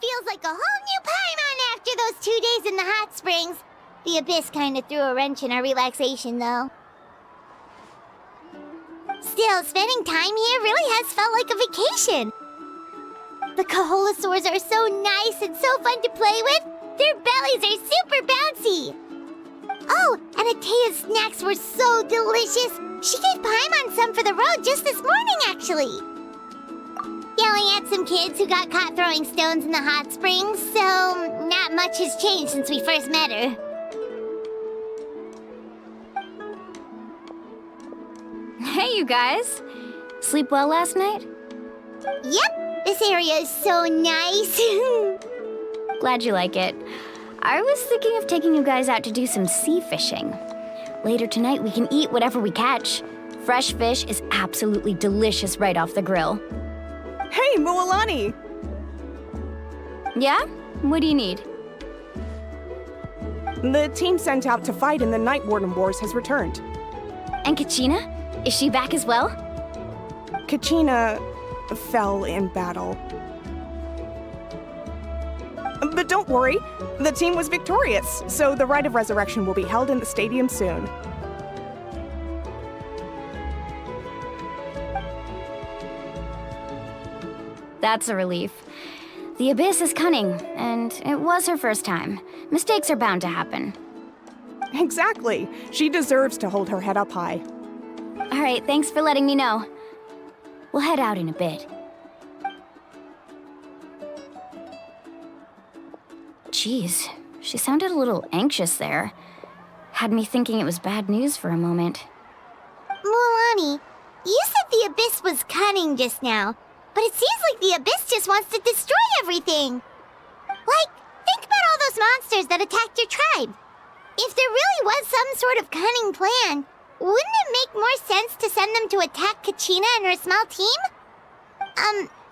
feels like a whole new Paimon after those 2 days in the hot springs. The Abyss kind of threw a wrench in our relaxation, though. Still, spending time here really has felt like a vacation. The Kaholosaurs are so nice and so fun to play with. Their bellies are super bouncy. Oh, and Atea's snacks were so delicious. She gave Paimon some for the road just this morning, actually. Yelling at some kids who got caught throwing stones in the hot springs, so not much has changed since we first met her. Hey, you guys. Sleep well last night? Yep, this area is so nice. Glad you like it. I was thinking of taking you guys out to do some sea fishing. Later tonight, we can eat whatever we catch. Fresh fish is absolutely delicious right off the grill. Hey, Mualani! Yeah? What do you need? The team sent out to fight in the Night Warden Wars has returned. And Kachina? Is she back as well? Kachina fell in battle. But don't worry, the team was victorious, so the Rite of Resurrection will be held in the stadium soon. That's a relief. The Abyss is cunning, and it was her first time. Mistakes are bound to happen. Exactly. She deserves to hold her head up high. All right, thanks for letting me know. We'll head out in a bit. Jeez, she sounded a little anxious there. Had me thinking it was bad news for a moment. Mualani, you said the Abyss was cunning just now, but it seems like the Abyss just wants to destroy everything. Like, think about all those monsters that attacked your tribe. If there really was some sort of cunning plan, wouldn't it make more sense to send them to attack Kachina and her small team?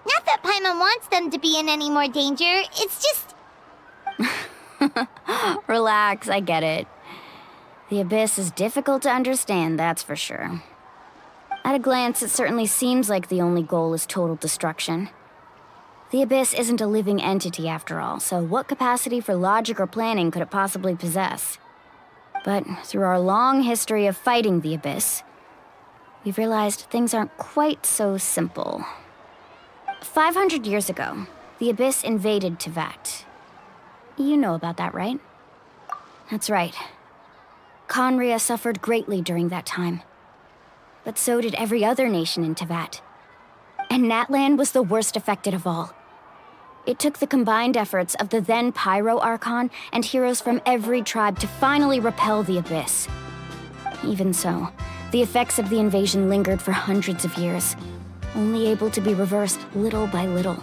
Not that Paimon wants them to be in any more danger, it's just... Relax, I get it. The Abyss is difficult to understand, that's for sure. At a glance, it certainly seems like the only goal is total destruction. The Abyss isn't a living entity after all, so what capacity for logic or planning could it possibly possess? But through our long history of fighting the Abyss, we've realized things aren't quite so simple. 500 years ago, the Abyss invaded Teyvat. You know about that, right? That's right. Conria suffered greatly during that time. But so did every other nation in Teyvat. And Natlan was the worst affected of all. It took the combined efforts of the then Pyro Archon and heroes from every tribe to finally repel the Abyss. Even so, the effects of the invasion lingered for hundreds of years, only able to be reversed little by little.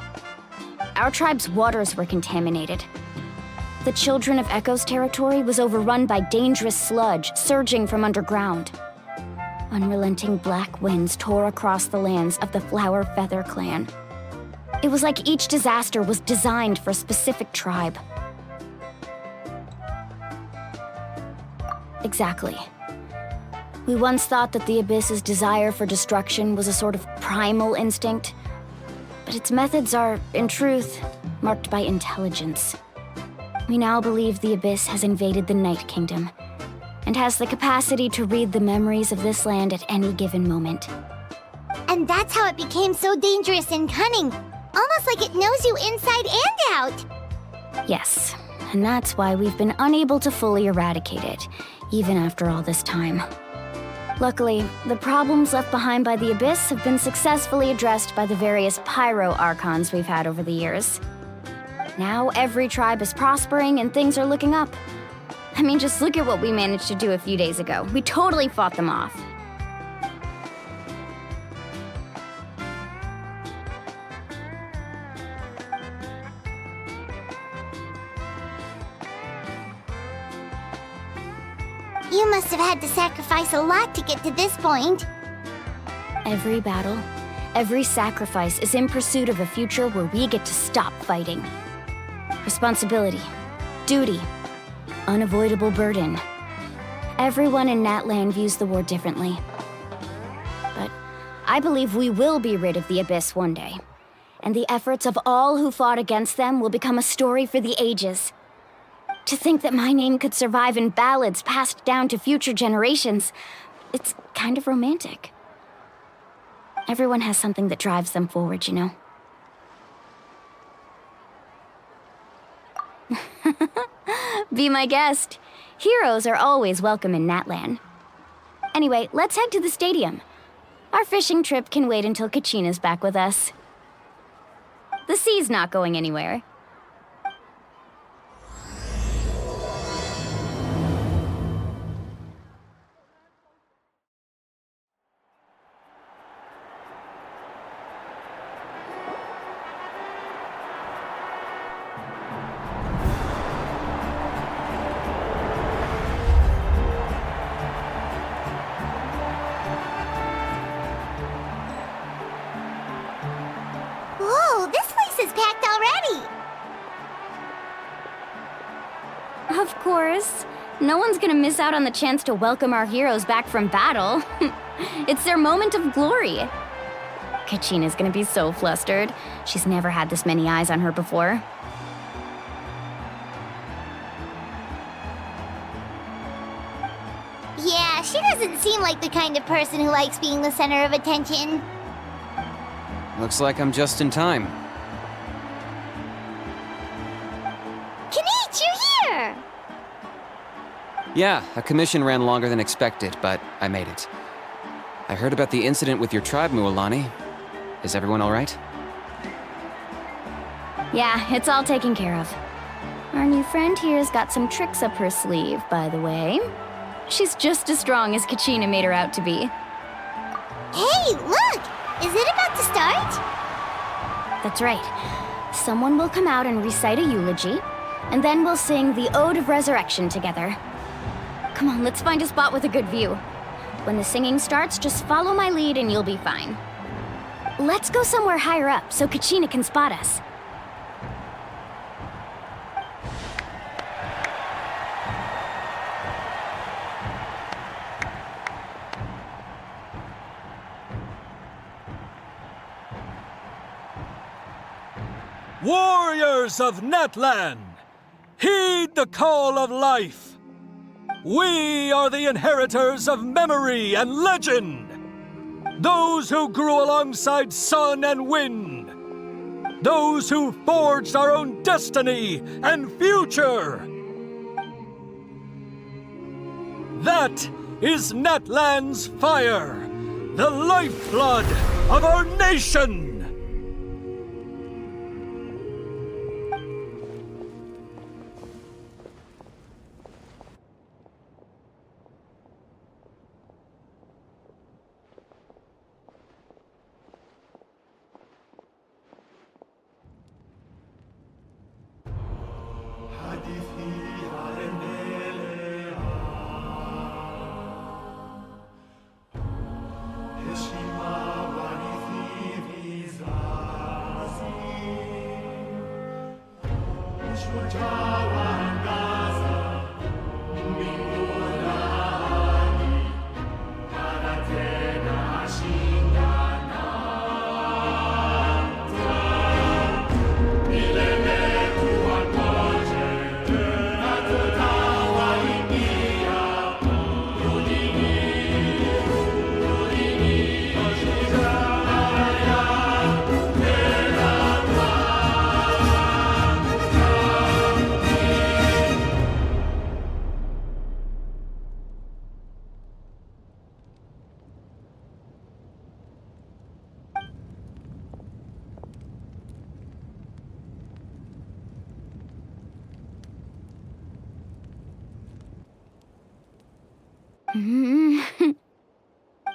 Our tribe's waters were contaminated. The Children of Echo's territory was overrun by dangerous sludge surging from underground. Unrelenting black winds tore across the lands of the Flower Feather clan. It was like each disaster was designed for a specific tribe. Exactly. We once thought that the Abyss's desire for destruction was a sort of primal instinct, but its methods are, in truth, marked by intelligence. We now believe the Abyss has invaded the Night Kingdom, and has the capacity to read the memories of this land at any given moment. And that's how it became so dangerous and cunning. Almost like it knows you inside and out. Yes, and that's why we've been unable to fully eradicate it, even after all this time. Luckily, the problems left behind by the Abyss have been successfully addressed by the various Pyro Archons we've had over the years. Now every tribe is prospering and things are looking up. I mean, just look at what we managed to do a few days ago. We totally fought them off. You must have had to sacrifice a lot to get to this point. Every battle, every sacrifice is in pursuit of a future where we get to stop fighting. Responsibility, duty, unavoidable burden. Everyone in Natlan views the war differently. But I believe we will be rid of the Abyss one day. and the efforts of all who fought against them will become a story for the ages. To think that my name could survive in ballads passed down to future generations, it's kind of romantic. Everyone has something that drives them forward, you know? Be my guest. Heroes are always welcome in Natlan. Anyway, let's head to the stadium. Our fishing trip can wait until Kachina's back with us. The sea's not going anywhere. Whoa, this place is packed already! Of course. No one's gonna miss out on the chance to welcome our heroes back from battle. It's their moment of glory. Kachina's gonna be so flustered. She's never had this many eyes on her before. Yeah, she doesn't seem like the kind of person who likes being the center of attention. Looks like I'm just in time. Kenich, you're here! Yeah, a commission ran longer than expected, but I made it. I heard about the incident with your tribe, Mualani. Is everyone all right? Yeah, it's all taken care of. Our new friend here's got some tricks up her sleeve, by the way. She's just as strong as Kachina made her out to be. Hey, look! Is it about to start? That's right. Someone will come out and recite a eulogy, and then we'll sing the Ode of Resurrection together. Come on, let's find a spot with a good view. When the singing starts, just follow my lead and you'll be fine. Let's go somewhere higher up so Kachina can spot us. Warriors of Natlan, heed the call of life. We are the inheritors of memory and legend. Those who grew alongside sun and wind. Those who forged our own destiny and future. That is Natlan's fire, the lifeblood of our nation.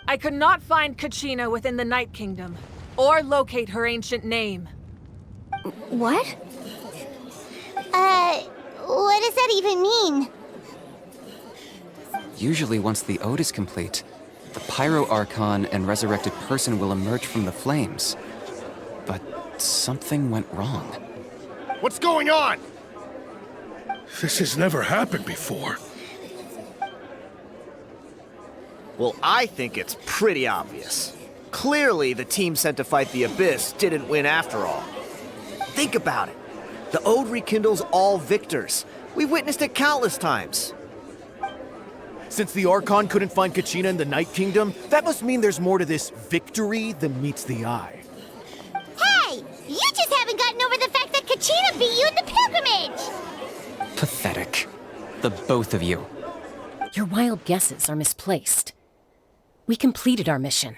I could not find Kachina within the Night Kingdom, or locate her ancient name. What? What does that even mean? Usually once the ode is complete, the Pyro Archon and resurrected person will emerge from the flames. But something went wrong. What's going on? This has never happened before. Well, I think it's pretty obvious. Clearly, the team sent to fight the Abyss didn't win after all. Think about it. The Ode rekindles all victors. We've witnessed it countless times. Since the Archon couldn't find Kachina in the Night Kingdom, that must mean there's more to this victory than meets the eye. Hey! You just haven't gotten over the fact that Kachina beat you in the pilgrimage! Pathetic. The both of you. Your wild guesses are misplaced. We completed our mission.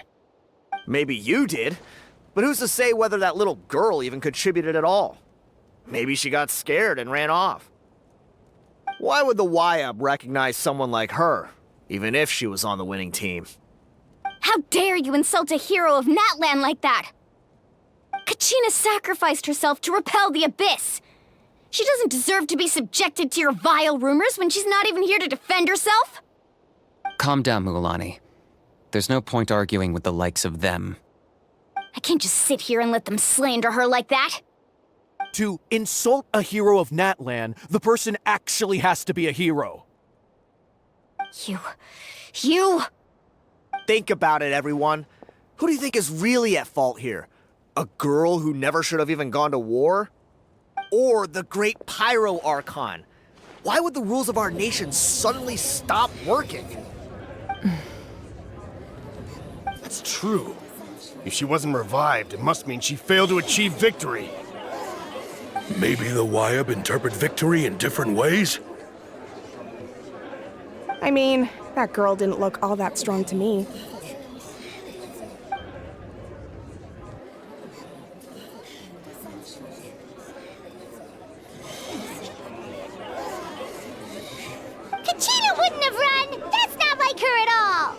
Maybe you did, but who's to say whether that little girl even contributed at all? Maybe she got scared and ran off. Why would the YUB recognize someone like her, even if she was on the winning team? How dare you insult a hero of Natlan like that? Kachina sacrificed herself to repel the Abyss. She doesn't deserve to be subjected to your vile rumors when she's not even here to defend herself. Calm down, Mualani. There's no point arguing with the likes of them. I can't just sit here and let them slander her like that. To insult a hero of Natlan, the person actually has to be a hero. You... Think about it, everyone. Who do you think is really at fault here? A girl who never should have even gone to war? Or the great Pyro Archon? Why would the rules of our nation suddenly stop working? That's true. If she wasn't revived, it must mean she failed to achieve victory. Maybe the YUB interpret victory in different ways? I mean, that girl didn't look all that strong to me. Kachina wouldn't have run! That's not like her at all!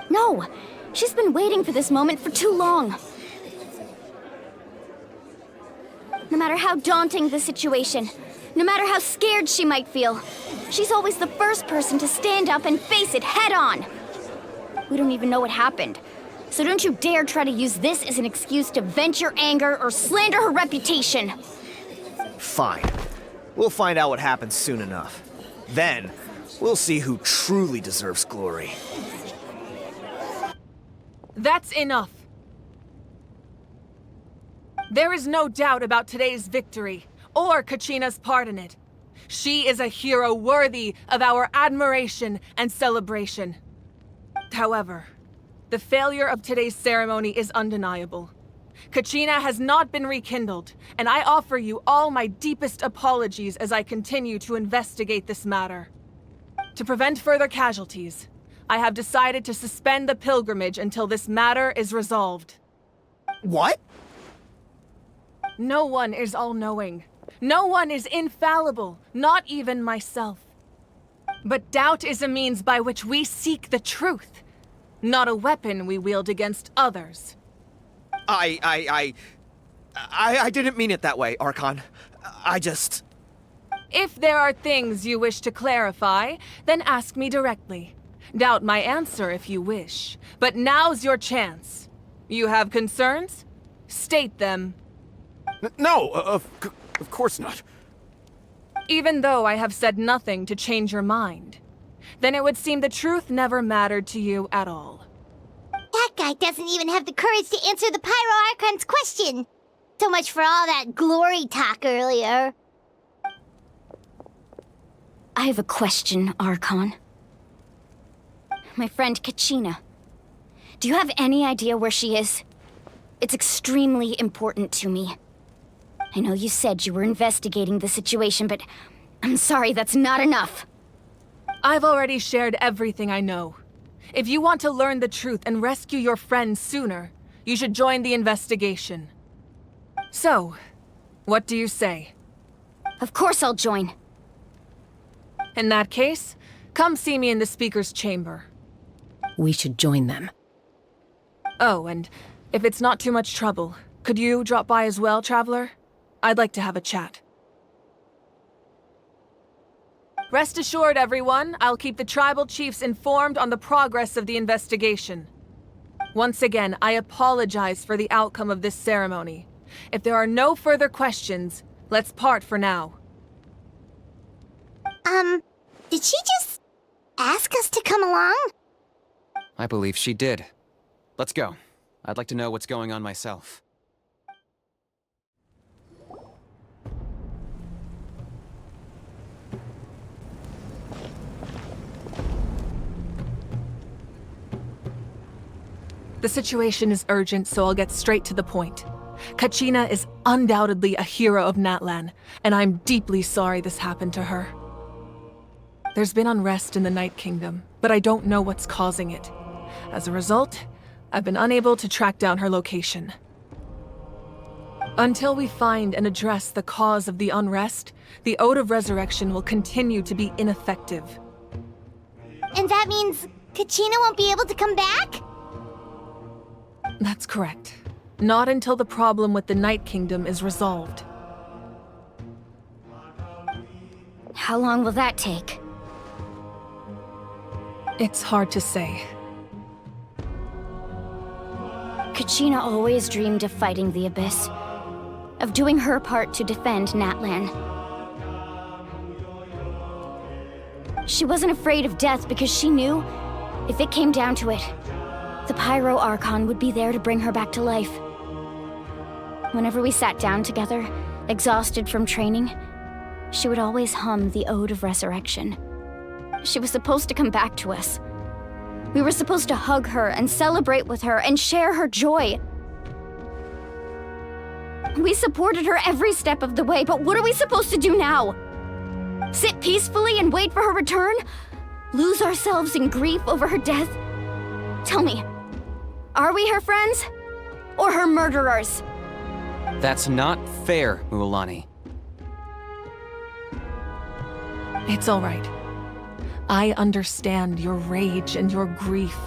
No, she's been waiting for this moment for too long. No matter how daunting the situation, no matter how scared she might feel, she's always the first person to stand up and face it head on. We don't even know what happened, so don't you dare try to use this as an excuse to vent your anger or slander her reputation. Fine. We'll find out what happens soon enough. Then, we'll see who truly deserves glory. That's enough. There is no doubt about today's victory, or Kachina's part in it. She is a hero worthy of our admiration and celebration. However, the failure of today's ceremony is undeniable. Kachina has not been rekindled, and I offer you all my deepest apologies as I continue to investigate this matter. To prevent further casualties, I have decided to suspend the pilgrimage until this matter is resolved. What? No one is all-knowing. No one is infallible, not even myself. But doubt is a means by which we seek the truth, not a weapon we wield against others. I didn't mean it that way, Archon. I just... If there are things you wish to clarify, then ask me directly. Doubt my answer if you wish, but now's your chance. You have concerns? State them. No, of course not. Even though I have said nothing to change your mind, then it would seem the truth never mattered to you at all. That guy doesn't even have the courage to answer the Pyro Archon's question. So much for all that glory talk earlier. I have a question, Archon. My friend Kachina. Do you have any idea where she is? It's extremely important to me. I know you said you were investigating the situation, but I'm sorry, that's not enough. I've already shared everything I know. If you want to learn the truth and rescue your friend sooner, you should join the investigation. So, what do you say? Of course I'll join. In that case, come see me in the speaker's chamber. We should join them. Oh, and if it's not too much trouble, could you drop by as well, Traveler? I'd like to have a chat. Rest assured, everyone, I'll keep the tribal chiefs informed on the progress of the investigation. Once again, I apologize for the outcome of this ceremony. If there are no further questions, let's part for now. Did she just ask us to come along? I believe she did. Let's go. I'd like to know what's going on myself. The situation is urgent, so I'll get straight to the point. Kachina is undoubtedly a hero of Natlan, and I'm deeply sorry this happened to her. There's been unrest in the Night Kingdom, but I don't know what's causing it. As a result, I've been unable to track down her location. Until we find and address the cause of the unrest, the Ode of Resurrection will continue to be ineffective. And that means Kachina won't be able to come back? That's correct. Not until the problem with the Night Kingdom is resolved. How long will that take? It's hard to say. Kachina always dreamed of fighting the Abyss, of doing her part to defend Natlan. She wasn't afraid of death because she knew, if it came down to it, the Pyro Archon would be there to bring her back to life. Whenever we sat down together, exhausted from training, she would always hum the Ode of Resurrection. She was supposed to come back to us. We were supposed to hug her and celebrate with her and share her joy. We supported her every step of the way, but what are we supposed to do now? Sit peacefully and wait for her return? Lose ourselves in grief over her death? Tell me, are we her friends? Or her murderers? That's not fair, Mualani. It's all right. I understand your rage and your grief.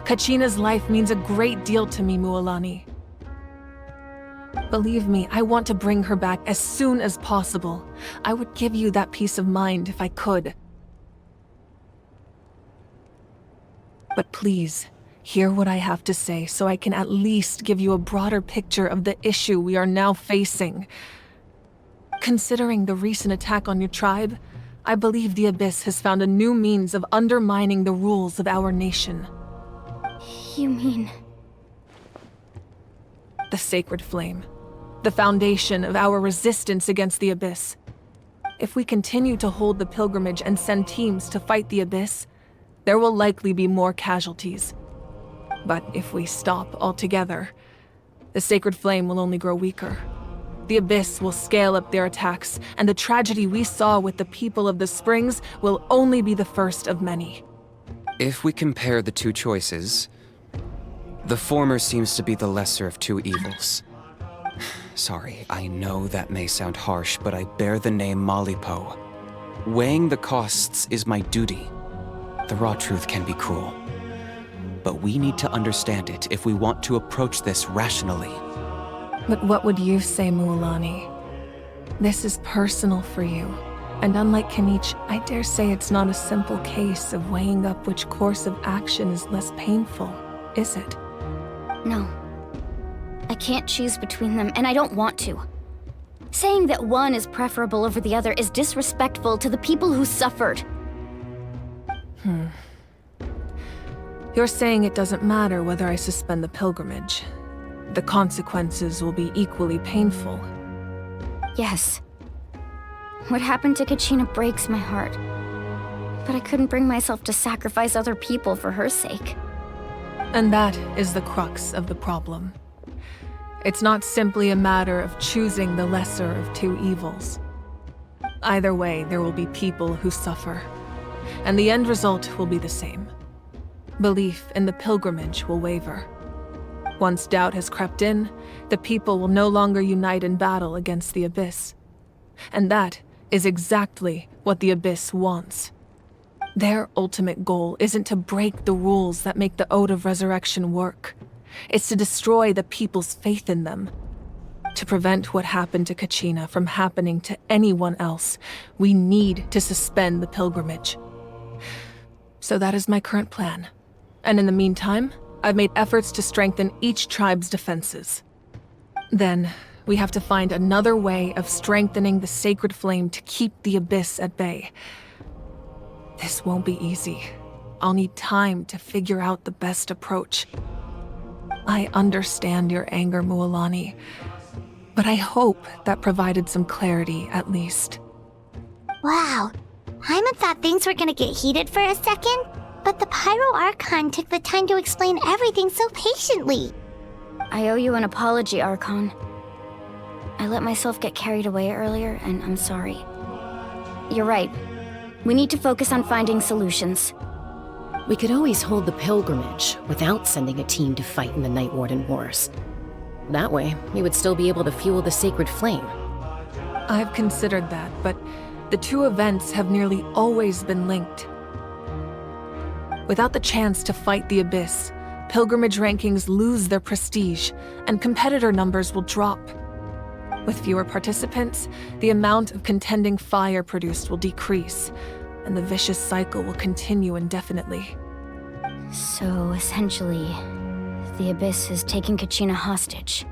Kachina's life means a great deal to me, Mualani. Believe me, I want to bring her back as soon as possible. I would give you that peace of mind if I could. But please, hear what I have to say so I can at least give you a broader picture of the issue we are now facing. Considering the recent attack on your tribe, I believe the Abyss has found a new means of undermining the rules of our nation. You mean... The Sacred Flame. The foundation of our resistance against the Abyss. If we continue to hold the pilgrimage and send teams to fight the Abyss, there will likely be more casualties. But if we stop altogether, the Sacred Flame will only grow weaker. The Abyss will scale up their attacks, and the tragedy we saw with the people of the Springs will only be the first of many. If we compare the two choices, the former seems to be the lesser of two evils. Sorry, I know that may sound harsh, but I bear the name Malipo. Weighing the costs is my duty. The raw truth can be cruel. But we need to understand it if we want to approach this rationally. But what would you say, Mualani? This is personal for you. And unlike Kanich, I dare say it's not a simple case of weighing up which course of action is less painful, is it? No. I can't choose between them, and I don't want to. Saying that one is preferable over the other is disrespectful to the people who suffered. You're saying it doesn't matter whether I suspend the pilgrimage. The consequences will be equally painful. Yes. What happened to Kachina breaks my heart. But I couldn't bring myself to sacrifice other people for her sake. And that is the crux of the problem. It's not simply a matter of choosing the lesser of two evils. Either way, there will be people who suffer. And the end result will be the same. Belief in the pilgrimage will waver. Once doubt has crept in, the people will no longer unite in battle against the Abyss. And that is exactly what the Abyss wants. Their ultimate goal isn't to break the rules that make the Ode of Resurrection work. It's to destroy the people's faith in them. To prevent what happened to Kachina from happening to anyone else, we need to suspend the pilgrimage. So that is my current plan. And in the meantime, I've made efforts to strengthen each tribe's defenses. Then, we have to find another way of strengthening the Sacred Flame to keep the Abyss at bay. This won't be easy. I'll need time to figure out the best approach. I understand your anger, Mualani, but I hope that provided some clarity, at least. Wow. Hyman thought things were gonna get heated for a second, but the Pyro Archon took the time to explain everything so patiently. I owe you an apology, Archon. I let myself get carried away earlier, and I'm sorry. You're right. We need to focus on finding solutions. We could always hold the pilgrimage without sending a team to fight in the Night Warden Wars. That way, we would still be able to fuel the sacred flame. I've considered that, but the two events have nearly always been linked. Without the chance to fight the Abyss, pilgrimage rankings lose their prestige, and competitor numbers will drop. With fewer participants, the amount of contending fire produced will decrease, and the vicious cycle will continue indefinitely. So, essentially, the Abyss is taking Kachina hostage.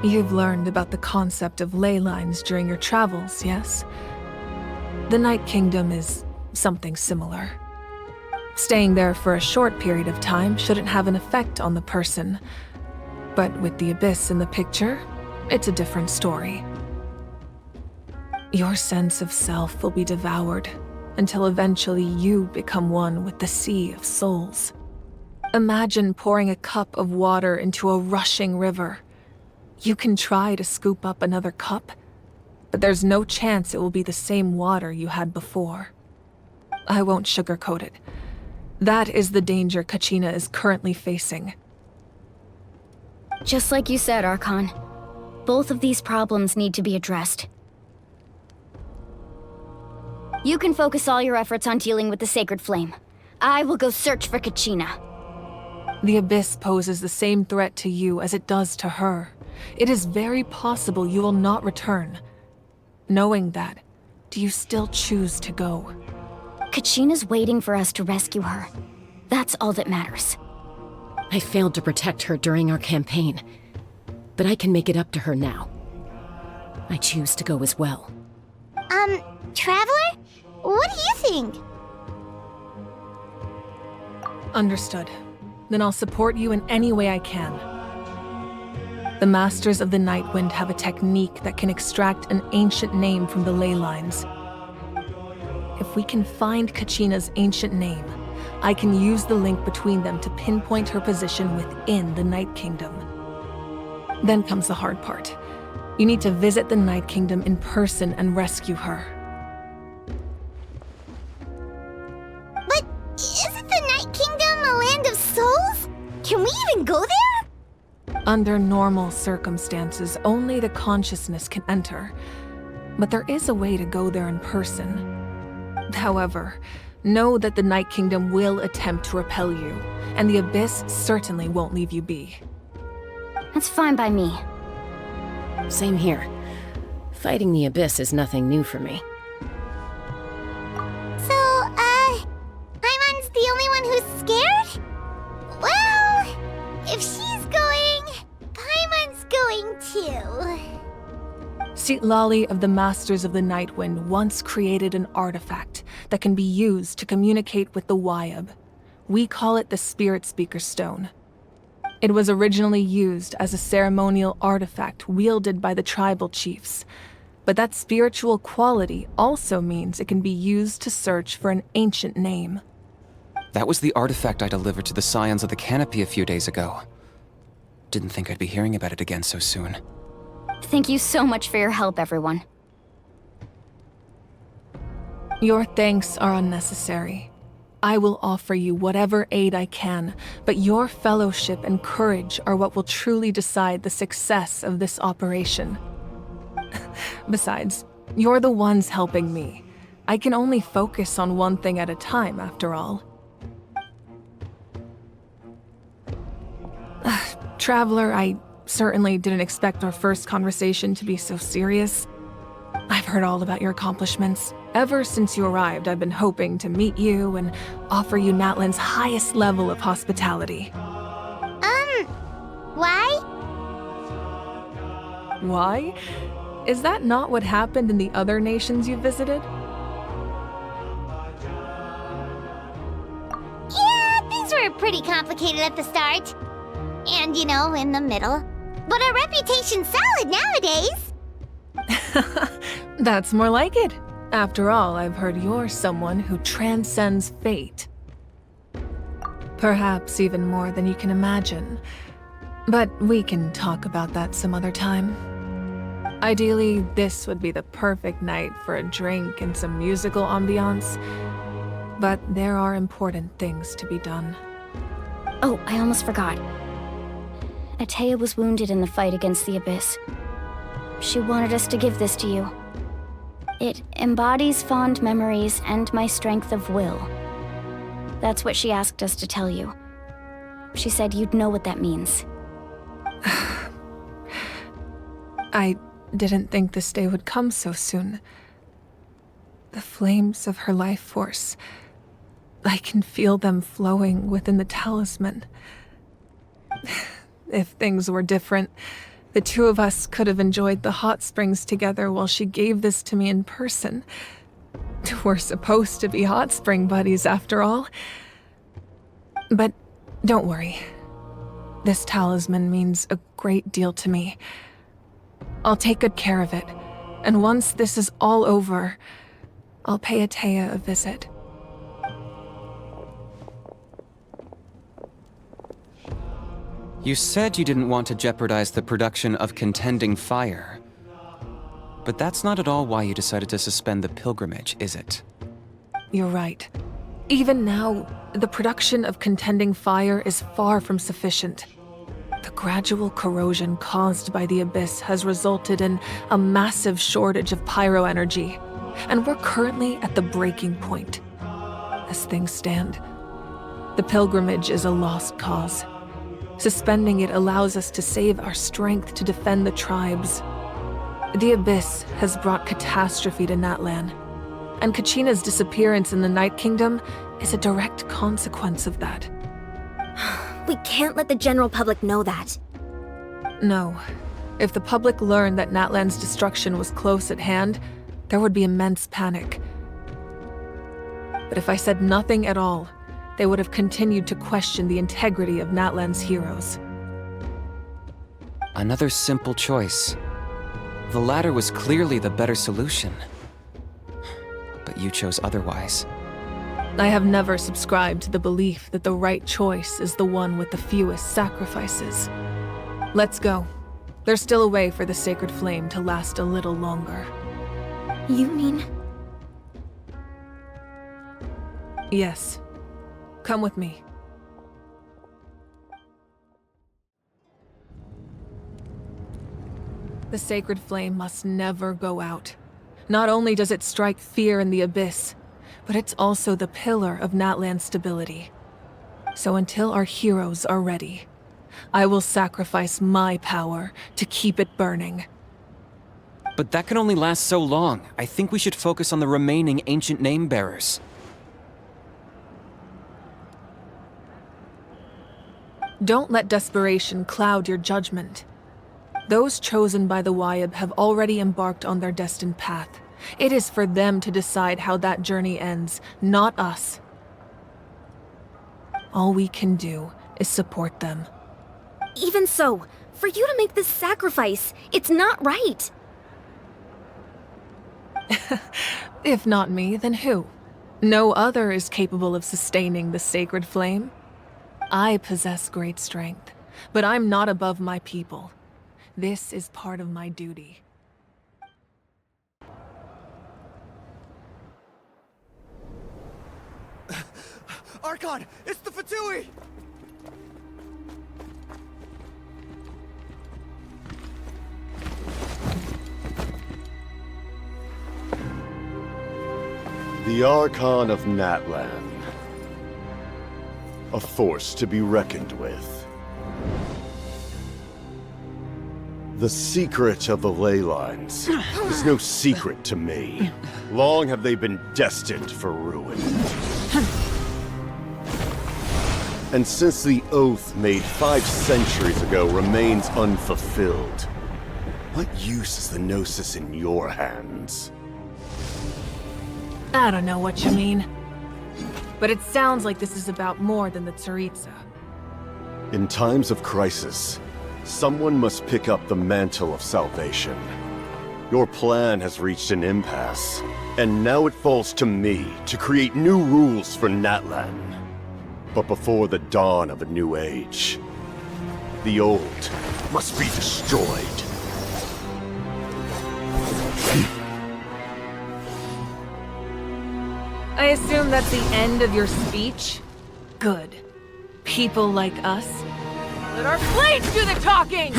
You've learned about the concept of ley lines during your travels, yes? The Night Kingdom is something similar. Staying there for a short period of time shouldn't have an effect on the person. But with the Abyss in the picture, it's a different story. Your sense of self will be devoured until eventually you become one with the sea of souls. Imagine pouring a cup of water into a rushing river. You can try to scoop up another cup, but there's no chance it will be the same water you had before. I won't sugarcoat it. That is the danger Kachina is currently facing. Just like you said, Archon. Both of these problems need to be addressed. You can focus all your efforts on dealing with the Sacred Flame. I will go search for Kachina. The Abyss poses the same threat to you as it does to her. It is very possible you will not return. Knowing that, do you still choose to go? Kachina's waiting for us to rescue her. That's all that matters. I failed to protect her during our campaign, but I can make it up to her now. I choose to go as well. Traveler? What do you think? Understood. Then I'll support you in any way I can. The Masters of the Nightwind have a technique that can extract an ancient name from the ley lines. If we can find Kachina's ancient name, I can use the link between them to pinpoint her position within the Night Kingdom. Then comes the hard part. You need to visit the Night Kingdom in person and rescue her. But isn't the Night Kingdom a land of souls? Can we even go there? Under normal circumstances, only the consciousness can enter. But there is a way to go there in person. However, know that the Night Kingdom will attempt to repel you, and the Abyss certainly won't leave you be. That's fine by me. Same here. Fighting the Abyss is nothing new for me. So, Hyman's the only one who's scared? Well, if she's going, Hyman's going too. Citlali of the Masters of the Nightwind once created an artifact that can be used to communicate with the Wyab. We call it the Spirit Speaker Stone. It was originally used as a ceremonial artifact wielded by the tribal chiefs, but that spiritual quality also means it can be used to search for an ancient name. That was the artifact I delivered to the Scions of the Canopy a few days ago. Didn't think I'd be hearing about it again so soon. Thank you so much for your help, everyone. Your thanks are unnecessary. I will offer you whatever aid I can, but your fellowship and courage are what will truly decide the success of this operation. Besides, you're the ones helping me. I can only focus on one thing at a time, after all. Traveler, I certainly didn't expect our first conversation to be so serious. I've heard all about your accomplishments. Ever since you arrived, I've been hoping to meet you and offer you Natlan's highest level of hospitality. Why? Why? Is that not what happened in the other nations you visited? Yeah, things were pretty pretty complicated at the start. And, in the middle. But our reputation's solid nowadays. That's more like it. After all, I've heard you're someone who transcends fate. Perhaps even more than you can imagine. But we can talk about that some other time. Ideally, this would be the perfect night for a drink and some musical ambiance. But there are important things to be done. Oh, I almost forgot. Atea was wounded in the fight against the Abyss. She wanted us to give this to you. It embodies fond memories and my strength of will. That's what she asked us to tell you. She said you'd know what that means. I didn't think this day would come so soon. The flames of her life force. I can feel them flowing within the talisman. If things were different, the two of us could have enjoyed the hot springs together while she gave this to me in person. We're supposed to be hot spring buddies after all. But don't worry. This talisman means a great deal to me. I'll take good care of it, and once this is all over, I'll pay Atea a visit. You said you didn't want to jeopardize the production of contending fire. But that's not at all why you decided to suspend the pilgrimage, is it? You're right. Even now, the production of contending fire is far from sufficient. The gradual corrosion caused by the Abyss has resulted in a massive shortage of pyro energy, and we're currently at the breaking point. As things stand, the pilgrimage is a lost cause. Suspending it allows us to save our strength to defend the tribes. The Abyss has brought catastrophe to Natlan, and Kachina's disappearance in the Night Kingdom is a direct consequence of that. We can't let the general public know that. No. If the public learned that Natlan's destruction was close at hand, there would be immense panic. But if I said nothing at all, they would have continued to question the integrity of Natlan's heroes. Another simple choice. The latter was clearly the better solution. But you chose otherwise. I have never subscribed to the belief that the right choice is the one with the fewest sacrifices. Let's go. There's still a way for the sacred flame to last a little longer. You mean? Yes. Come with me. The sacred flame must never go out. Not only does it strike fear in the Abyss, but it's also the pillar of Natlan's stability. So until our heroes are ready, I will sacrifice my power to keep it burning. But that can only last so long. I think we should focus on the remaining ancient name-bearers. Don't let desperation cloud your judgment. Those chosen by the Wayab have already embarked on their destined path. It is for them to decide how that journey ends, not us. All we can do is support them. Even so, for you to make this sacrifice, it's not right. If not me, then who? No other is capable of sustaining the sacred flame. I possess great strength, but I'm not above my people. This is part of my duty. Archon, it's the Fatui! The Archon of Natlan. A force to be reckoned with. The secret of the ley lines is no secret to me. Long have they been destined for ruin. And since the oath made 5 centuries ago remains unfulfilled, what use is the Gnosis in your hands? I don't know what you mean. But it sounds like this is about more than the Tsaritsa. In times of crisis, someone must pick up the mantle of salvation. Your plan has reached an impasse, and now it falls to me to create new rules for Natlan. But before the dawn of a new age, the old must be destroyed. I assume that's the end of your speech? Good. People like us? Let our blades do the talking!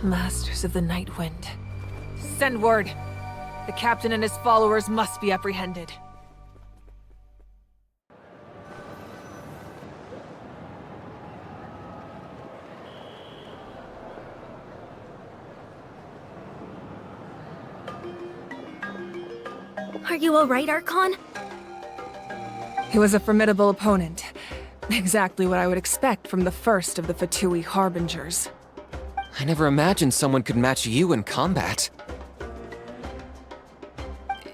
Masters of the Night Wind. Send word. The captain and his followers must be apprehended. Are you alright, Archon? He was a formidable opponent. Exactly what I would expect from the first of the Fatui Harbingers. I never imagined someone could match you in combat.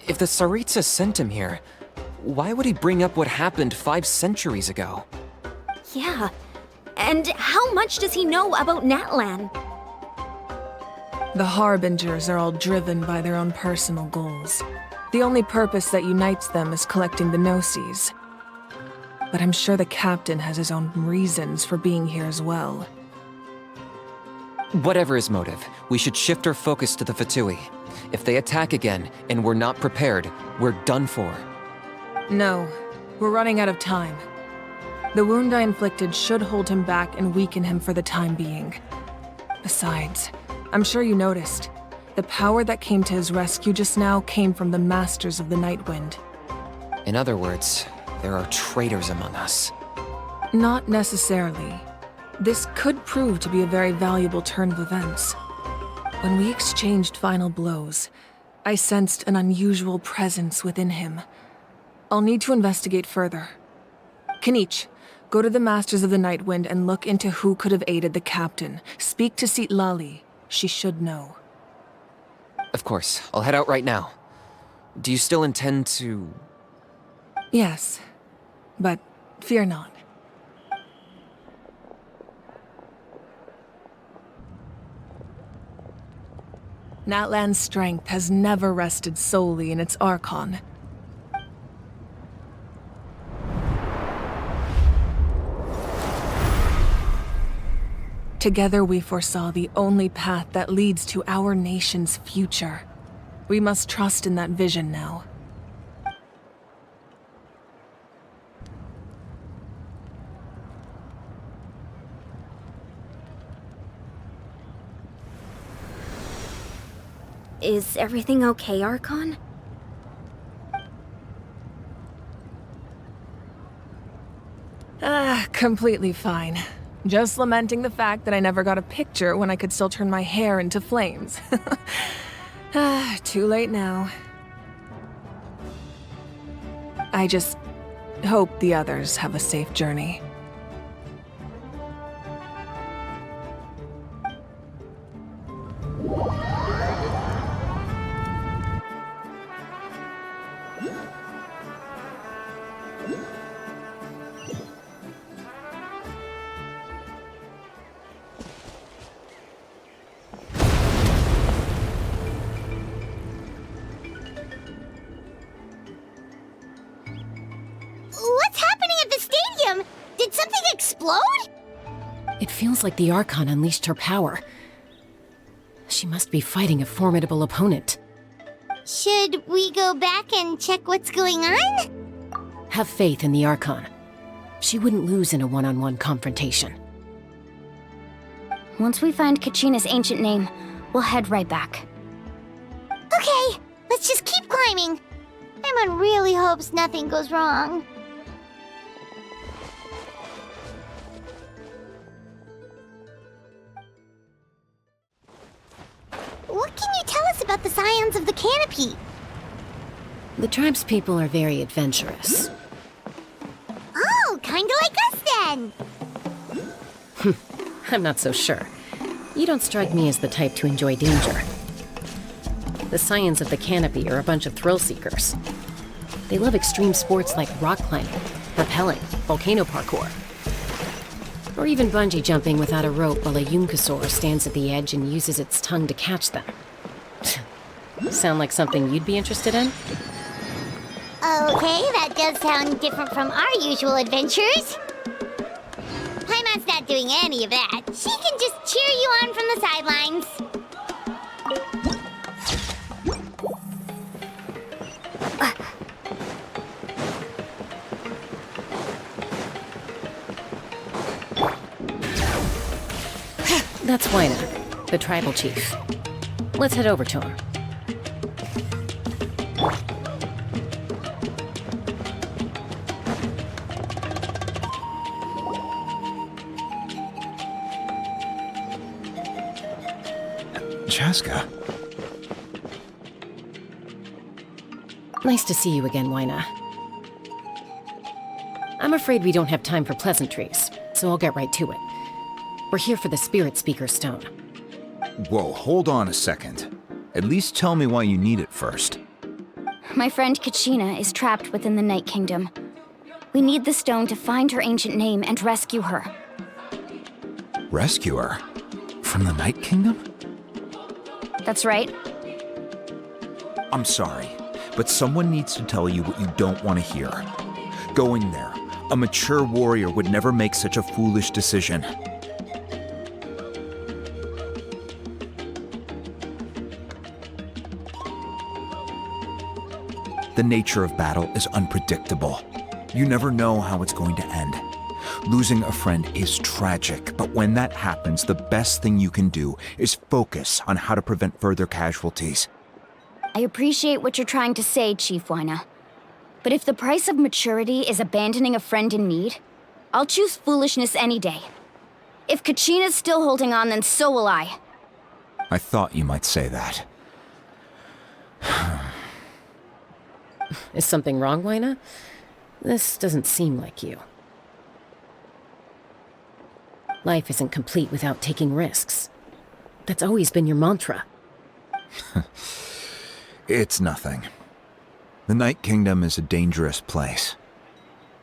If the Tsaritsa sent him here, why would he bring up what happened 5 centuries ago? Yeah. And how much does he know about Natlan? The Harbingers are all driven by their own personal goals. The only purpose that unites them is collecting the Gnosis. But I'm sure the captain has his own reasons for being here as well. Whatever his motive, we should shift our focus to the Fatui. If they attack again, and we're not prepared, we're done for. No, we're running out of time. The wound I inflicted should hold him back and weaken him for the time being. Besides, I'm sure you noticed, the power that came to his rescue just now came from the Masters of the Night Wind. In other words, there are traitors among us. Not necessarily. This could prove to be a very valuable turn of events. When we exchanged final blows, I sensed an unusual presence within him. I'll need to investigate further. Kanich, go to the Masters of the Night Wind and look into who could have aided the captain. Speak to Sitlali. She should know. Of course, I'll head out right now. Do you still intend to... Yes, but fear not. Natlan's strength has never rested solely in its Archon. Together we foresaw the only path that leads to our nation's future. We must trust in that vision now. Is everything okay, Archon? Completely fine. Just lamenting the fact that I never got a picture when I could still turn my hair into flames. Too late now. I just hope the others have a safe journey. What's happening at the stadium? Did something explode? It feels like the Archon unleashed her power. She must be fighting a formidable opponent. Should we go back and check what's going on? Have faith in the Archon. She wouldn't lose in a one-on-one confrontation. Once we find Kachina's ancient name, we'll head right back. Okay, let's just keep climbing. Paimon really hopes nothing goes wrong. What can you tell us about the scions of the canopy? The tribespeople are very adventurous. Oh, kinda like us then. I'm not so sure. You don't strike me as the type to enjoy danger. The scions of the canopy are a bunch of thrill seekers. They love extreme sports like rock climbing, rappelling, volcano parkour, or even bungee jumping without a rope while a Yunkasaur stands at the edge and uses its tongue to catch them. Sound like something you'd be interested in? Okay, that does sound different from our usual adventures. Paimon's not doing any of that. She can just cheer you on from the sidelines. That's Wyna, the tribal chief. Let's head over to him. Chaska. Nice to see you again, Wyna. I'm afraid we don't have time for pleasantries, so I'll get right to it. We're here for the Spirit Speaker Stone. Whoa, hold on a second. At least tell me why you need it first. My friend Kachina is trapped within the Night Kingdom. We need the stone to find her ancient name and rescue her. Rescue her? From the Night Kingdom? That's right. I'm sorry, but someone needs to tell you what you don't want to hear. Going there, a mature warrior would never make such a foolish decision. The nature of battle is unpredictable. You never know how it's going to end. Losing a friend is tragic, but when that happens, the best thing you can do is focus on how to prevent further casualties. I appreciate what you're trying to say, Chief Wyna. But if the price of maturity is abandoning a friend in need, I'll choose foolishness any day. If Kachina's still holding on, then so will I. I thought you might say that. Is something wrong, Wyna? This doesn't seem like you. Life isn't complete without taking risks. That's always been your mantra. It's nothing. The Night Kingdom is a dangerous place.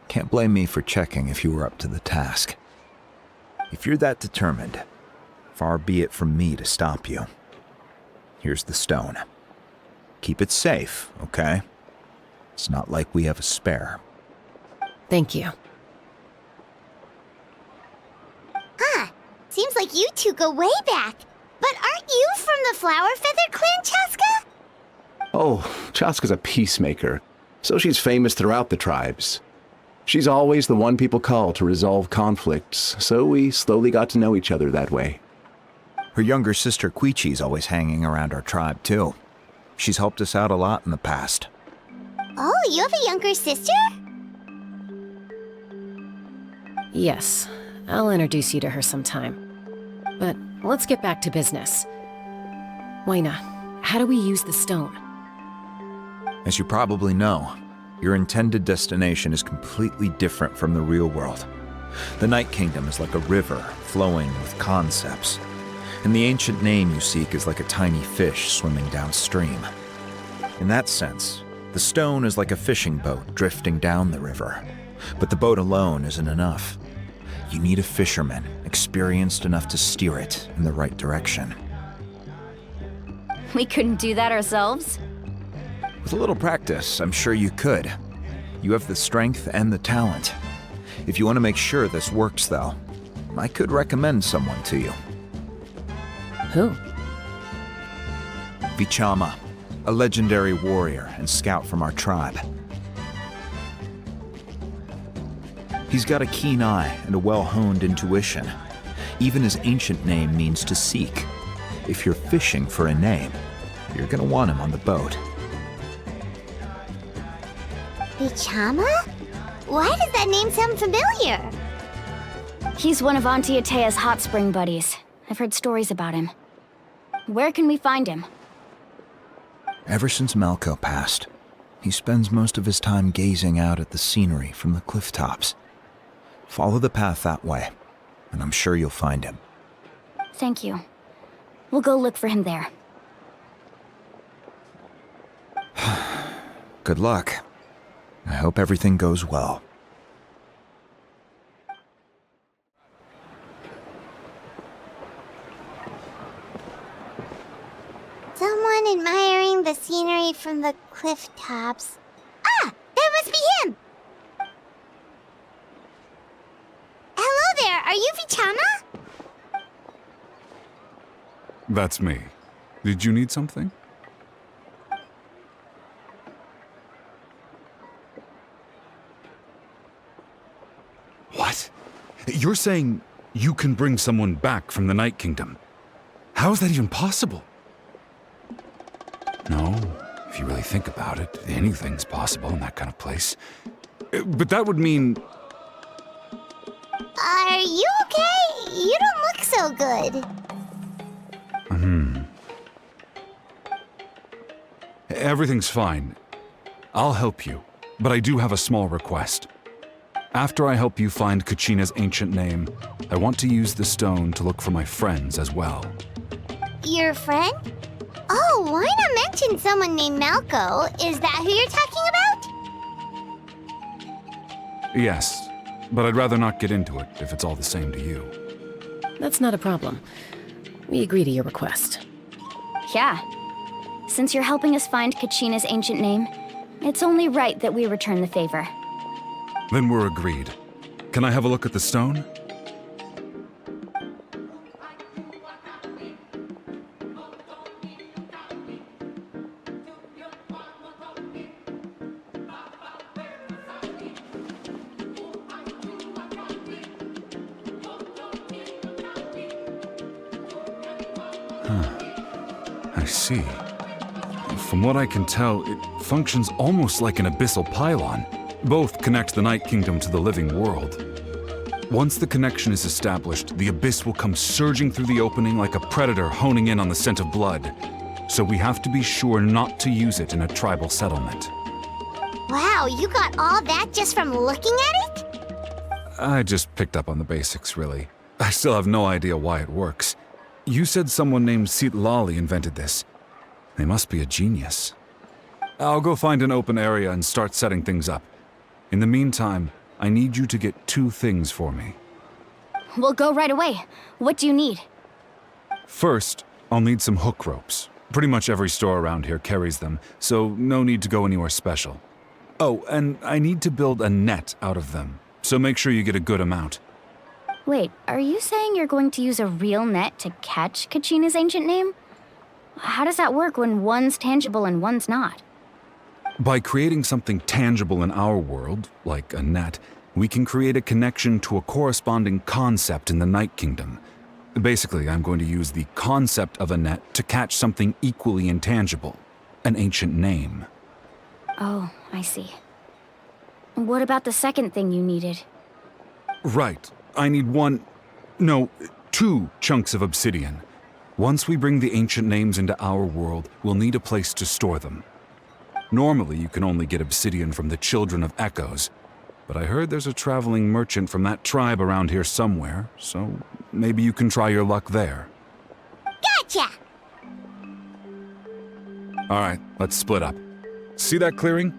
Can't blame me for checking if you were up to the task. If you're that determined, far be it from me to stop you. here's the stone. Keep it safe, okay? It's not like we have a spare. Thank you. Seems like you two go way back. But aren't you from the Flower Feather Clan, Chaska? Oh, Chaska's a peacemaker, so she's famous throughout the tribes. She's always the one people call to resolve conflicts, so we slowly got to know each other that way. Her younger sister Quichi's always hanging around our tribe, too. She's helped us out a lot in the past. Oh, you have a younger sister? Yes, I'll introduce you to her sometime. But let's get back to business. Waina, how do we use the stone? As you probably know, your intended destination is completely different from the real world. The Night Kingdom is like a river flowing with concepts, and the ancient name you seek is like a tiny fish swimming downstream. In that sense, the stone is like a fishing boat drifting down the river, but the boat alone isn't enough. You need a fisherman experienced enough to steer it in the right direction. We couldn't do that ourselves? With a little practice, I'm sure you could. You have the strength and the talent. If you want to make sure this works, though, I could recommend someone to you. Who? Vichama, a legendary warrior and scout from our tribe. He's got a keen eye and a well-honed intuition. Even his ancient name means to seek. If you're fishing for a name, you're gonna want him on the boat. Vichama? Why does that name sound familiar? He's one of Auntie Atea's hot spring buddies. I've heard stories about him. Where can we find him? Ever since Malco passed, he spends most of his time gazing out at the scenery from the cliff tops. Follow the path that way, and I'm sure you'll find him. Thank you. We'll go look for him there. Good luck. I hope everything goes well. Someone admiring the scenery from the cliff tops. Ah! That must be him! Hello there, are you Vichama? That's me. Did you need something? What? You're saying you can bring someone back from the Night Kingdom? How is that even possible? No, if you really think about it, anything's possible in that kind of place. But that would mean... Are you okay? You don't look so good. Everything's fine. I'll help you, but I do have a small request. After I help you find Kachina's ancient name, I want to use the stone to look for my friends as well. Your friend? Oh, why not mention someone named Malco? Is that who you're talking about? Yes, but I'd rather not get into it if it's all the same to you. That's not a problem. We agree to your request. Yeah. Since you're helping us find Kachina's ancient name, it's only right that we return the favor. Then we're agreed. Can I have a look at the stone? I see. From what I can tell, it functions almost like an abyssal pylon. Both connect the Night Kingdom to the living world. Once the connection is established, the abyss will come surging through the opening like a predator honing in on the scent of blood. So we have to be sure not to use it in a tribal settlement. Wow, you got all that just from looking at it? I just picked up on the basics, really. I still have no idea why it works. You said someone named Sitlali invented this. They must be a genius. I'll go find an open area and start setting things up. In the meantime, I need you to get 2 things for me. We'll go right away. What do you need? First, I'll need some hook ropes. Pretty much every store around here carries them, so no need to go anywhere special. Oh, and I need to build a net out of them, so make sure you get a good amount. Wait, are you saying you're going to use a real net to catch Kachina's ancient name? How does that work when one's tangible and one's not? By creating something tangible in our world, like a net, we can create a connection to a corresponding concept in the Night Kingdom. Basically, I'm going to use the concept of a net to catch something equally intangible, an ancient name. Oh, I see. What about the second thing you needed? Right. I need two chunks of obsidian. Once we bring the ancient names into our world, we'll need a place to store them. Normally, you can only get obsidian from the Children of Echoes, but I heard there's a traveling merchant from that tribe around here somewhere, so maybe you can try your luck there. Gotcha! Alright, let's split up. See that clearing?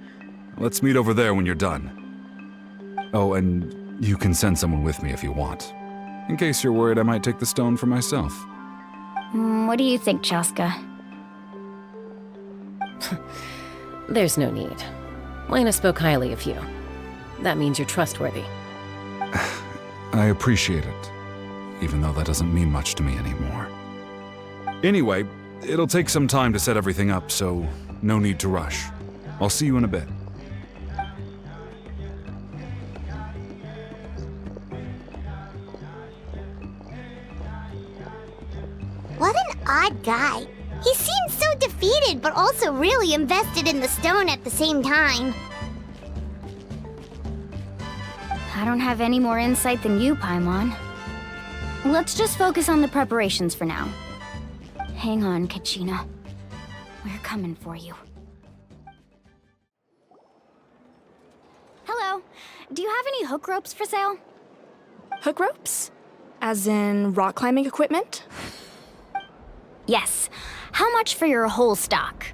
Let's meet over there when you're done. Oh, and you can send someone with me if you want. In case you're worried I might take the stone for myself. What do you think, Chaska? There's no need. Lena spoke highly of you. That means you're trustworthy. I appreciate it, even though that doesn't mean much to me anymore. Anyway, it'll take some time to set everything up, so no need to rush. I'll see you in a bit. What an odd guy. He seems so defeated, but also really invested in the stone at the same time. I don't have any more insight than you, Paimon. Let's just focus on the preparations for now. Hang on, Kachina. We're coming for you. Hello. Do you have any hook ropes for sale? Hook ropes? As in rock climbing equipment? Yes. How much for your whole stock?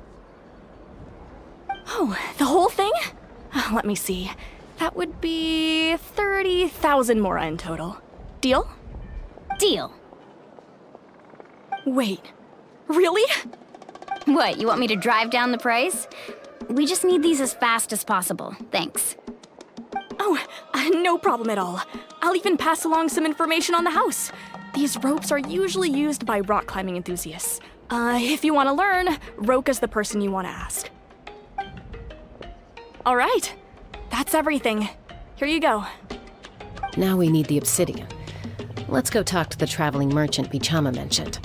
Oh, the whole thing? Let me see. That would be 30,000 mora in total. Deal? Deal. Wait, really? What, you want me to drive down the price? We just need these as fast as possible. Thanks. Oh, no problem at all. I'll even pass along some information on the house. These ropes are usually used by rock climbing enthusiasts. If you want to learn, Roka's the person you want to ask. All right, that's everything. Here you go. Now we need the obsidian. Let's go talk to the traveling merchant Bichama mentioned.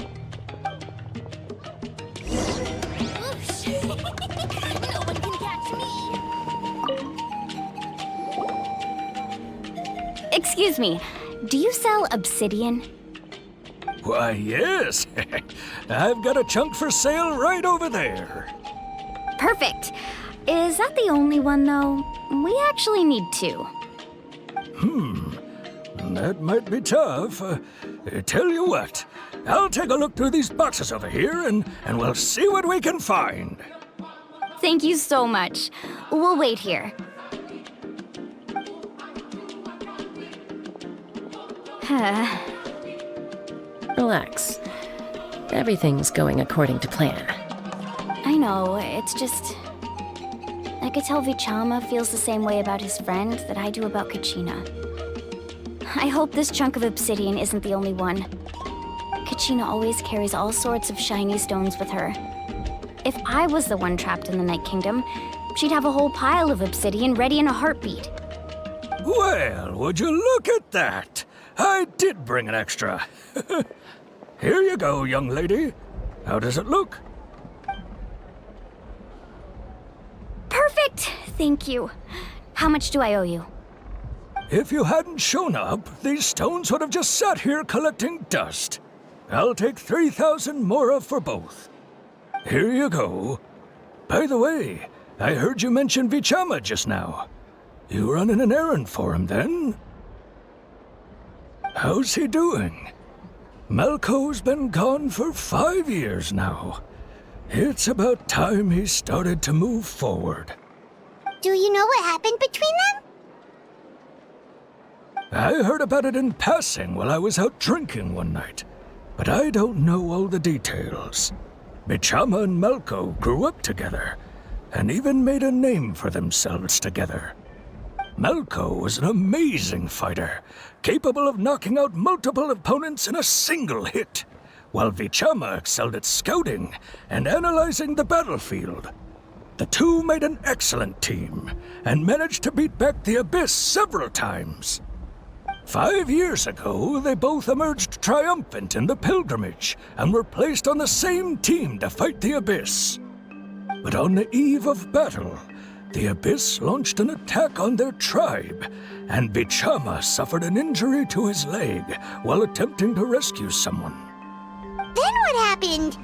Excuse me, do you sell obsidian? Why, yes. I've got a chunk for sale right over there. Perfect. Is that the only one, though? We actually need two. That might be tough. Tell you what, I'll take a look through these boxes over here and we'll see what we can find. Thank you so much. We'll wait here. Relax. Everything's going according to plan. I know, it's just... I could tell Vichama feels the same way about his friend that I do about Kachina. I hope this chunk of obsidian isn't the only one. Kachina always carries all sorts of shiny stones with her. If I was the one trapped in the Night Kingdom, she'd have a whole pile of obsidian ready in a heartbeat. Well, would you look at that? I did bring an extra. Here you go, young lady. How does it look? Perfect! Thank you. How much do I owe you? If you hadn't shown up, these stones would have just sat here collecting dust. I'll take 3,000 mora for both. Here you go. By the way, I heard you mention Vichama just now. You running an errand for him, then? How's he doing? Malco's been gone for 5 years now. It's about time he started to move forward. Do you know what happened between them? I heard about it in passing while I was out drinking one night, but I don't know all the details. Vichama and Malco grew up together, and even made a name for themselves together. Malco was an amazing fighter, capable of knocking out multiple opponents in a single hit, while Vichama excelled at scouting and analyzing the battlefield. The two made an excellent team, and managed to beat back the Abyss several times. 5 years ago, they both emerged triumphant in the pilgrimage, and were placed on the same team to fight the Abyss. But on the eve of battle, the Abyss launched an attack on their tribe, and Vichama suffered an injury to his leg while attempting to rescue someone. Then what happened?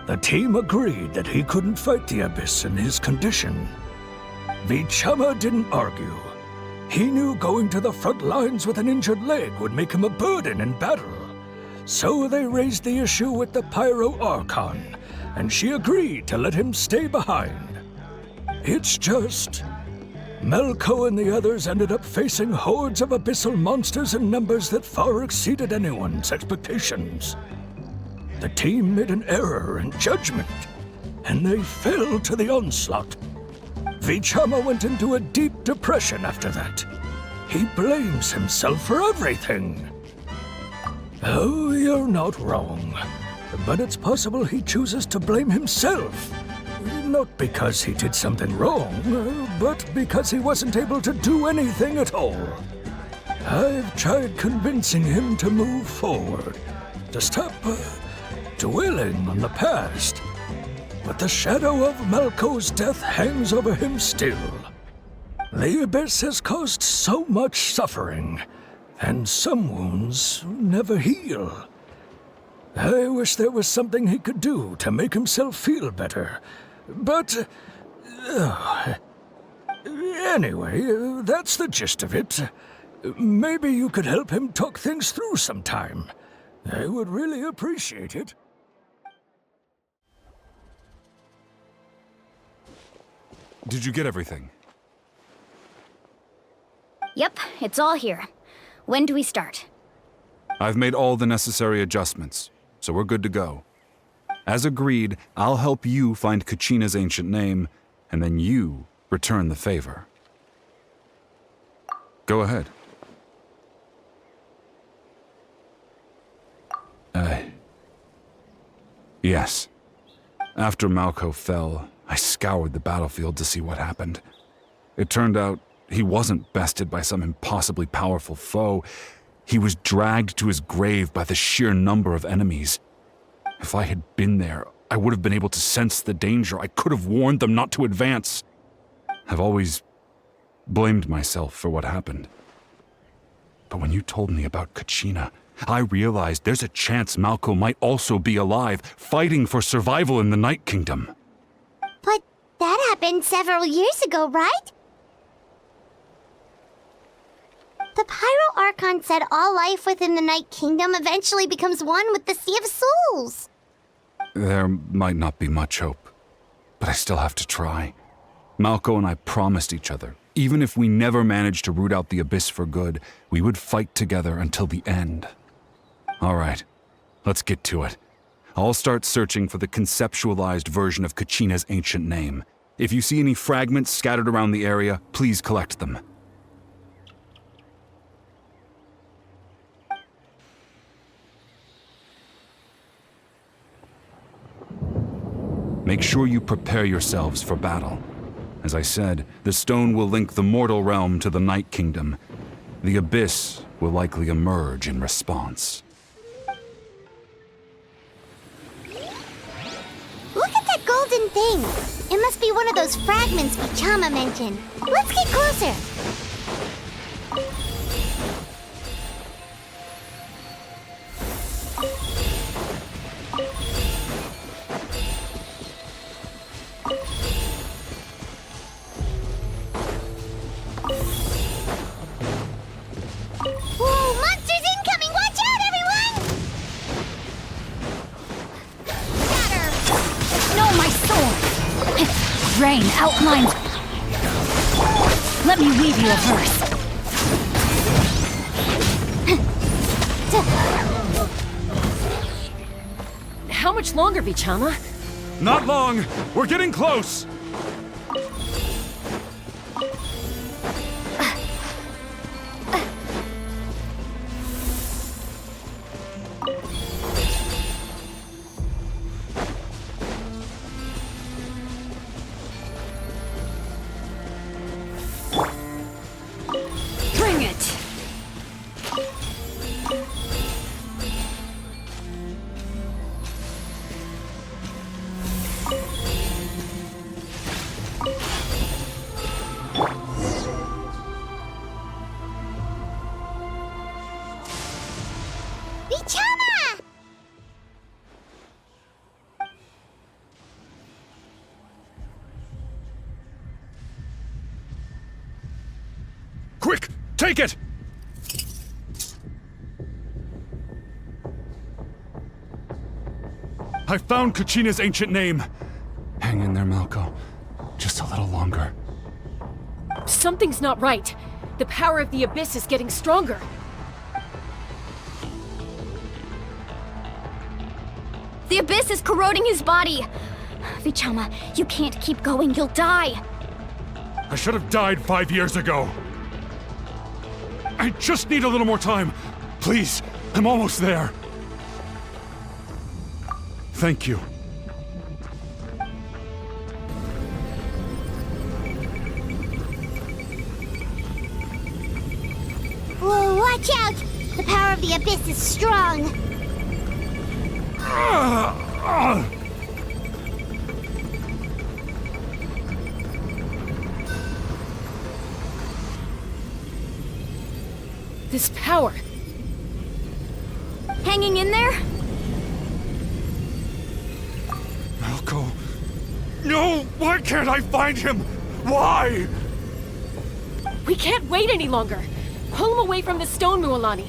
The team agreed that he couldn't fight the Abyss in his condition. Vichama didn't argue. He knew going to the front lines with an injured leg would make him a burden in battle. So they raised the issue with the Pyro Archon, and she agreed to let him stay behind. It's just... Malco and the others ended up facing hordes of abyssal monsters in numbers that far exceeded anyone's expectations. The team made an error in judgment, and they fell to the onslaught. Vichama went into a deep depression after that. He blames himself for everything. Oh, you're not wrong. But it's possible he chooses to blame himself. Not because he did something wrong, but because he wasn't able to do anything at all. I've tried convincing him to move forward, to stop dwelling on the past. But the shadow of Malco's death hangs over him still. The Abyss has caused so much suffering, and some wounds never heal. I wish there was something he could do to make himself feel better. But... anyway, that's the gist of it. Maybe you could help him talk things through sometime. I would really appreciate it. Did you get everything? Yep, it's all here. When do we start? I've made all the necessary adjustments, so we're good to go. As agreed, I'll help you find Kachina's ancient name, and then you return the favor. Go ahead. Yes. After Malco fell, I scoured the battlefield to see what happened. It turned out he wasn't bested by some impossibly powerful foe. He was dragged to his grave by the sheer number of enemies. If I had been there, I would have been able to sense the danger. I could have warned them not to advance. I've always blamed myself for what happened. But when you told me about Kachina, I realized there's a chance Malco might also be alive, fighting for survival in the Night Kingdom. But that happened several years ago, right? The Pyro Archon said all life within the Night Kingdom eventually becomes one with the Sea of Souls. There might not be much hope, but I still have to try. Malco and I promised each other, even if we never managed to root out the Abyss for good, we would fight together until the end. All right, let's get to it. I'll start searching for the conceptualized version of Kachina's ancient name. If you see any fragments scattered around the area, please collect them. Make sure you prepare yourselves for battle. As I said, the stone will link the mortal realm to the Night Kingdom. The Abyss will likely emerge in response. Look at that golden thing! It must be one of those fragments Vichama mentioned. Let's get closer! Whoa, monsters incoming! Watch out, everyone! No, my sword! Rain outlines... Let me weave you a verse. much longer, Vichama? Not long! We're getting close! Bring it! Vichama! Quick! Take it! I found Kachina's ancient name. Hang in there, Malco. Just a little longer. Something's not right. The power of the Abyss is getting stronger. The Abyss is corroding his body! Vichama, you can't keep going, you'll die! I should have died 5 years ago. I just need a little more time. Please, I'm almost there. Thank you. Whoa, watch out! The power of the Abyss is strong. This power. Hanging in there? Malco. No! Why can't I find him? Why? We can't wait any longer. Pull him away from the stone, Mualani.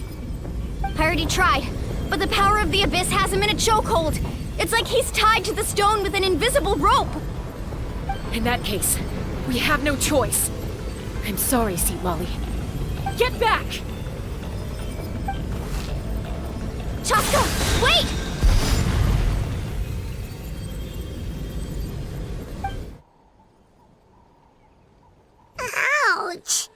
I already tried, but the power of the Abyss has him in a chokehold. It's like he's tied to the stone with an invisible rope. In that case, we have no choice. I'm sorry, Sea Lolly. Get back! Chaska, wait! Ouch!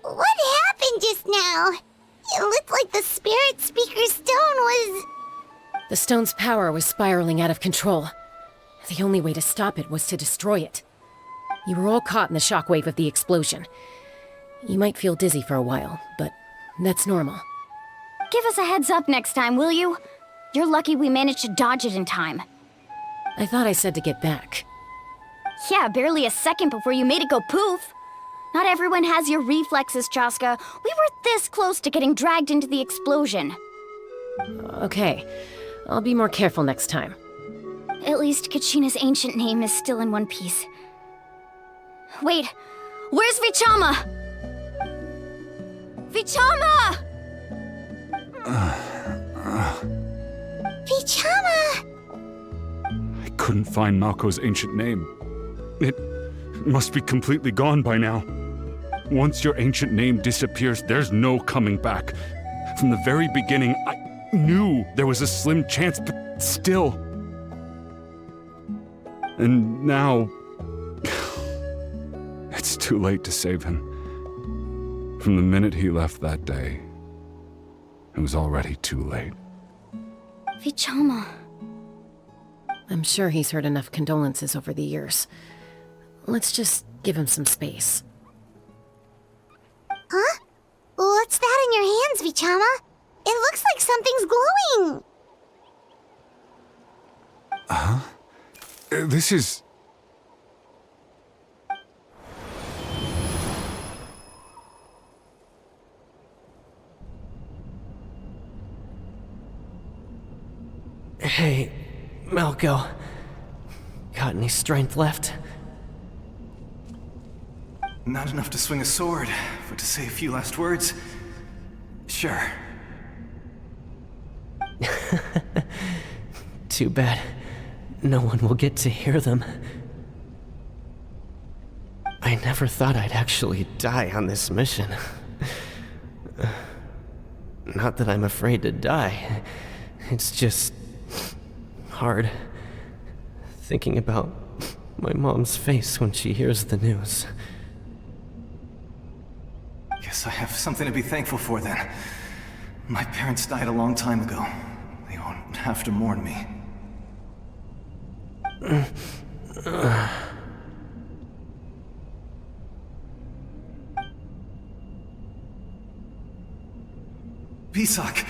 What happened just now? It looked like the Spirit Speaker's stone was... The stone's power was spiraling out of control. The only way to stop it was to destroy it. You were all caught in the shockwave of the explosion. You might feel dizzy for a while, but that's normal. Give us a heads up next time, will you? You're lucky we managed to dodge it in time. I thought I said to get back. Yeah, barely a second before you made it go poof. Not everyone has your reflexes, Chaska. We were this close to getting dragged into the explosion. Okay, I'll be more careful next time. At least Kachina's ancient name is still in one piece. Wait, where's Vichama? Vichama! Vichama! I couldn't find Malco's ancient name. It must be completely gone by now. Once your ancient name disappears, there's no coming back. From the very beginning, I knew there was a slim chance, but still. And now... it's too late to save him. From the minute he left that day, it was already too late. Vichama. I'm sure he's heard enough condolences over the years. Let's just give him some space. Huh? What's that in your hands, Vichama? It looks like something's glowing! Huh? This is... Hey, Malco. Got any strength left? Not enough to swing a sword, but to say a few last words? Sure. Too bad. No one will get to hear them. I never thought I'd actually die on this mission. Not that I'm afraid to die. It's just... hard. Thinking about my mom's face when she hears the news. Guess I have something to be thankful for then. My parents died a long time ago. They won't have to mourn me. Pisak!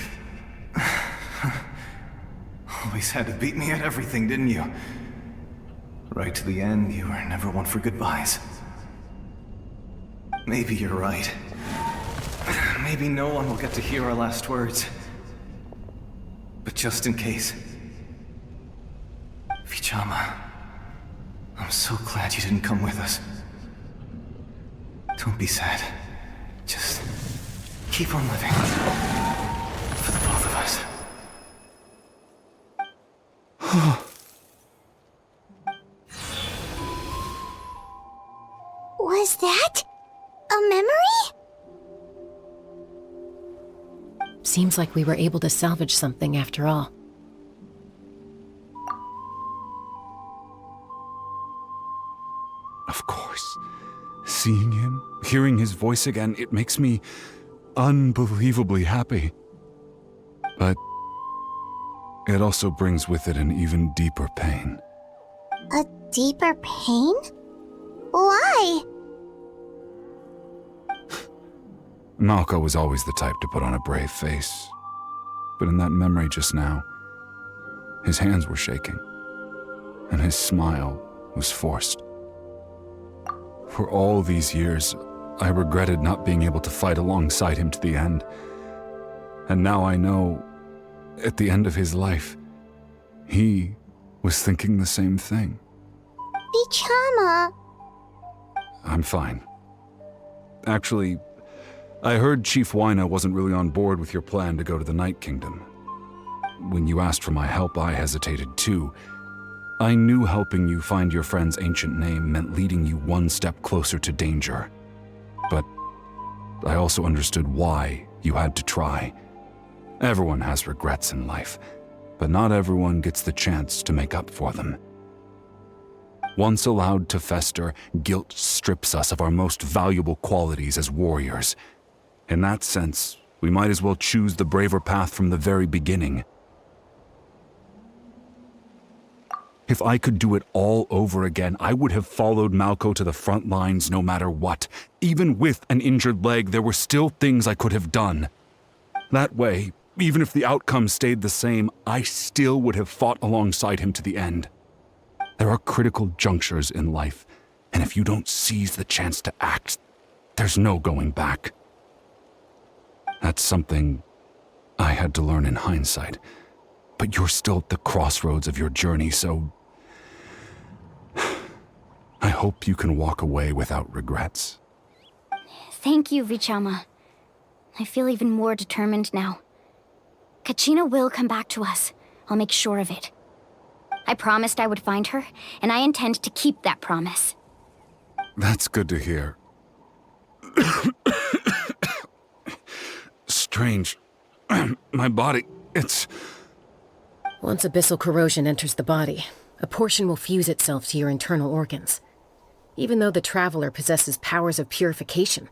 Always had to beat me at everything, didn't you? Right to the end, you were never one for goodbyes. Maybe you're right. Maybe no one will get to hear our last words. But just in case... Vichama, I'm so glad you didn't come with us. Don't be sad. Just keep on living. For the both of us. Was that a memory? Seems like we were able to salvage something after all. Of course. Seeing him, hearing his voice again, it makes me unbelievably happy. But it also brings with it an even deeper pain. A deeper pain? Why? Malco was always the type to put on a brave face. But in that memory just now, his hands were shaking, and his smile was forced. For all these years, I regretted not being able to fight alongside him to the end. And now I know, at the end of his life, he was thinking the same thing. Vichama. I'm fine. Actually, I heard Chief Wyna wasn't really on board with your plan to go to the Night Kingdom. When you asked for my help, I hesitated too. I knew helping you find your friend's ancient name meant leading you one step closer to danger. But I also understood why you had to try. Everyone has regrets in life, but not everyone gets the chance to make up for them. Once allowed to fester, guilt strips us of our most valuable qualities as warriors. In that sense, we might as well choose the braver path from the very beginning. If I could do it all over again, I would have followed Malco to the front lines no matter what. Even with an injured leg, there were still things I could have done. That way, even if the outcome stayed the same, I still would have fought alongside him to the end. There are critical junctures in life, and if you don't seize the chance to act, there's no going back. That's something I had to learn in hindsight, but you're still at the crossroads of your journey, so I hope you can walk away without regrets. Thank you, Vichama. I feel even more determined now. Kachina will come back to us. I'll make sure of it. I promised I would find her, and I intend to keep that promise. That's good to hear. Strange. My body, it's... Once abyssal corrosion enters the body, a portion will fuse itself to your internal organs. Even though the Traveler possesses powers of purification,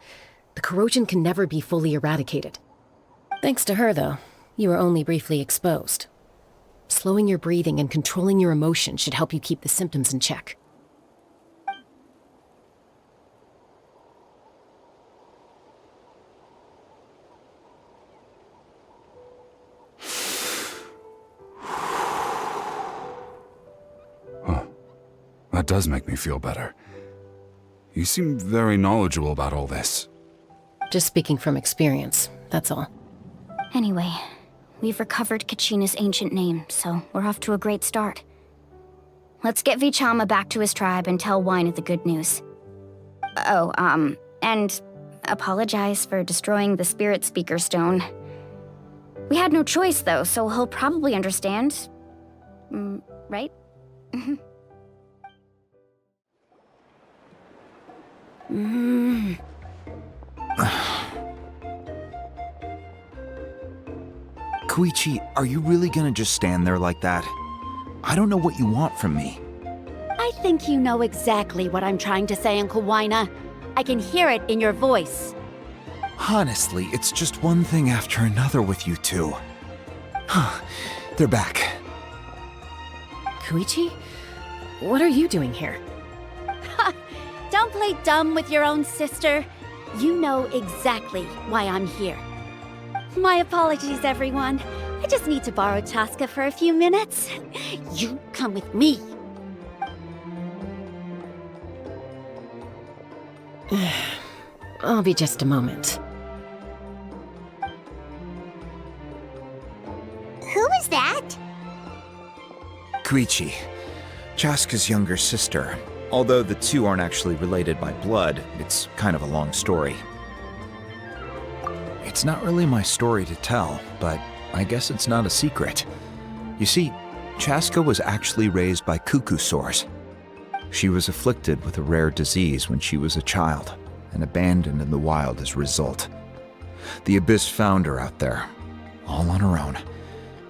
the corrosion can never be fully eradicated. Thanks to her, though, you are only briefly exposed. Slowing your breathing and controlling your emotions should help you keep the symptoms in check. That does make me feel better. You seem very knowledgeable about all this. Just speaking from experience, that's all. Anyway, we've recovered Kachina's ancient name, so we're off to a great start. Let's get Vichama back to his tribe and tell Wyna the good news. Oh, and apologize for destroying the Spirit Speaker Stone. We had no choice, though, so he'll probably understand. Right? Koichi, are you really gonna just stand there like that? I don't know what you want from me. I think you know exactly what I'm trying to say, Uncle Wina. I can hear it in your voice. Honestly, it's just one thing after another with you two. They're back. Koichi? What are you doing here? Don't play dumb with your own sister. You know exactly why I'm here. My apologies, everyone. I just need to borrow Chaska for a few minutes. You come with me. I'll be just a moment. Who is that? Koichi, Chaska's younger sister. Although the two aren't actually related by blood, it's kind of a long story. It's not really my story to tell, but I guess it's not a secret. You see, Chaska was actually raised by cuckoo sores. She was afflicted with a rare disease when she was a child, and abandoned in the wild as a result. The Abyss found her out there, all on her own,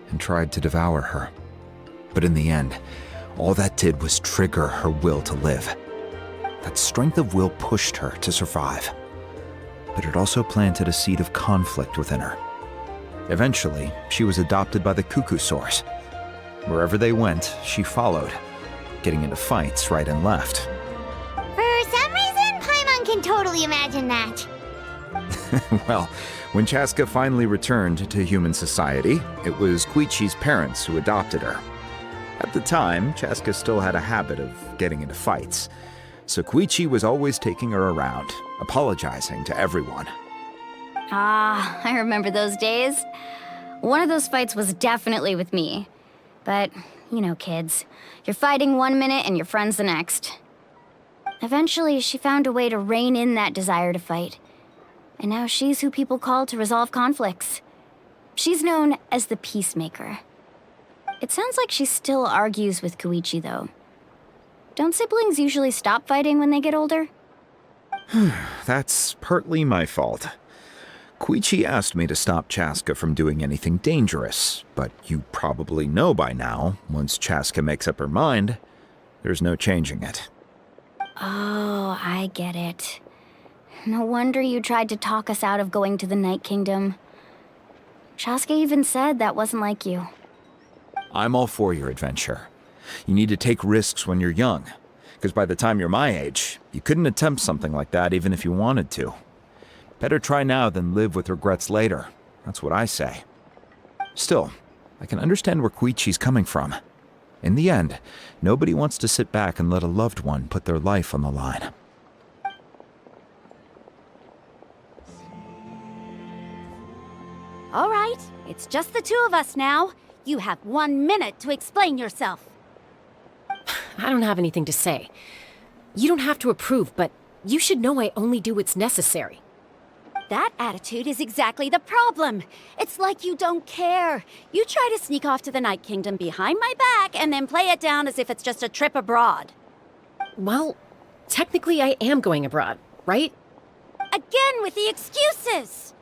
and tried to devour her. But in the end, all that did was trigger her will to live. That strength of will pushed her to survive. But it also planted a seed of conflict within her. Eventually, she was adopted by the cuckoo sores. Wherever they went, she followed, getting into fights right and left. For some reason, Paimon can totally imagine that. Well, when Chaska finally returned to human society, it was Koichi's parents who adopted her. At the time, Chaska still had a habit of getting into fights, so Koichi was always taking her around, apologizing to everyone. Ah, I remember those days. One of those fights was definitely with me. But, you know, kids. You're fighting one minute and your friend's the next. Eventually, she found a way to rein in that desire to fight. And now she's who people call to resolve conflicts. She's known as the Peacemaker. It sounds like she still argues with Koichi, though. Don't siblings usually stop fighting when they get older? That's partly my fault. Koichi asked me to stop Chaska from doing anything dangerous, but you probably know by now, once Chaska makes up her mind, there's no changing it. Oh, I get it. No wonder you tried to talk us out of going to the Night Kingdom. Chaska even said that wasn't like you. I'm all for your adventure. You need to take risks when you're young, because by the time you're my age, you couldn't attempt something like that even if you wanted to. Better try now than live with regrets later. That's what I say. Still, I can understand where Koichi's coming from. In the end, nobody wants to sit back and let a loved one put their life on the line. All right, it's just the two of us now. You have 1 minute to explain yourself. I don't have anything to say. You don't have to approve, but you should know I only do what's necessary. That attitude is exactly the problem. It's like you don't care. You try to sneak off to the Night Kingdom behind my back and then play it down as if it's just a trip abroad. Well, technically I am going abroad, right? Again with the excuses!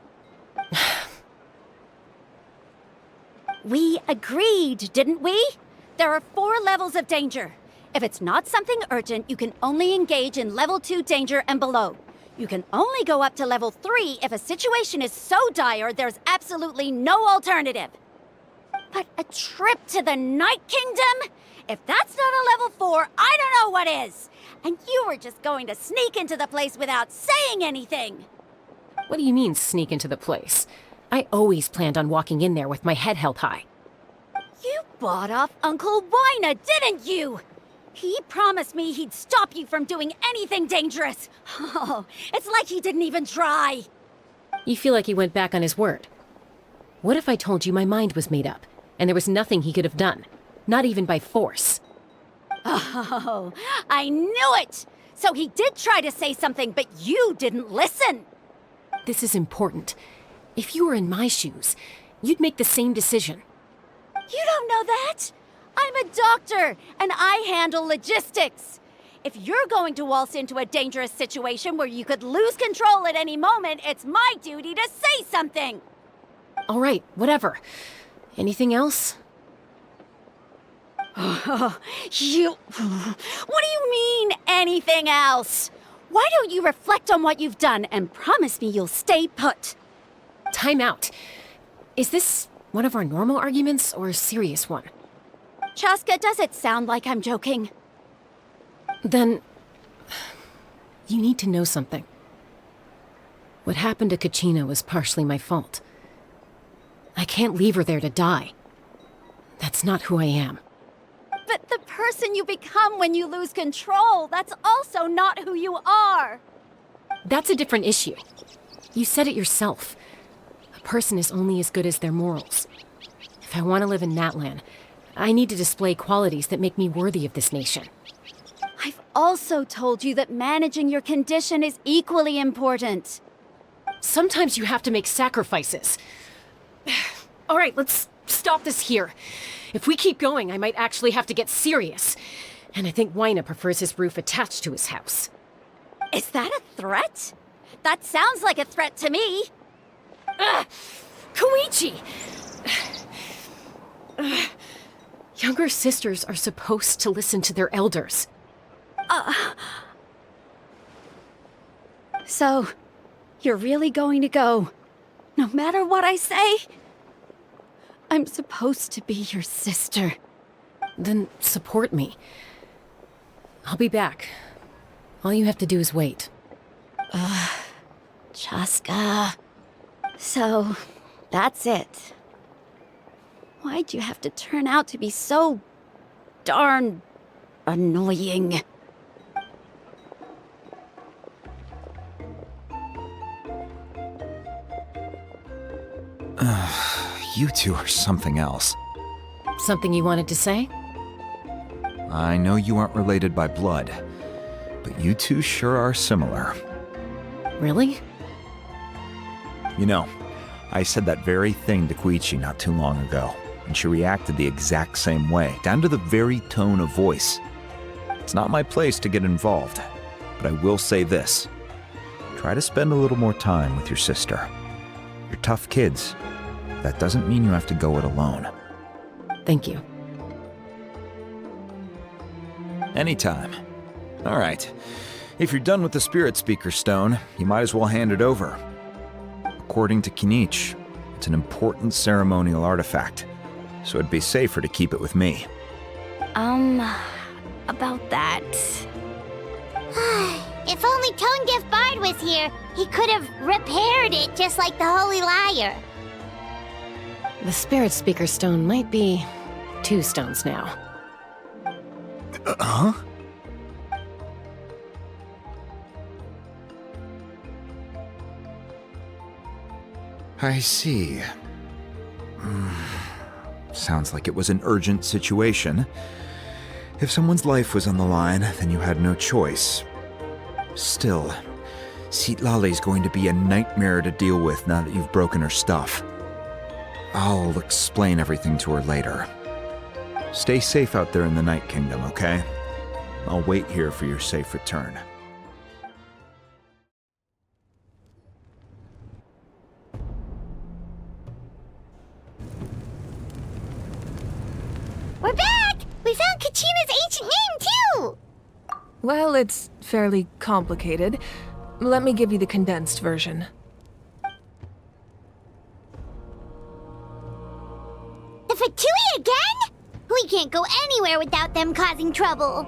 We agreed, didn't we? There are 4 levels of danger. If it's not something urgent, you can only engage in level 2 danger and below. You can only go up to level 3 if a situation is so dire there's absolutely no alternative. But a trip to the Night Kingdom? If that's not a level 4, I don't know what is. And you were just going to sneak into the place without saying anything. What do you mean, sneak into the place? I always planned on walking in there with my head held high. You bought off Uncle Wina, didn't you? He promised me he'd stop you from doing anything dangerous. Oh, it's like he didn't even try. You feel like he went back on his word. What if I told you my mind was made up, and there was nothing he could have done? Not even by force. Oh, I knew it! So he did try to say something, but you didn't listen. This is important. If you were in my shoes, you'd make the same decision. You don't know that? I'm a doctor, and I handle logistics. If you're going to waltz into a dangerous situation where you could lose control at any moment, it's my duty to say something. All right, whatever. Anything else? What do you mean, anything else? Why don't you reflect on what you've done and promise me you'll stay put? Time out. Is this one of our normal arguments or a serious one? Chaska, does it sound like I'm joking? Then, you need to know something. What happened to Kachina was partially my fault. I can't leave her there to die. That's not who I am. But the person you become when you lose control, that's also not who you are. That's a different issue. You said it yourself. A person is only as good as their morals. If I want to live in Natlan, I need to display qualities that make me worthy of this nation. I've also told you that managing your condition is equally important. Sometimes you have to make sacrifices. All right, let's stop this here. If we keep going, I might actually have to get serious. And I think Waina prefers his roof attached to his house. Is that a threat? That sounds like a threat to me. Koichi! Younger sisters are supposed to listen to their elders. So, you're really going to go, no matter what I say? I'm supposed to be your sister. Then support me. I'll be back. All you have to do is wait. Chaska. So, that's it. Why'd you have to turn out to be so darn annoying? You two are something else. Something you wanted to say? I know you aren't related by blood, but you two sure are similar. Really? You know, I said that very thing to Koichi not too long ago, and she reacted the exact same way, down to the very tone of voice. It's not my place to get involved, but I will say this. Try to spend a little more time with your sister. You're tough kids. That doesn't mean you have to go it alone. Thank you. Anytime. All right. If you're done with the Spirit Speaker Stone, you might as well hand it over. According to Kinich, it's an important ceremonial artifact, so it'd be safer to keep it with me. About that. If only Tone Deaf Bard was here, he could have repaired it just like the Holy Liar. The Spirit Speaker Stone might be 2 stones now. Huh? I see. Sounds like it was an urgent situation. If someone's life was on the line, then you had no choice. Still, Citlali's going to be a nightmare to deal with now that you've broken her stuff. I'll explain everything to her later. Stay safe out there in the Night Kingdom, okay? I'll wait here for your safe return. We're back! We found Kachina's ancient name, too! Well, it's fairly complicated. Let me give you the condensed version. The Fatui again? We can't go anywhere without them causing trouble.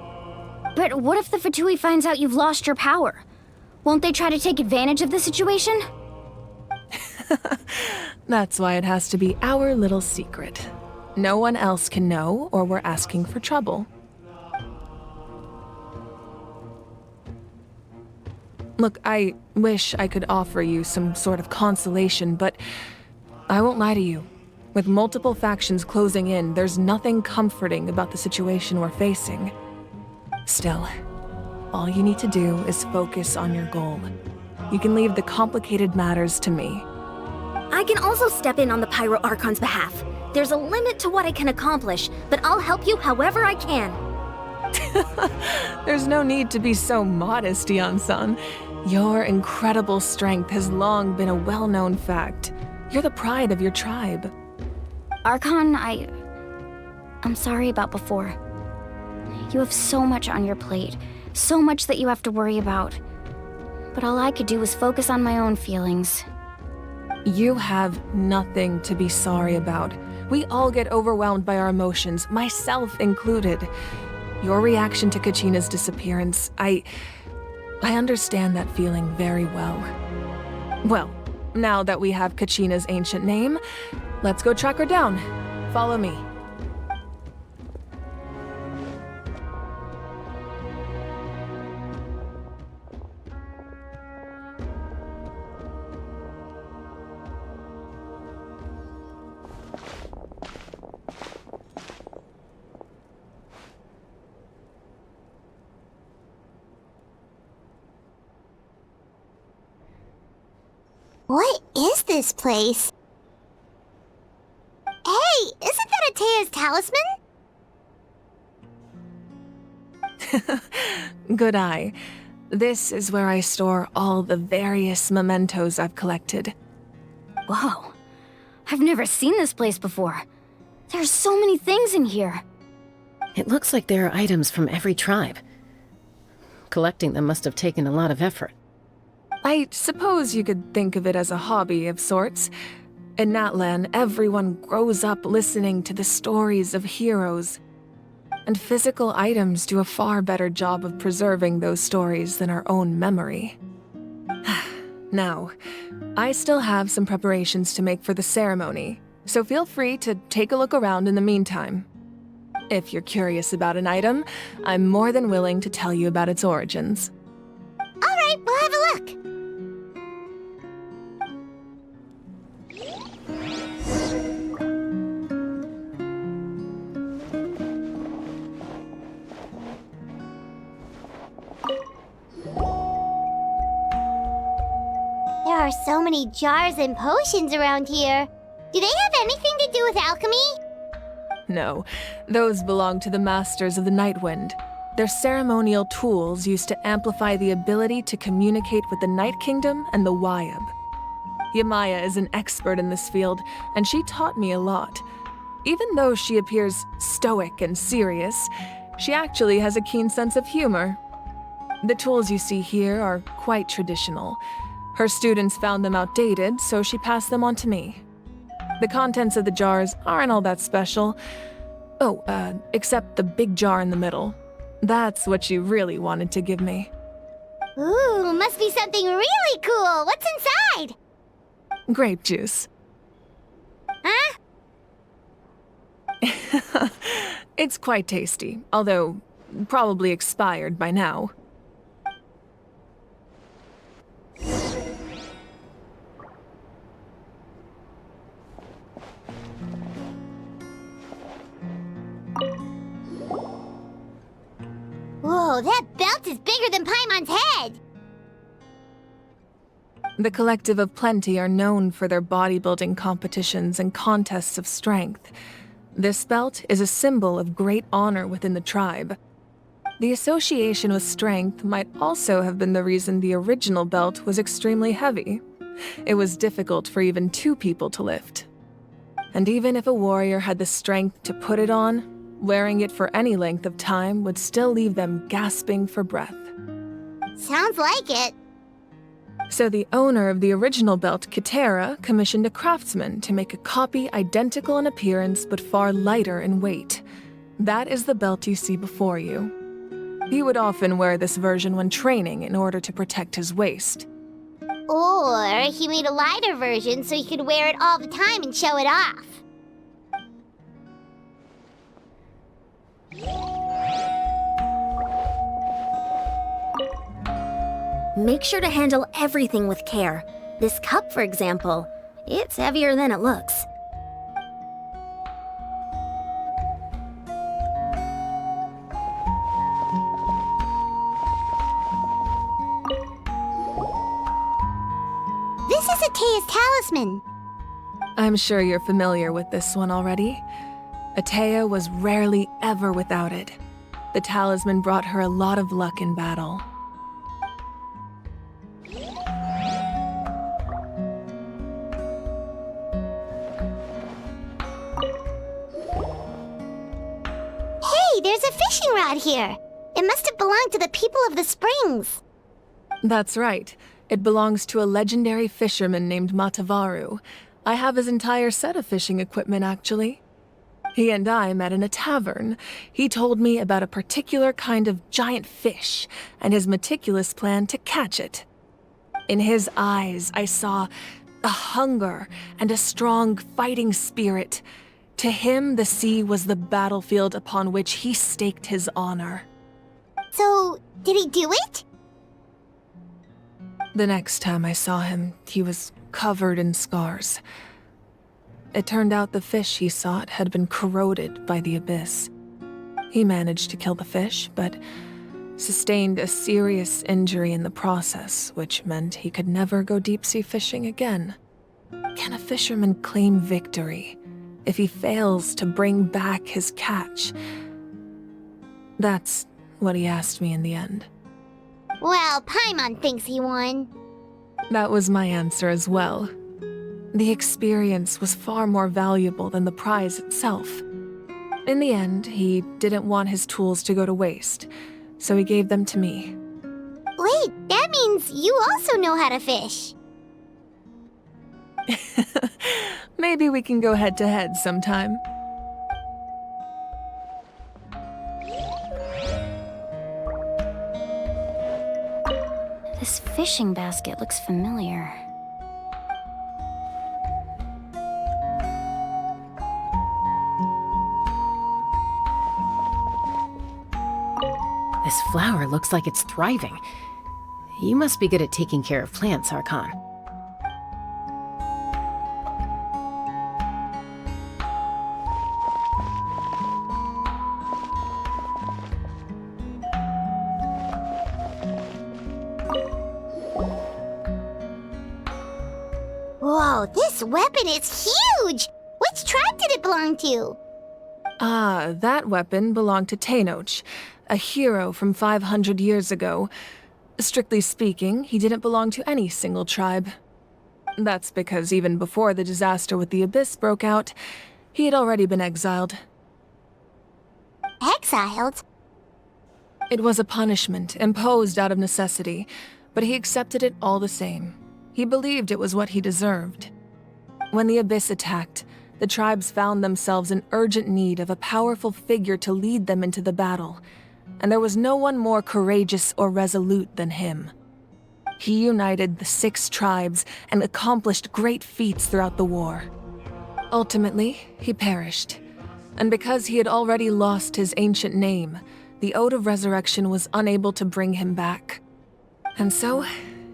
But what if the Fatui finds out you've lost your power? Won't they try to take advantage of the situation? That's why it has to be our little secret. No one else can know, or we're asking for trouble. Look, I wish I could offer you some sort of consolation, but I won't lie to you. With multiple factions closing in, there's nothing comforting about the situation we're facing. Still, all you need to do is focus on your goal. You can leave the complicated matters to me. I can also step in on the Pyro Archon's behalf. There's a limit to what I can accomplish, but I'll help you however I can. There's no need to be so modest, Yan-san. Your incredible strength has long been a well-known fact. You're the pride of your tribe. Archon, I'm sorry about before. You have so much on your plate, so much that you have to worry about. But all I could do was focus on my own feelings. You have nothing to be sorry about. We all get overwhelmed by our emotions, myself included. Your reaction to Kachina's disappearance, I understand that feeling very well. Well, now that we have Kachina's ancient name, let's go track her down. Follow me. What is this place? Hey, isn't that Atea's talisman? Good eye. This is where I store all the various mementos I've collected. Whoa. I've never seen this place before. There's so many things in here. It looks like there are items from every tribe. Collecting them must have taken a lot of effort. I suppose you could think of it as a hobby of sorts. In Natlan, everyone grows up listening to the stories of heroes. And physical items do a far better job of preserving those stories than our own memory. Now, I still have some preparations to make for the ceremony, so feel free to take a look around in the meantime. If you're curious about an item, I'm more than willing to tell you about its origins. All right, we'll have a look. There are so many jars and potions around here. Do they have anything to do with alchemy? No, those belong to the Masters of the Nightwind. They're ceremonial tools used to amplify the ability to communicate with the Night Kingdom and the Wyab. Yamaya is an expert in this field, and she taught me a lot. Even though she appears stoic and serious, she actually has a keen sense of humor. The tools you see here are quite traditional. Her students found them outdated, so she passed them on to me. The contents of the jars aren't all that special. Oh, except the big jar in the middle. That's what she really wanted to give me. Ooh, must be something really cool. What's inside? Grape juice. Huh? It's quite tasty, although probably expired by now. Whoa, that belt is bigger than Paimon's head! The Collective of Plenty are known for their bodybuilding competitions and contests of strength. This belt is a symbol of great honor within the tribe. The association with strength might also have been the reason the original belt was extremely heavy. It was difficult for even 2 people to lift. And even if a warrior had the strength to put it on, wearing it for any length of time would still leave them gasping for breath. Sounds like it. So the owner of the original belt, Kitera, commissioned a craftsman to make a copy identical in appearance but far lighter in weight. That is the belt you see before you. He would often wear this version when training in order to protect his waist. Or he made a lighter version so he could wear it all the time and show it off. Make sure to handle everything with care. This cup, for example, it's heavier than it looks. This is Atea's talisman. I'm sure you're familiar with this one already. Atea was rarely ever without it. The talisman brought her a lot of luck in battle. fishing rod here. It must have belonged to the people of the springs. That's right. It belongs to a legendary fisherman named Matavaru. I have his entire set of fishing equipment, actually. He and I met in a tavern. He told me about a particular kind of giant fish and his meticulous plan to catch it. In his eyes, I saw a hunger and a strong fighting spirit. To him, the sea was the battlefield upon which he staked his honor. So, did he do it? The next time I saw him, he was covered in scars. It turned out the fish he sought had been corroded by the abyss. He managed to kill the fish, but sustained a serious injury in the process, which meant he could never go deep-sea fishing again. Can a fisherman claim victory if he fails to bring back his catch? That's what he asked me in the end. Well, Paimon thinks he won. That was my answer as well. The experience was far more valuable than the prize itself. In the end, he didn't want his tools to go to waste, so he gave them to me. Wait, that means you also know how to fish. Maybe we can go head-to-head sometime. This fishing basket looks familiar. This flower looks like it's thriving. You must be good at taking care of plants, Arconte. Whoa, this weapon is huge! Which tribe did it belong to? Ah, that weapon belonged to Tenoch, a hero from 500 years ago. Strictly speaking, he didn't belong to any single tribe. That's because even before the disaster with the Abyss broke out, he had already been exiled. Exiled? It was a punishment imposed out of necessity, but he accepted it all the same. He believed it was what he deserved. When the Abyss attacked, the tribes found themselves in urgent need of a powerful figure to lead them into the battle, and there was no one more courageous or resolute than him. He united the 6 tribes and accomplished great feats throughout the war. Ultimately, he perished, and because he had already lost his ancient name, the Ode of Resurrection was unable to bring him back. And so,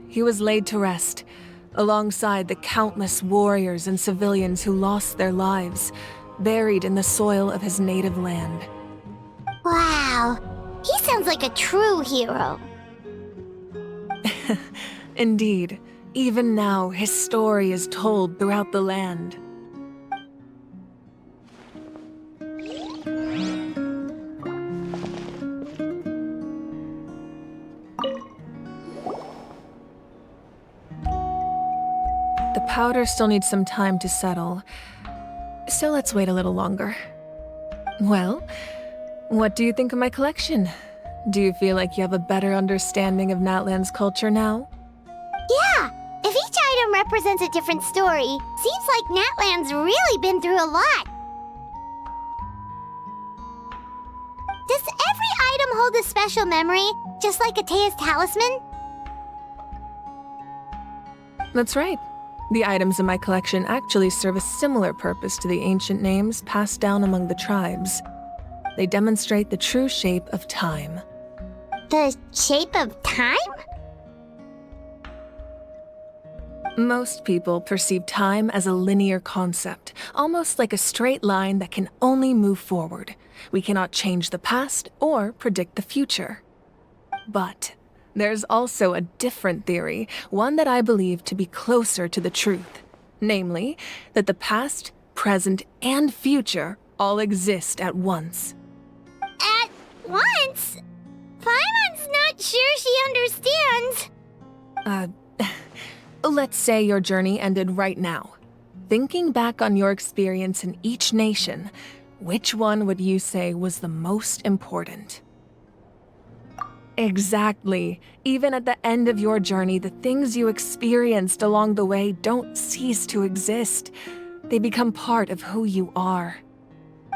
he was laid to rest, alongside the countless warriors and civilians who lost their lives, buried in the soil of his native land. Wow, he sounds like a true hero. Indeed, even now his story is told throughout the land. The powder still needs some time to settle, so let's wait a little longer. Well, what do you think of my collection? Do you feel like you have a better understanding of Natlan's culture now? Yeah, if each item represents a different story, seems like Natlan's really been through a lot. Does every item hold a special memory, just like Atea's talisman? That's right. The items in my collection actually serve a similar purpose to the ancient names passed down among the tribes. They demonstrate the true shape of time. The shape of time? Most people perceive time as a linear concept, almost like a straight line that can only move forward. We cannot change the past or predict the future. But there's also a different theory, one that I believe to be closer to the truth. Namely, that the past, present, and future all exist at once. At once? Paimon's not sure she understands. Let's say your journey ended right now. Thinking back on your experience in each nation, which one would you say was the most important? Exactly. Even at the end of your journey, the things you experienced along the way don't cease to exist. They become part of who you are.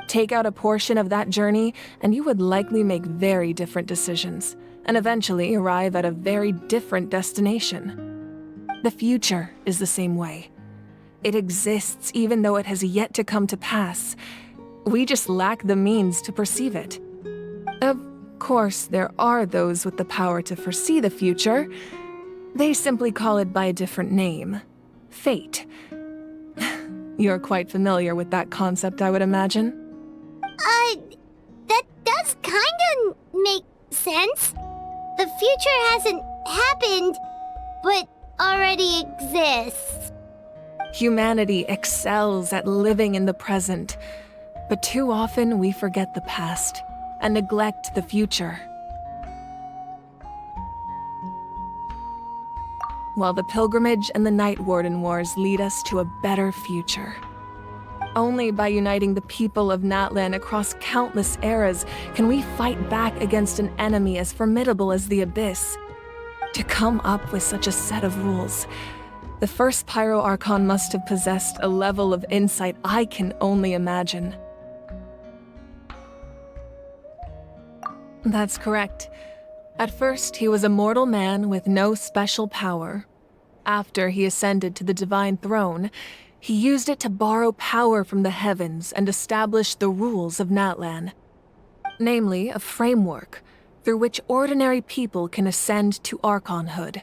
Take out a portion of that journey, and you would likely make very different decisions, and eventually arrive at a very different destination. The future is the same way. It exists even though it has yet to come to pass. We just lack the means to perceive it. Of course, there are those with the power to foresee the future. They simply call it by a different name. Fate. You're quite familiar with that concept, I would imagine. That does kinda make sense. The future hasn't happened, but already exists. Humanity excels at living in the present, but too often we forget the past and neglect the future. While the pilgrimage and the Night Warden Wars lead us to a better future. Only by uniting the people of Natlan across countless eras can we fight back against an enemy as formidable as the Abyss. To come up with such a set of rules, the first Pyro Archon must have possessed a level of insight I can only imagine. That's correct. At first, he was a mortal man with no special power. After he ascended to the divine throne, he used it to borrow power from the heavens and establish the rules of Natlan. Namely, a framework through which ordinary people can ascend to Archonhood.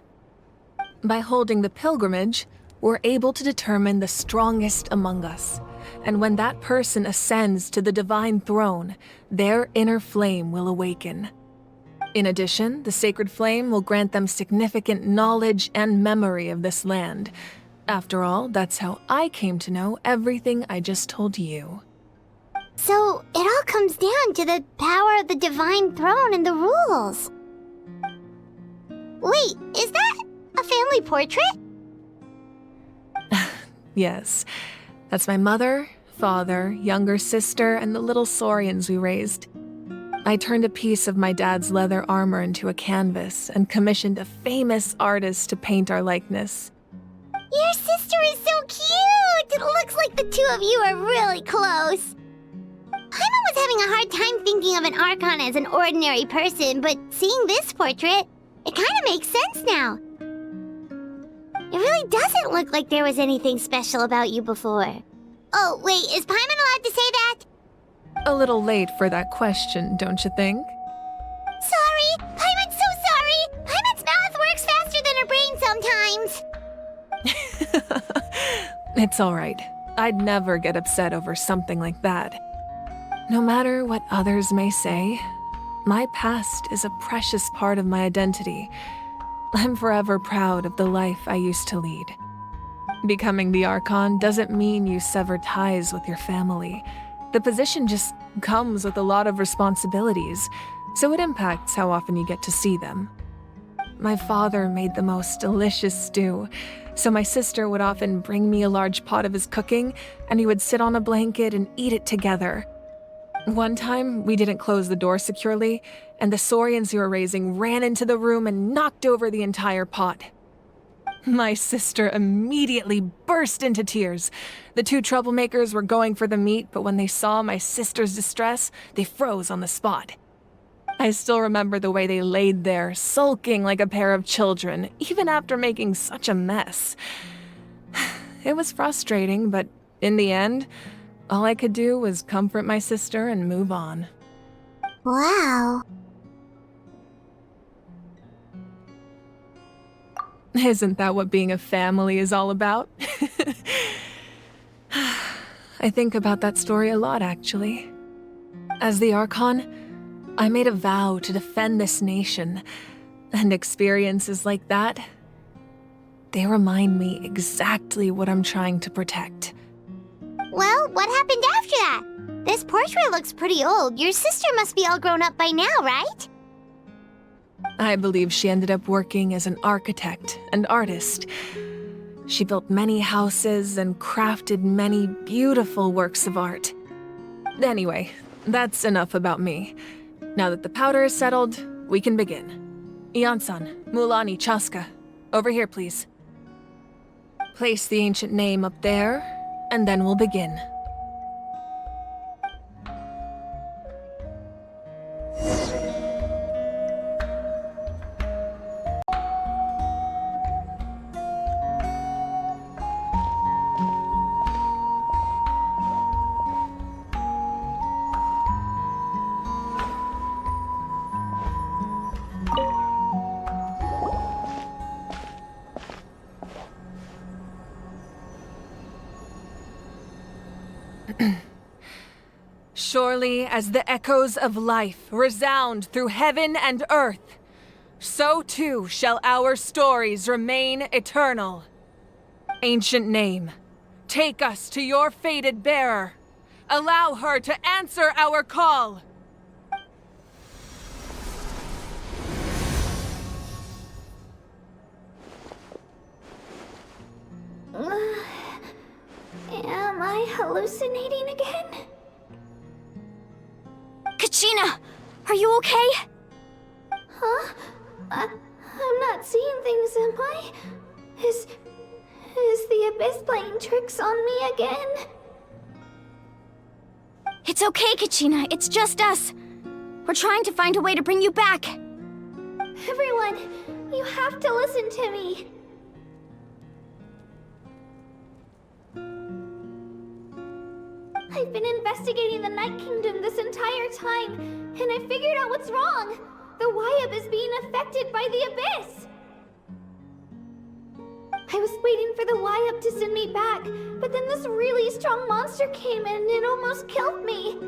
By holding the pilgrimage, we're able to determine the strongest among us. And when that person ascends to the divine throne, their inner flame will awaken. In addition, the sacred flame will grant them significant knowledge and memory of this land. After all, that's how I came to know everything I just told you. So, it all comes down to the power of the divine throne and the rules. Wait, is that a family portrait? Yes. That's my mother, father, younger sister, and the little saurians we raised. I turned a piece of my dad's leather armor into a canvas and commissioned a famous artist to paint our likeness. Your sister is so cute! It looks like the two of you are really close. Paimon was having a hard time thinking of an Archon as an ordinary person, but seeing this portrait, it kind of makes sense now. It really doesn't look like there was anything special about you before. Oh, wait, is Paimon allowed to say that? A little late for that question, don't you think? Sorry! Paimon's so sorry! Paimon's mouth works faster than her brain sometimes! It's alright. I'd never get upset over something like that. No matter what others may say, my past is a precious part of my identity. I'm forever proud of the life I used to lead. Becoming the Archon doesn't mean you sever ties with your family. The position just comes with a lot of responsibilities, so it impacts how often you get to see them. My father made the most delicious stew, so my sister would often bring me a large pot of his cooking, and we would sit on a blanket and eat it together. One time, we didn't close the door securely, and the saurians we were raising ran into the room and knocked over the entire pot. My sister immediately burst into tears. The two troublemakers were going for the meat, but when they saw my sister's distress, they froze on the spot. I still remember the way they laid there, sulking like a pair of children, even after making such a mess. It was frustrating, but in the end, all I could do was comfort my sister and move on. Wow. Isn't that what being a family is all about? I think about that story a lot, actually. As the Archon, I made a vow to defend this nation, and experiences like that, they remind me exactly what I'm trying to protect. Well, what happened after that? This portrait looks pretty old. Your sister must be all grown up by now, right? I believe she ended up working as an architect and artist. She built many houses and crafted many beautiful works of art. Anyway, that's enough about me. Now that the powder is settled, we can begin. Ian-san, Mulani, Chaska, over here, please. Place the ancient name up there, and then we'll begin. Surely as the echoes of life resound through heaven and earth, so too shall our stories remain eternal. Ancient name, take us to your fated bearer. Allow her to answer our call. Am I hallucinating again? Kachina! Are you okay? Huh? I'm not seeing things, am I? Is the Abyss playing tricks on me again? It's okay, Kachina. It's just us. We're trying to find a way to bring you back. Everyone, you have to listen to me. I've been investigating the Night Kingdom this entire time, and I figured out what's wrong. The Wyab is being affected by the Abyss. I was waiting for the Wyab to send me back, but then this really strong monster came in and it almost killed me.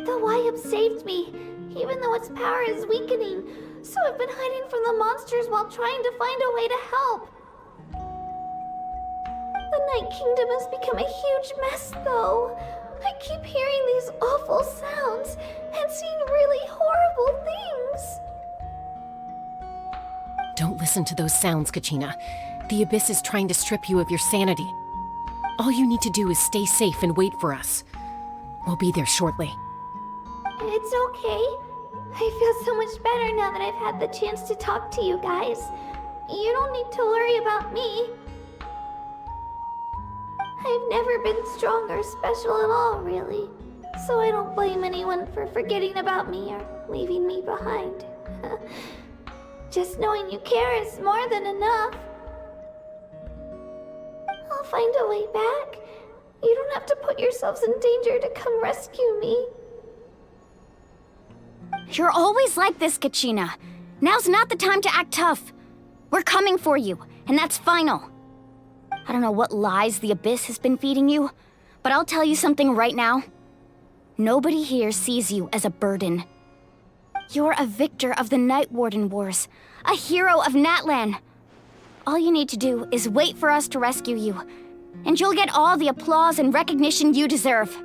The Wyab saved me, even though its power is weakening, so I've been hiding from the monsters while trying to find a way to help. The Night Kingdom has become a huge mess, though. I keep hearing these awful sounds and seeing really horrible things. Don't listen to those sounds, Kachina. The Abyss is trying to strip you of your sanity. All you need to do is stay safe and wait for us. We'll be there shortly. It's okay. I feel so much better now that I've had the chance to talk to you guys. You don't need to worry about me. I've never been strong or special at all, really. So I don't blame anyone for forgetting about me or leaving me behind. Just knowing you care is more than enough. I'll find a way back. You don't have to put yourselves in danger to come rescue me. You're always like this, Kachina. Now's not the time to act tough. We're coming for you, and that's final. I don't know what lies the Abyss has been feeding you, but I'll tell you something right now. Nobody here sees you as a burden. You're a victor of the Night Warden Wars, a hero of Natlan. All you need to do is wait for us to rescue you, and you'll get all the applause and recognition you deserve.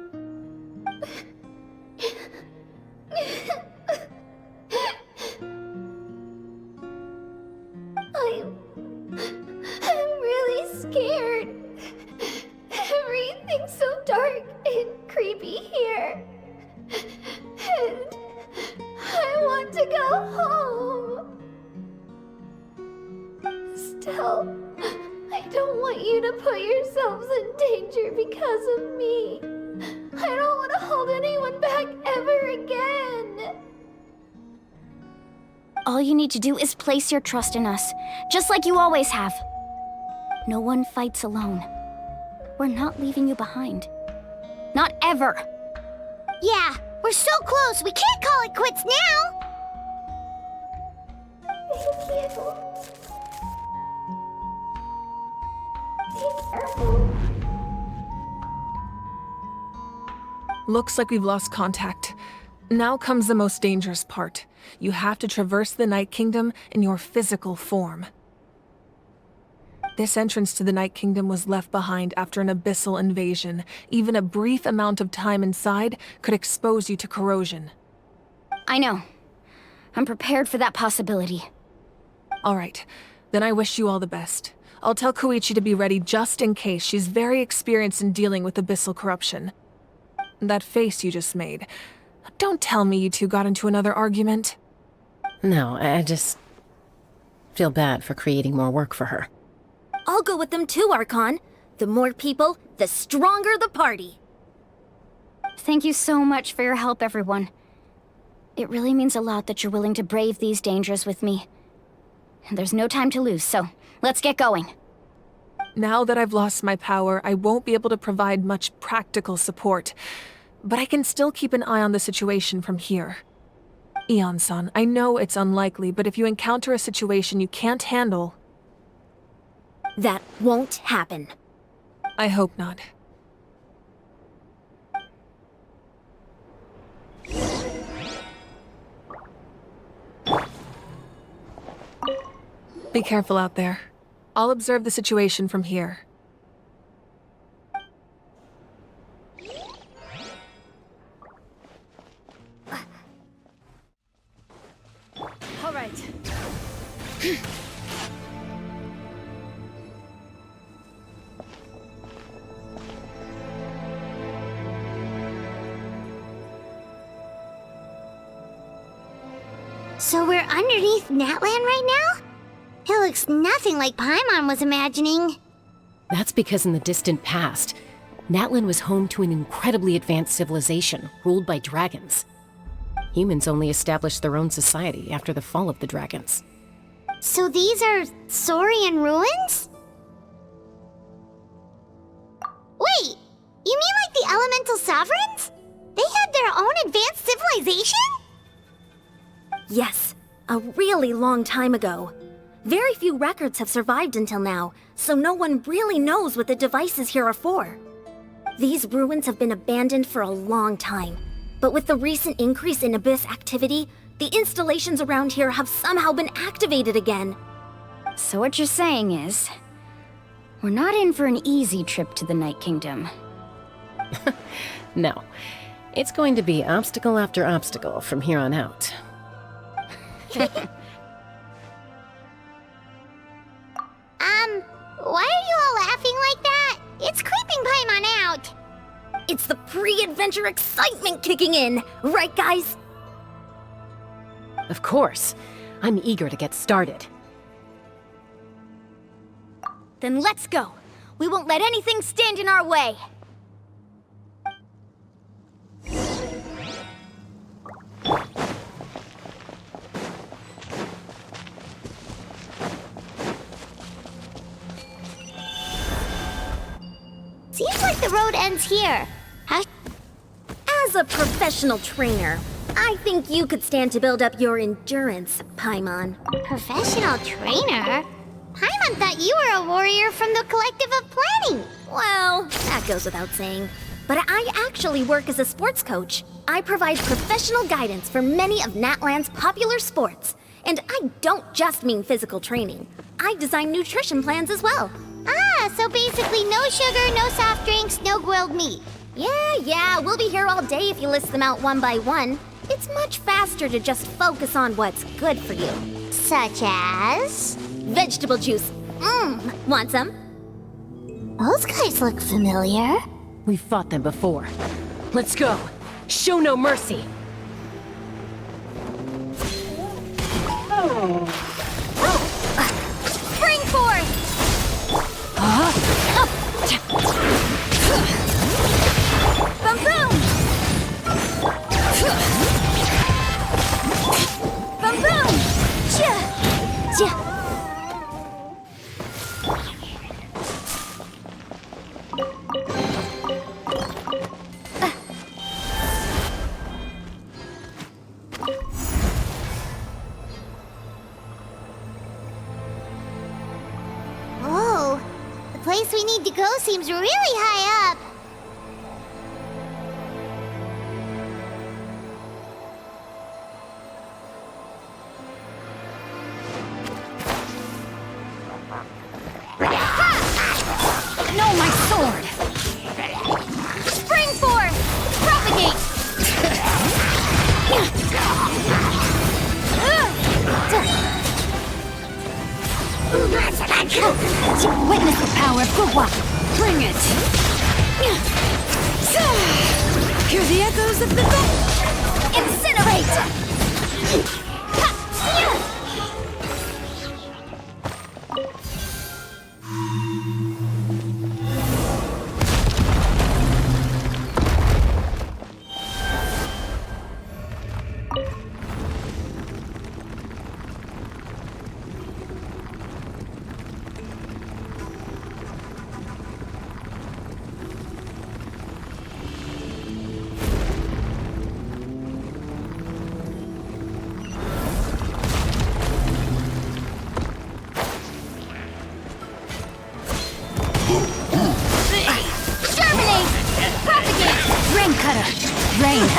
I'm really scared. Everything's so dark and creepy here. And I want to go home. Still, I don't want you to put yourselves in danger because of me. I don't want to hold anyone back ever again. All you need to do is place your trust in us, just like you always have. No one fights alone. We're not leaving you behind. Not ever. Yeah, we're so close, we can't call it quits now! Thank you. Be careful. Looks like we've lost contact. Now comes the most dangerous part. You have to traverse the Night Kingdom in your physical form. This entrance to the Night Kingdom was left behind after an abyssal invasion. Even a brief amount of time inside could expose you to corrosion. I know. I'm prepared for that possibility. All right, then I wish you all the best. I'll tell Koichi to be ready just in case. She's very experienced in dealing with abyssal corruption. That face you just made. Don't tell me you two got into another argument. No, I just feel bad for creating more work for her. I'll go with them too, Archon. The more people, the stronger the party. Thank you so much for your help, everyone. It really means a lot that you're willing to brave these dangers with me. And there's no time to lose, so let's get going. Now that I've lost my power, I won't be able to provide much practical support. But I can still keep an eye on the situation from here. Eon-san, I know it's unlikely, but if you encounter a situation you can't handle... That won't happen. I hope not. Be careful out there. I'll observe the situation from here. All right. So we're underneath Natlan right now? It looks nothing like Paimon was imagining. That's because in the distant past, Natlan was home to an incredibly advanced civilization ruled by dragons. Humans only established their own society after the fall of the dragons. So these are Saurian ruins? Wait, you mean like the elemental sovereigns? They had their own advanced civilization? Yes, a really long time ago. Very few records have survived until now, so no one really knows what the devices here are for. These ruins have been abandoned for a long time, but with the recent increase in Abyss activity, the installations around here have somehow been activated again. So what you're saying is, we're not in for an easy trip to the Night Kingdom. No, it's going to be obstacle after obstacle from here on out. Why are you all laughing like that? It's creeping Paimon out. It's the pre-adventure excitement kicking in, right guys? Of course. I'm eager to get started. Then let's go. We won't let anything stand in our way. Seems like the road ends here. As a professional trainer, I think you could stand to build up your endurance, Paimon. Professional trainer? Paimon thought you were a warrior from the Collective of Planning. Well, that goes without saying. But I actually work as a sports coach. I provide professional guidance for many of Natlan's popular sports. And I don't just mean physical training. I design nutrition plans as well. Ah, so basically no sugar, no soft drinks, no grilled meat. Yeah, we'll be here all day if you list them out one by one. It's much faster to just focus on what's good for you. Such as? Vegetable juice. Want some? Those guys look familiar. We've fought them before. Let's go. Show no mercy. Spring forth! Boom boom! Boom boom! Whoa, the place we need to go seems really high up. No, my sword! Spring forth! Propagate! Witness the power of Gugwa. Bring it. Hear the echoes of the Incinerate!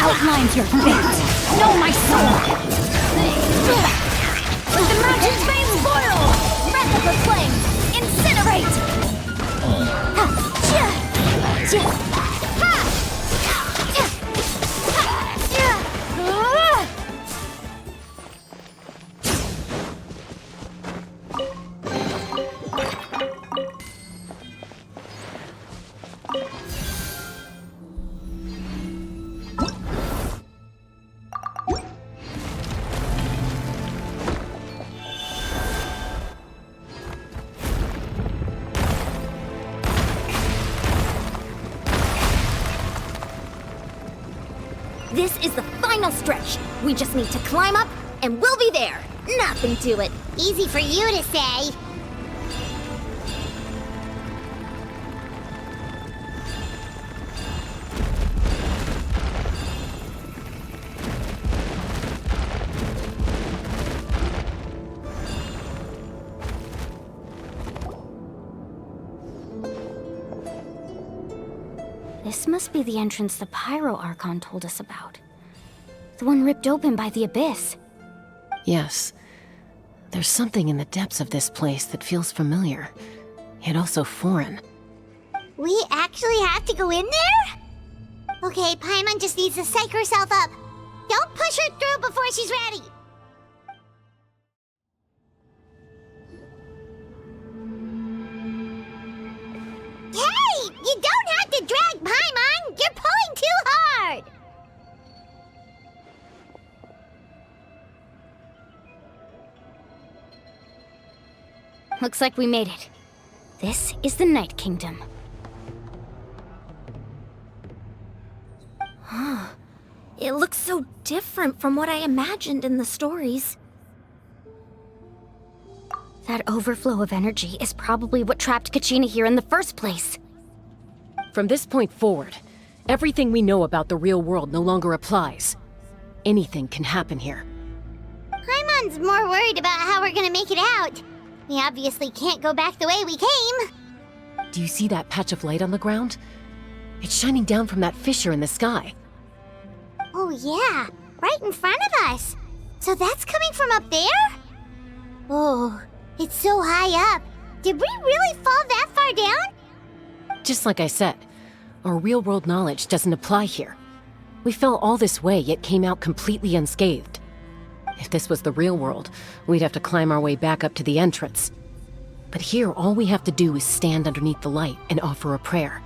Outlines your fate. Know my soul. Let the mountain's veins boil. Breath of the flame. Incinerate. This is the final stretch. We just need to climb up, and we'll be there. Nothing to it. Easy for you to say. This must be the entrance the Pyro Archon told us about. The one ripped open by the Abyss. Yes. There's something in the depths of this place that feels familiar, yet also foreign. We actually have to go in there? Okay, Paimon just needs to psych herself up. Don't push her through before she's ready. Hey! You don't have to drag Paimon! You're pulling too hard! Looks like we made it. This is the Night Kingdom. It looks so different from what I imagined in the stories. That overflow of energy is probably what trapped Kachina here in the first place. From this point forward, everything we know about the real world no longer applies. Anything can happen here. Paimon's more worried about how we're gonna make it out. We obviously can't go back the way we came. Do you see that patch of light on the ground? It's shining down from that fissure in the sky. Oh yeah, right in front of us. So that's coming from up there? Oh, it's so high up. Did we really fall that far down? Just like I said, our real-world knowledge doesn't apply here. We fell all this way, yet came out completely unscathed. If this was the real world, we'd have to climb our way back up to the entrance. But here, all we have to do is stand underneath the light and offer a prayer.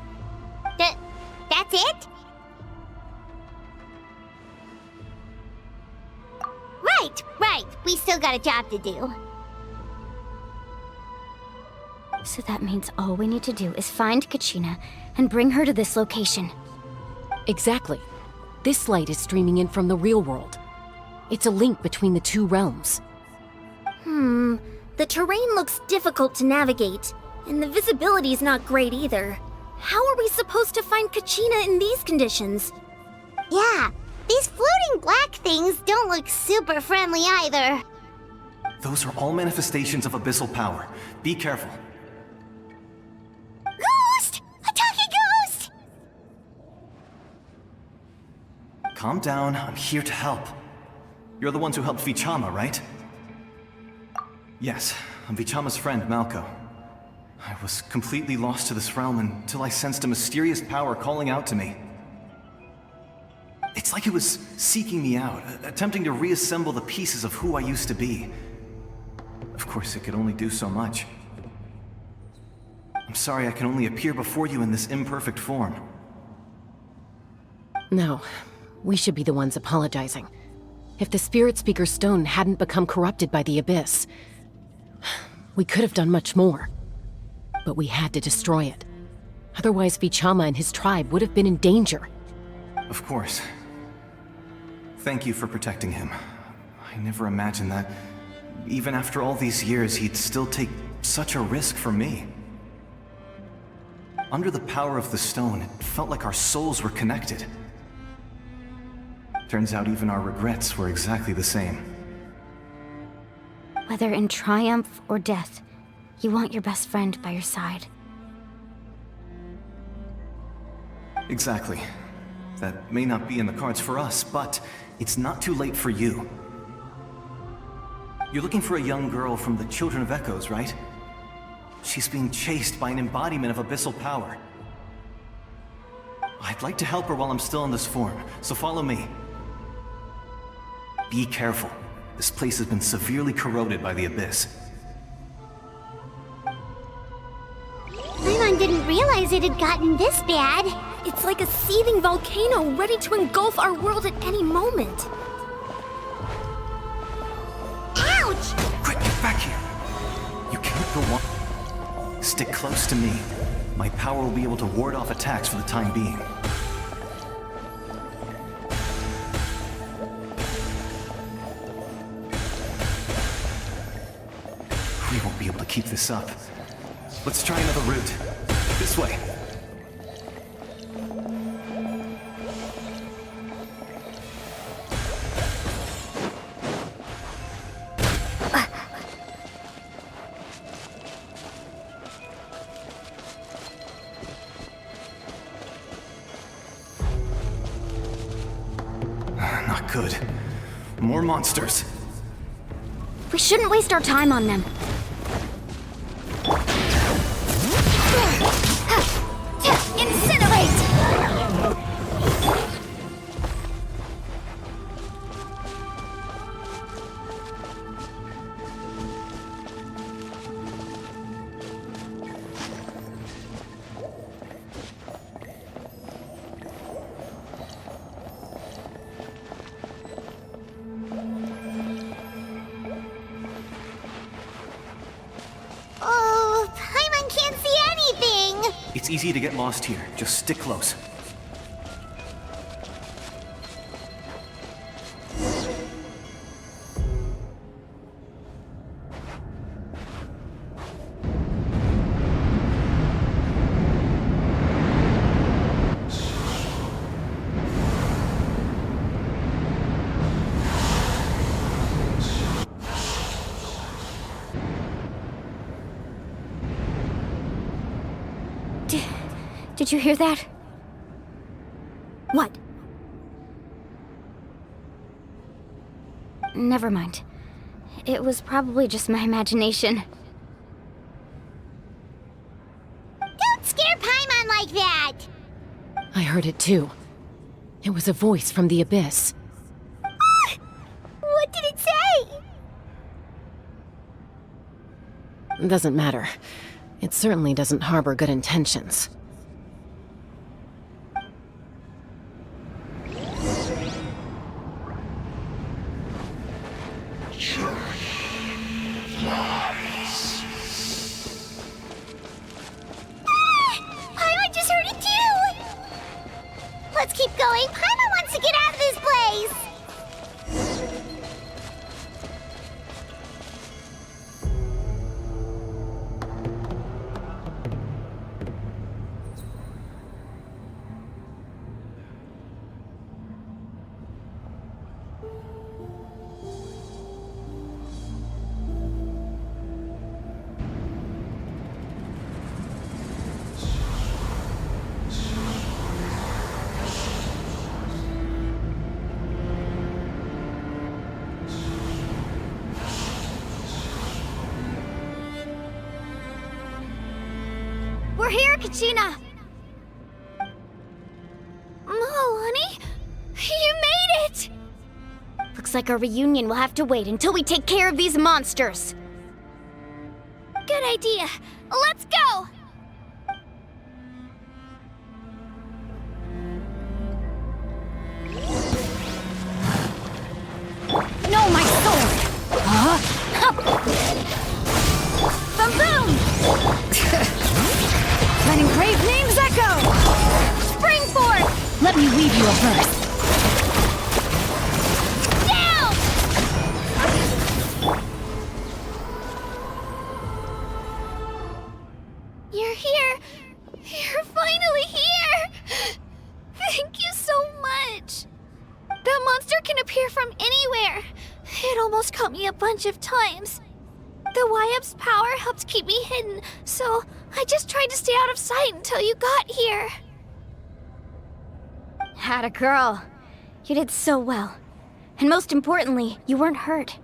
That's it? Right. We still got a job to do. So that means all we need to do is find Kachina and bring her to this location. Exactly. This light is streaming in from the real world. It's a link between the two realms. The terrain looks difficult to navigate, and the visibility's not great either. How are we supposed to find Kachina in these conditions? Yeah, these floating black things don't look super friendly either. Those are all manifestations of abyssal power. Be careful. Ghost! A talking ghost! Calm down, I'm here to help. You're the ones who helped Vichama, right? Yes, I'm Vichama's friend, Malco. I was completely lost to this realm until I sensed a mysterious power calling out to me. It's like it was seeking me out, attempting to reassemble the pieces of who I used to be. Of course, it could only do so much. I'm sorry I can only appear before you in this imperfect form. No, we should be the ones apologizing. If the Spirit Speaker's stone hadn't become corrupted by the Abyss, we could have done much more. But we had to destroy it. Otherwise, Vichama and his tribe would have been in danger. Of course. Thank you for protecting him. I never imagined that, even after all these years, he'd still take such a risk for me. Under the power of the stone, it felt like our souls were connected. Turns out even our regrets were exactly the same. Whether in triumph or death, you want your best friend by your side. Exactly. That may not be in the cards for us, but it's not too late for you. You're looking for a young girl from the Children of Echoes, right? She's being chased by an embodiment of abyssal power. I'd like to help her while I'm still in this form, so follow me. Be careful. This place has been severely corroded by the Abyss. Paimon didn't realize it had gotten this bad. It's like a seething volcano ready to engulf our world at any moment. Ouch! Quick, get back here! You can't go on. Stick close to me. My power will be able to ward off attacks for the time being. We won't be able to keep this up. Let's try another route. This way. Not good. More monsters. We shouldn't waste our time on them. Incinerate! Oh, Paimon can't see anything! It's easy to get lost here. Just stick close. Did you hear that? What? Never mind. It was probably just my imagination. Don't scare Paimon like that! I heard it too. It was a voice from the Abyss. What did it say? Doesn't matter. It certainly doesn't harbor good intentions. Paimon just heard it too! Let's keep going. Paimon wants to get out of this place! We're here, Kachina! Oh, honey? You made it! Looks like our reunion will have to wait until we take care of these monsters. Good idea. Let's go! first. Down! You're here. You're finally here. Thank you so much. That monster can appear from anywhere. It almost caught me a bunch of times. The Wyab's power helped keep me hidden, so I just tried to stay out of sight until you got here. Atta girl. You did so well. And most importantly, you weren't hurt.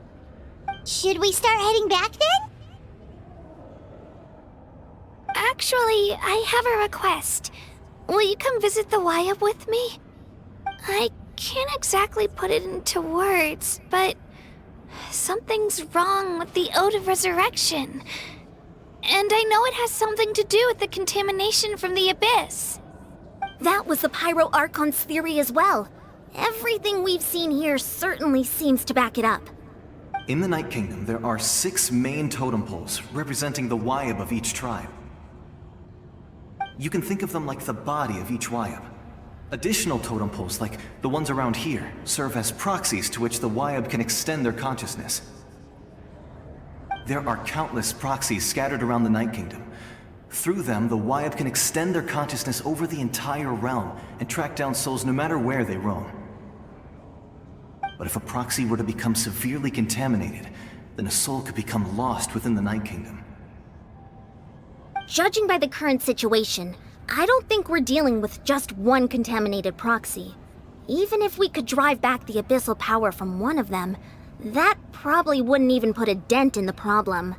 Should we start heading back then? Actually, I have a request. Will you come visit the Wyab with me? I can't exactly put it into words, but something's wrong with the Ode of Resurrection. And I know it has something to do with the contamination from the Abyss. That was the Pyro Archon's theory as well. Everything we've seen here certainly seems to back it up. In the Night Kingdom, there are 6 main totem poles representing the Wyab of each tribe. You can think of them like the body of each Wyab. Additional totem poles, like the ones around here, serve as proxies to which the Wyab can extend their consciousness. There are countless proxies scattered around the Night Kingdom. Through them, the Wyab can extend their consciousness over the entire realm and track down souls no matter where they roam. But if a proxy were to become severely contaminated, then a soul could become lost within the Night Kingdom. Judging by the current situation, I don't think we're dealing with just one contaminated proxy. Even if we could drive back the abyssal power from one of them, that probably wouldn't even put a dent in the problem.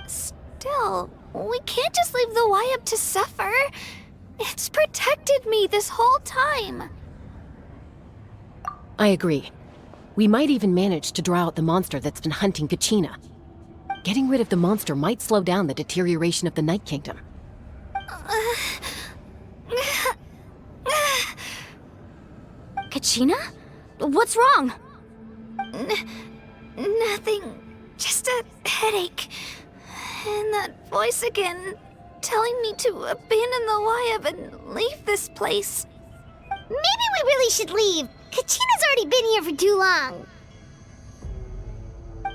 Still, we can't just leave the Wyab to suffer. It's protected me this whole time. I agree. We might even manage to draw out the monster that's been hunting Kachina. Getting rid of the monster might slow down the deterioration of the Night Kingdom. Kachina? What's wrong? Nothing. Just a headache. And that voice again, telling me to abandon the Wyab and leave this place. Maybe we really should leave. Kachina's already been here for too long.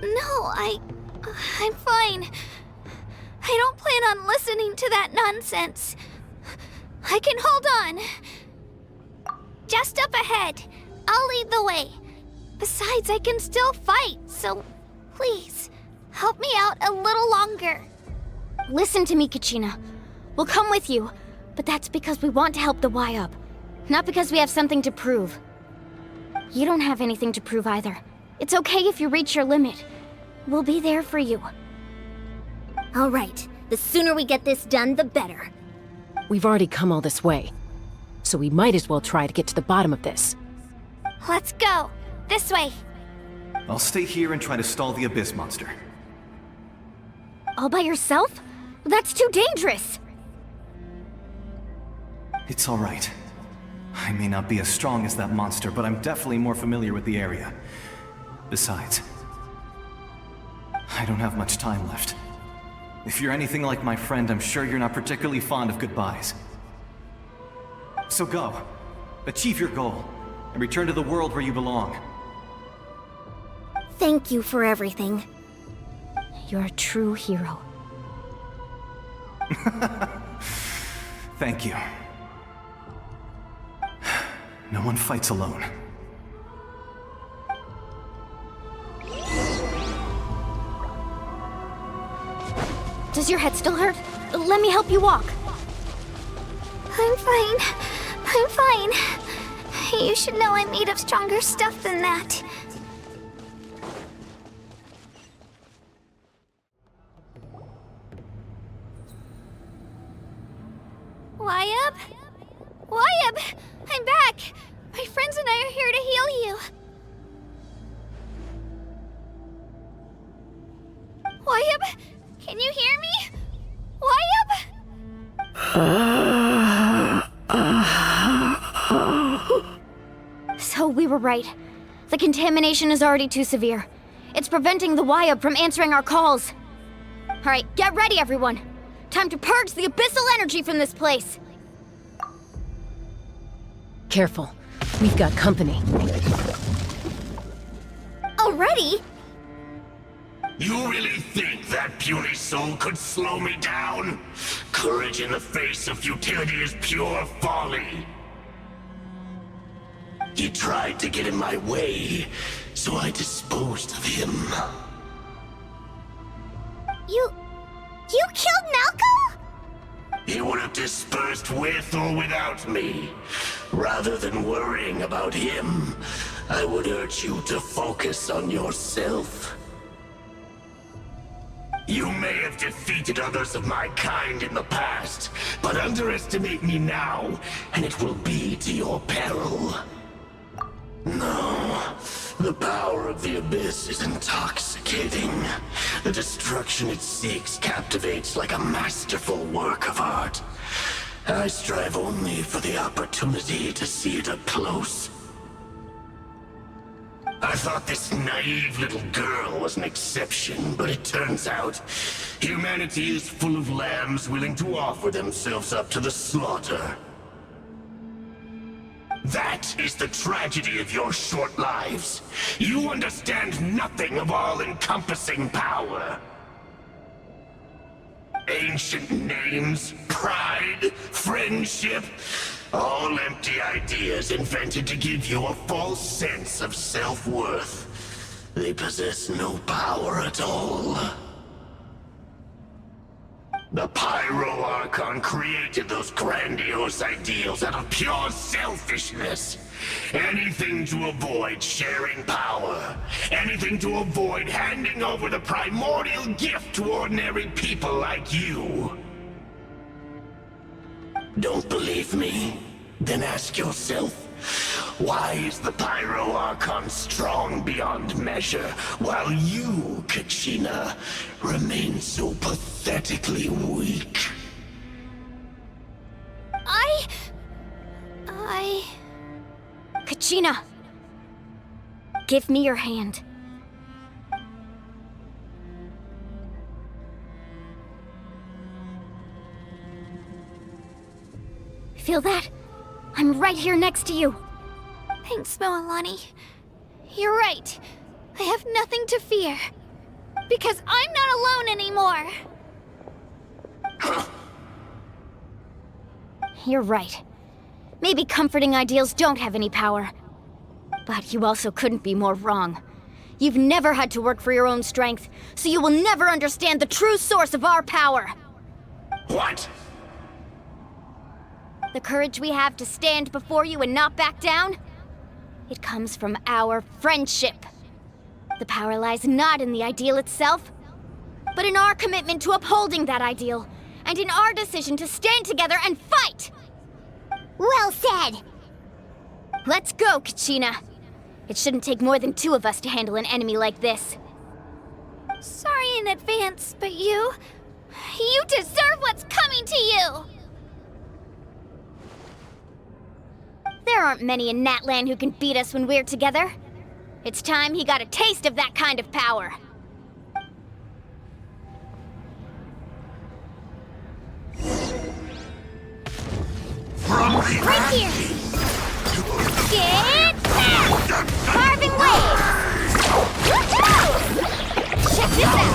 No, I'm fine. I don't plan on listening to that nonsense. I can hold on. Just up ahead. I'll lead the way. Besides, I can still fight, so please, help me out a little longer. Listen to me, Kachina. We'll come with you, but that's because we want to help the Wyab, not because we have something to prove. You don't have anything to prove either. It's okay if you reach your limit. We'll be there for you. All right. The sooner we get this done, the better. We've already come all this way, so we might as well try to get to the bottom of this. Let's go. This way. I'll stay here and try to stall the Abyss monster. All by yourself? That's too dangerous. It's all right. I may not be as strong as that monster, but I'm definitely more familiar with the area. Besides, I don't have much time left. If you're anything like my friend, I'm sure you're not particularly fond of goodbyes. So go. Achieve your goal, and return to the world where you belong. Thank you for everything. You're a true hero. Thank you. No one fights alone. Does your head still hurt? Let me help you walk. I'm fine. I'm fine. You should know I'm made of stronger stuff than that. Wyab? Wyab! I'm back! My friends and I are here to heal you. Wyab? Can you hear me? Wyab? So we were right. The contamination is already too severe. It's preventing the Wyab from answering our calls. All right, get ready, everyone. Time to purge the abyssal energy from this place. Careful. We've got company. Already? You really think that puny soul could slow me down? Courage in the face of futility is pure folly. He tried to get in my way, so I disposed of him. You killed Malco? He would have dispersed with or without me. Rather than worrying about him, I would urge you to focus on yourself. You may have defeated others of my kind in the past, but underestimate me now, and it will be to your peril. No, the power of the Abyss is intoxicating. The destruction it seeks captivates like a masterful work of art. I strive only for the opportunity to see it up close. I thought this naive little girl was an exception, but it turns out humanity is full of lambs willing to offer themselves up to the slaughter. That is the tragedy of your short lives. You understand nothing of all-encompassing power. Ancient names, pride, friendship, all empty ideas invented to give you a false sense of self-worth. They possess no power at all. The Pyro Archon created those grandiose ideals out of pure selfishness. Anything to avoid sharing power. Anything to avoid handing over the primordial gift to ordinary people like you. Don't believe me? Then ask yourself, why is the Pyro Archon strong beyond measure, while you, Kachina, remain so pathetically weak? Kachina! Give me your hand. Feel that? I'm right here next to you. Thanks, Moalani. You're right. I have nothing to fear. Because I'm not alone anymore. You're right. Maybe comforting ideals don't have any power. But you also couldn't be more wrong. You've never had to work for your own strength, so you will never understand the true source of our power. What? The courage we have to stand before you and not back down? It comes from our friendship. The power lies not in the ideal itself, but in our commitment to upholding that ideal, and in our decision to stand together and fight! Well said! Let's go, Kachina. It shouldn't take more than 2 of us to handle an enemy like this. Sorry in advance, but you deserve what's coming to you! There aren't many in Natlan who can beat us when we're together. It's time he got a taste of that kind of power. Right here! Get back! Carving waves! Woohoo! Check this out!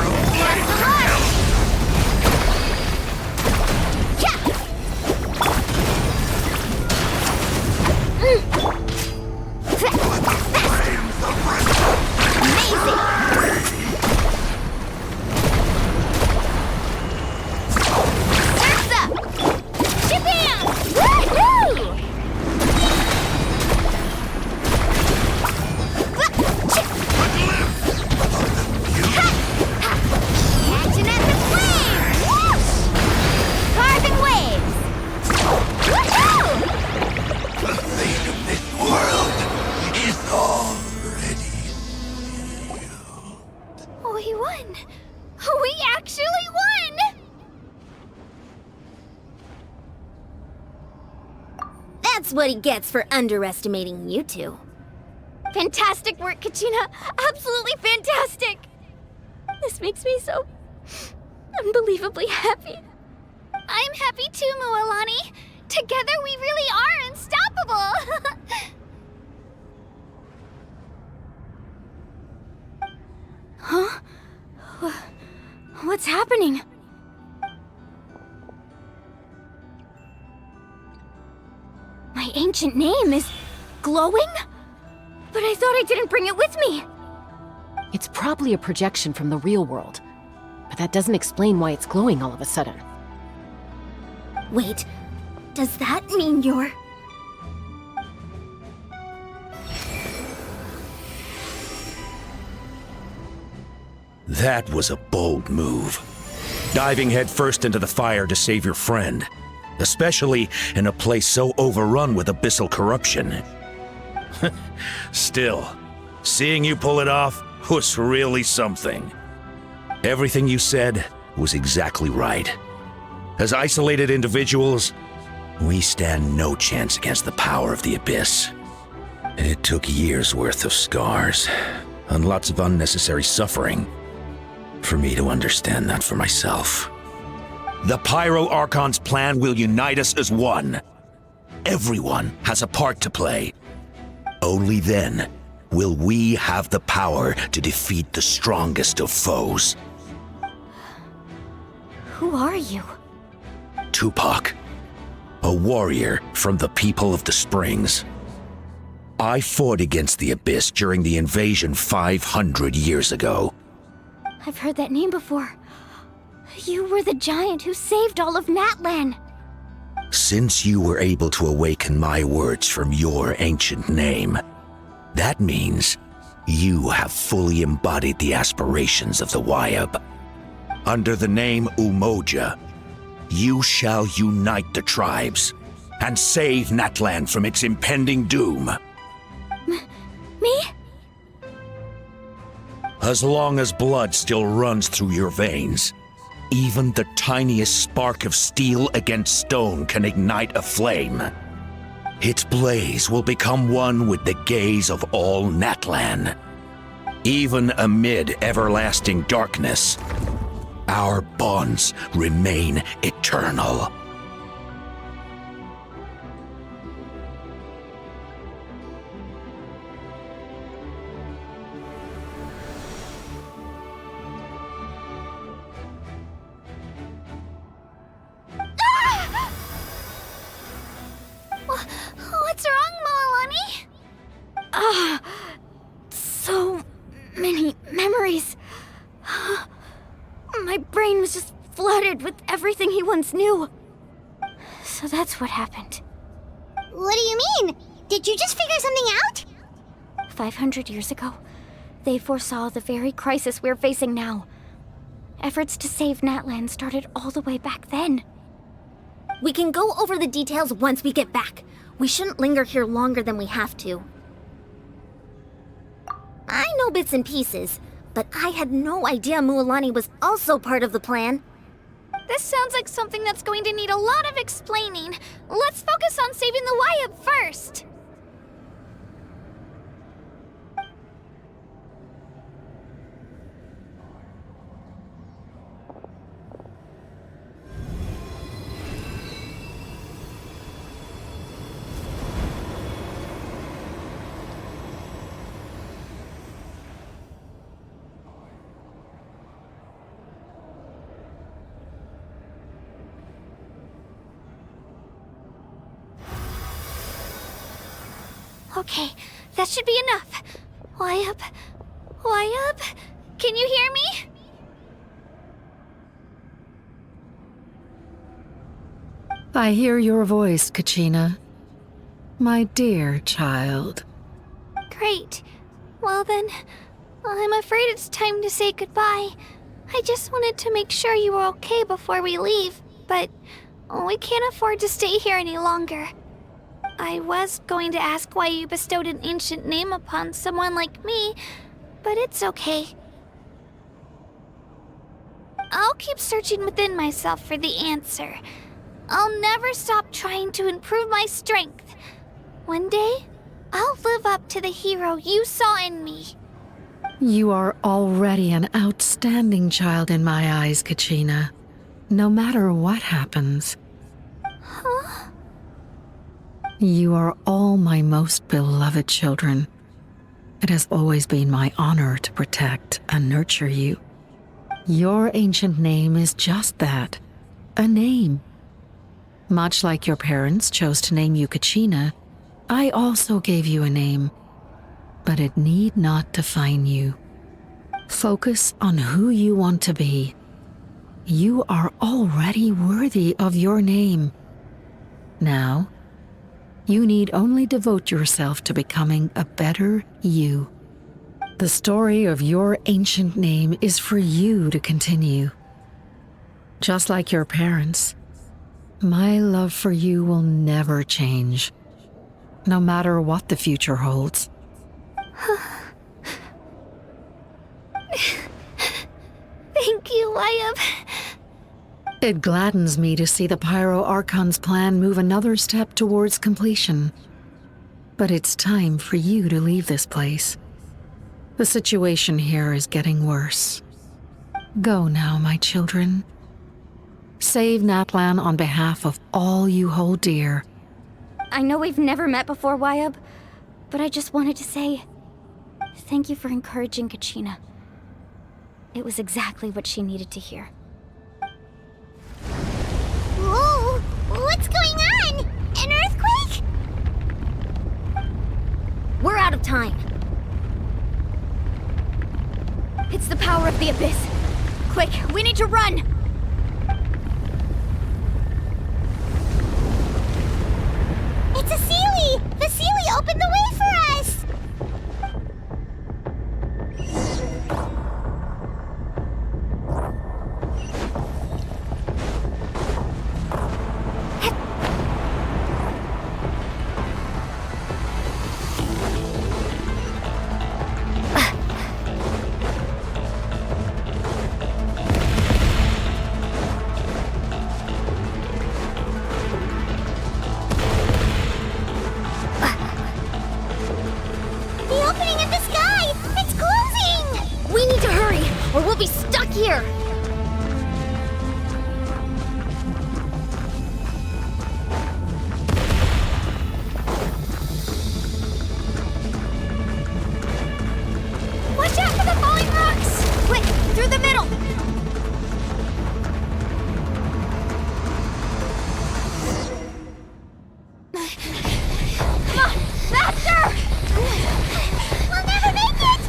That's the line! That's what he gets for underestimating you two. Fantastic work, Kachina! Absolutely fantastic! This makes me so unbelievably happy. I'm happy too, Moalani. Together we really are unstoppable. Huh? What's happening? My ancient name is glowing? But I thought I didn't bring it with me. It's probably a projection from the real world. But that doesn't explain why it's glowing all of a sudden. Wait, does that mean you're... That was a bold move. Diving headfirst into the fire to save your friend. Especially in a place so overrun with abyssal corruption. Still, seeing you pull it off was really something. Everything you said was exactly right. As isolated individuals, we stand no chance against the power of the Abyss. It took years' worth of scars, and lots of unnecessary suffering, for me to understand that for myself. The Pyro Archon's plan will unite us as one. Everyone has a part to play. Only then will we have the power to defeat the strongest of foes. Who are you? Tupac, a warrior from the people of the Springs. I fought against the Abyss during the invasion 500 years ago. I've heard that name before. You were the giant who saved all of Natlan. Since you were able to awaken my words from your ancient name, that means you have fully embodied the aspirations of the Wyab. Under the name Umoja, you shall unite the tribes and save Natlan from its impending doom. Me? As long as blood still runs through your veins, even the tiniest spark of steel against stone can ignite a flame. Its blaze will become one with the gaze of all Natlan. Even amid everlasting darkness, our bonds remain eternal. What's wrong, Moalani? So many memories. My brain was just flooded with everything he once knew. So that's what happened. What do you mean? Did you just figure something out? 500 years ago, they foresaw the very crisis we're facing now. Efforts to save Natlan started all the way back then. We can go over the details once we get back. We shouldn't linger here longer than we have to. I know bits and pieces, but I had no idea Mualani was also part of the plan. This sounds like something that's going to need a lot of explaining. Let's focus on saving the Wyab first. Okay, that should be enough. Wyab? Can you hear me? I hear your voice, Kachina. My dear child. Great. Well then, I'm afraid it's time to say goodbye. I just wanted to make sure you were okay before we leave, but we can't afford to stay here any longer. I was going to ask why you bestowed an ancient name upon someone like me, but it's okay. I'll keep searching within myself for the answer. I'll never stop trying to improve my strength. One day, I'll live up to the hero you saw in me. You are already an outstanding child in my eyes, Kachina. No matter what happens. You are all my most beloved children. It has always been my honor to protect and nurture you. Your ancient name is just that, a name. Much like your parents chose to name you Kachina, I also gave you a name, but it need not define you. Focus on who you want to be. You are already worthy of your name. Now, you need only devote yourself to becoming a better you. The story of your ancient name is for you to continue. Just like your parents, my love for you will never change, no matter what the future holds. Thank you, Wyatt. It gladdens me to see the Pyro Archon's plan move another step towards completion. But it's time for you to leave this place. The situation here is getting worse. Go now, my children. Save Natlan on behalf of all you hold dear. I know we've never met before, Wyatt, but I just wanted to say thank you for encouraging Kachina. It was exactly what she needed to hear. Whoa! What's going on? An earthquake? We're out of time. It's the power of the Abyss. Quick, we need to run! It's a Sealy! The Sealy opened the way for us! Here! Watch out for the falling rocks! Quick, through the middle! Come on, faster! We'll never make it!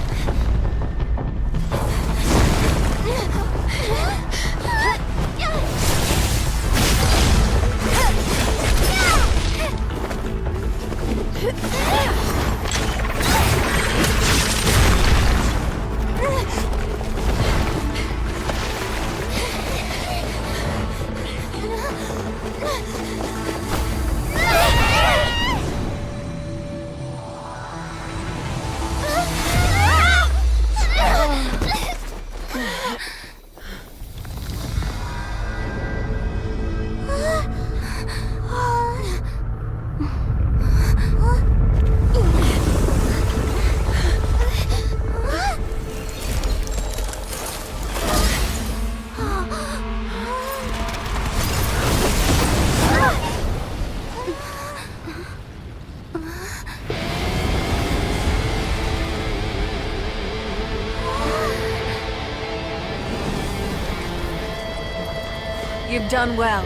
You've done well.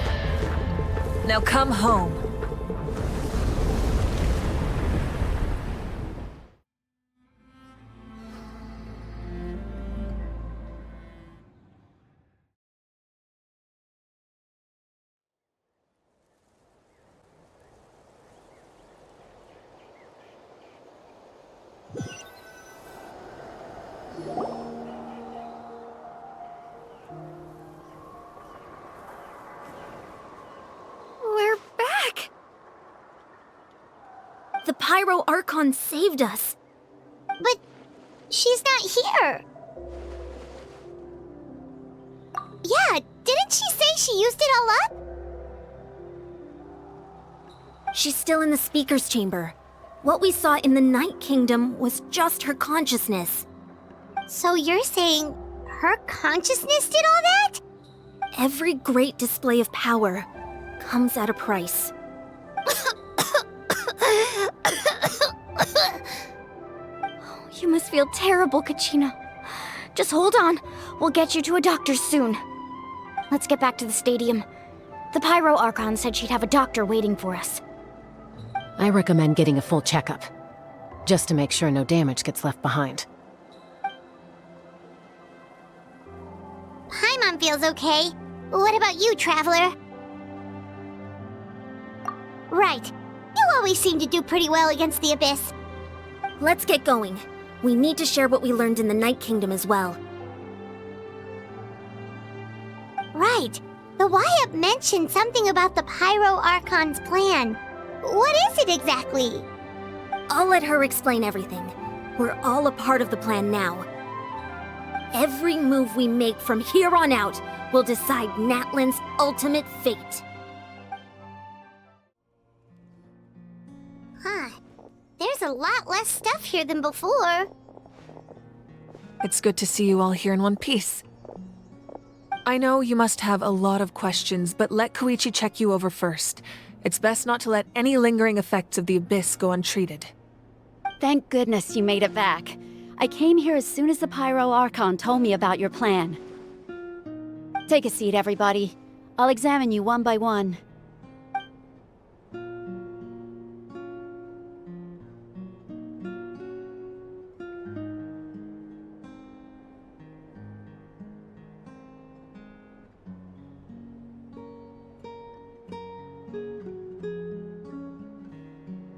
Now come home. The Pyro Archon saved us. But she's not here. Yeah, didn't she say she used it all up? She's still in the speaker's chamber. What we saw in the Night Kingdom was just her consciousness. So you're saying her consciousness did all that? Every great display of power comes at a price. You must feel terrible, Kachina. Just hold on. We'll get you to a doctor soon. Let's get back to the stadium. The Pyro Archon said she'd have a doctor waiting for us. I recommend getting a full checkup, just to make sure no damage gets left behind. Paimon feels okay. What about you, Traveler? Right. You always seem to do pretty well against the Abyss. Let's get going. We need to share what we learned in the Night Kingdom as well. Right. The Y-Up mentioned something about the Pyro Archon's plan. What is it exactly? I'll let her explain everything. We're all a part of the plan now. Every move we make from here on out will decide Natlan's ultimate fate. Huh. There's a lot less stuff here than before. It's good to see you all here in one piece. I know you must have a lot of questions, but let Koichi check you over first. It's best not to let any lingering effects of the Abyss go untreated. Thank goodness you made it back. I came here as soon as the Pyro Archon told me about your plan. Take a seat, everybody. I'll examine you one by one.